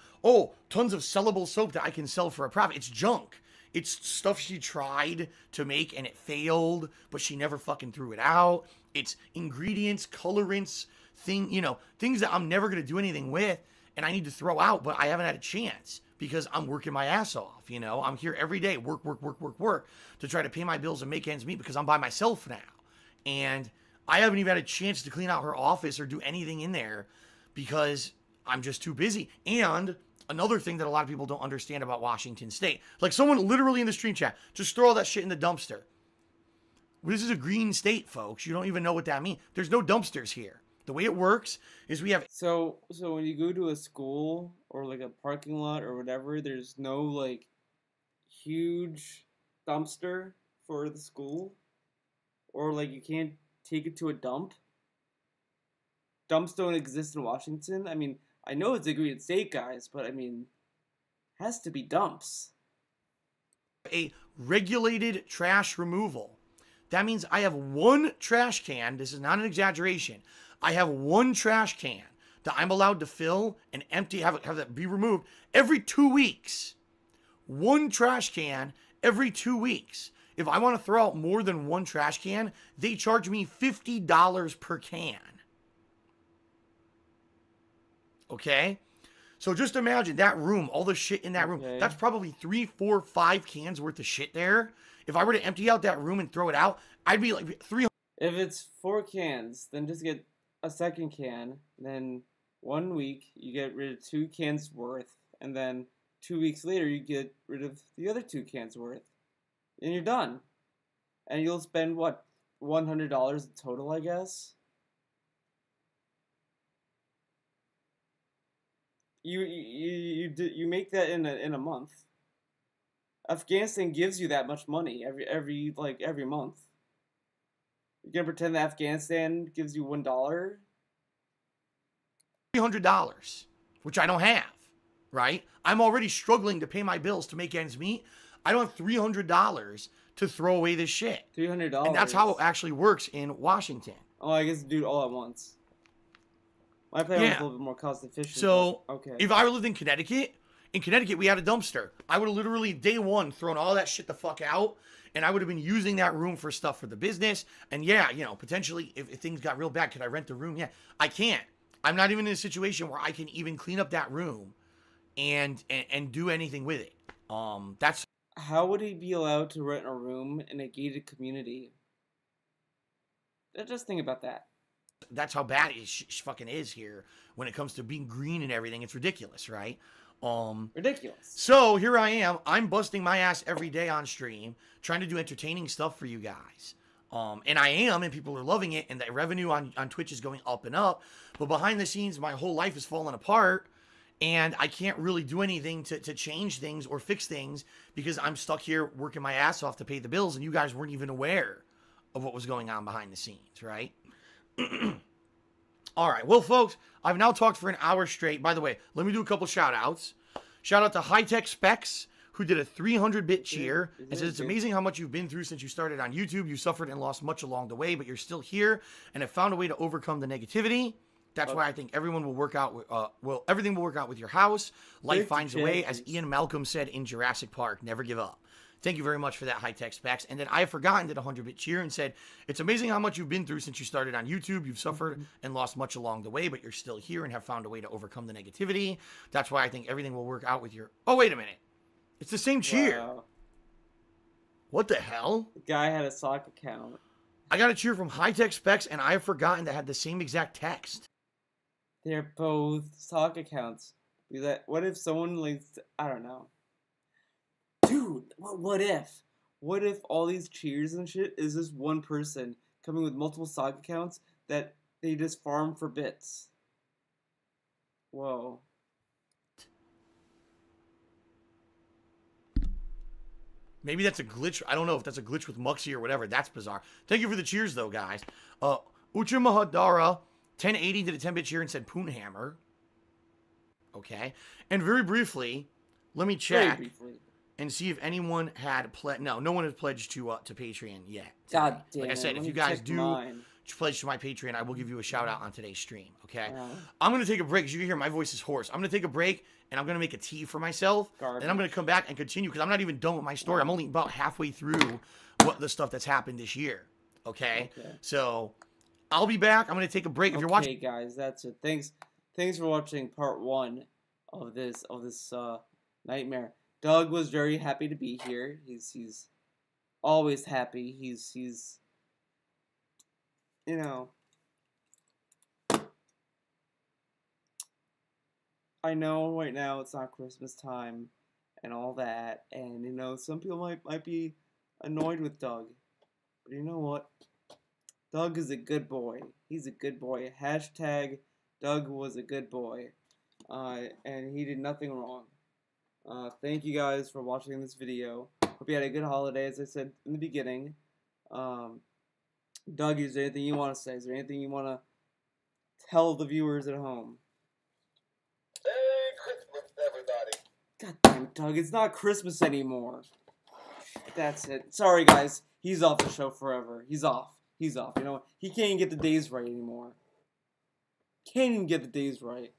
tons of sellable soap that I can sell for a profit. It's junk. It's stuff she tried to make and it failed, but she never fucking threw it out. It's ingredients, colorants, things that I'm never going to do anything with and I need to throw out, but I haven't had a chance because I'm working my ass off, I'm here every day, work, to try to pay my bills and make ends meet because I'm by myself now. And I haven't even had a chance to clean out her office or do anything in there because I'm just too busy. And another thing that a lot of people don't understand about Washington State, like someone literally in the stream chat, just throw all that shit in the dumpster. This is a green state, folks. You don't even know what that means. There's no dumpsters here. The way it works is we have... So when you go to a school or like a parking lot or whatever, there's no like huge dumpster for the school? Or like you can't take it to a dump? Dumps don't exist in Washington? I mean, I know it's a green state, guys, but I mean, has to be dumps. A regulated trash removal. That means I have one trash can. This is not an exaggeration. I have one trash can that I'm allowed to fill and empty, have that be removed every 2 weeks. One trash can every 2 weeks. If I want to throw out more than one trash can, they charge me $50 per can. Okay? So just imagine that room, all the shit in that room. Okay. That's probably 3, 4, 5 cans worth of shit there. If I were to empty out that room and throw it out, I'd be like 300. If it's 4 cans, then just get a second can. Then 1 week, you get rid of 2 cans worth. And then 2 weeks later, you get rid of the other 2 cans worth. And you're done. And you'll spend, what, $100 in total, I guess? You make that in a month. Afghanistan gives you that much money every month. You're gonna pretend that Afghanistan gives you $1? $300, which I don't have, right? I'm already struggling to pay my bills to make ends meet. I don't have $300 to throw away this shit. $300. And that's how it actually works in Washington. Oh, I guess do it all at once. My plan was a little bit more cost efficient. So, okay. If I lived in Connecticut we had a dumpster. I would have literally, day one, thrown all that shit the fuck out, and I would have been using that room for stuff for the business. And yeah, potentially, if things got real bad, could I rent the room? Yeah, I can't. I'm not even in a situation where I can even clean up that room and do anything with it. That's... How would he be allowed to rent a room in a gated community? Just think about that. That's how bad it fucking is here when it comes to being green and everything. It's ridiculous, right? Ridiculous. So here I am. I'm busting my ass every day on stream, trying to do entertaining stuff for you guys. And I am, and people are loving it, and the revenue on Twitch is going up and up. But behind the scenes, my whole life is falling apart, and I can't really do anything to change things or fix things because I'm stuck here working my ass off to pay the bills, and you guys weren't even aware of what was going on behind the scenes, right? All right, well, folks, I've now talked for an hour straight. By the way, let me do a couple shout-outs. Shout out to High Tech Specs, who did a 300-bit cheer and says, it's amazing how much you've been through since you started on YouTube. You suffered and lost much along the way, but you're still here and have found a way to overcome the negativity. That's why I think everyone will work out. Everything will work out with your house. Life finds a way, as Ian Malcolm said in Jurassic Park. Never give up. Thank you very much for that, high-tech specs. And then I Have Forgotten did a 100-bit cheer and said, it's amazing how much you've been through since you started on YouTube. You've suffered and lost much along the way, but you're still here and have found a way to overcome the negativity. That's why I think everything will work out with your... Oh, wait a minute. It's the same cheer. Wow. What the hell? The guy had a sock account. I got a cheer from high-tech specs and I Have Forgotten that had the same exact text. They're both sock accounts. What if someone links? I don't know. Dude, what if? What if all these cheers and shit is this one person coming with multiple sock accounts that they just farm for bits? Whoa. Maybe that's a glitch. I don't know if that's a glitch with Muxy or whatever. That's bizarre. Thank you for the cheers, though, guys. Ucha Mahadara, 1080 did a 10-bit cheer and said Poonhammer. Okay. And very briefly, let me check and see if anyone had pledged. No one has pledged to Patreon yet. God damn. Like I said, if you guys do pledge to my Patreon, I will give you a shout out on today's stream. Okay. I'm gonna take a break. As you can hear, my voice is hoarse. I'm gonna take a break and I'm gonna make a tea for myself. And I'm gonna come back and continue because I'm not even done with my story. I'm only about halfway through the stuff that's happened this year. Okay. So I'll be back. I'm gonna take a break. If you're watching, okay, guys, that's it. Thanks for watching part 1 of this nightmare. Doug was very happy to be here. He's always happy. He's you know, I know right now it's not Christmas time and all that, and you know some people might be annoyed with Doug, but you know what? Doug is a good boy. He's a good boy. Hashtag Doug was a good boy, and he did nothing wrong. Thank you guys for watching this video. Hope you had a good holiday, as I said in the beginning. Doug, is there anything you want to say? Is there anything you want to tell the viewers at home? Merry Christmas, everybody. God damn it, Doug. It's not Christmas anymore. That's it. Sorry, guys. He's off the show forever. He's off. He's off. You know what? He can't even get the days right anymore. Can't even get the days right.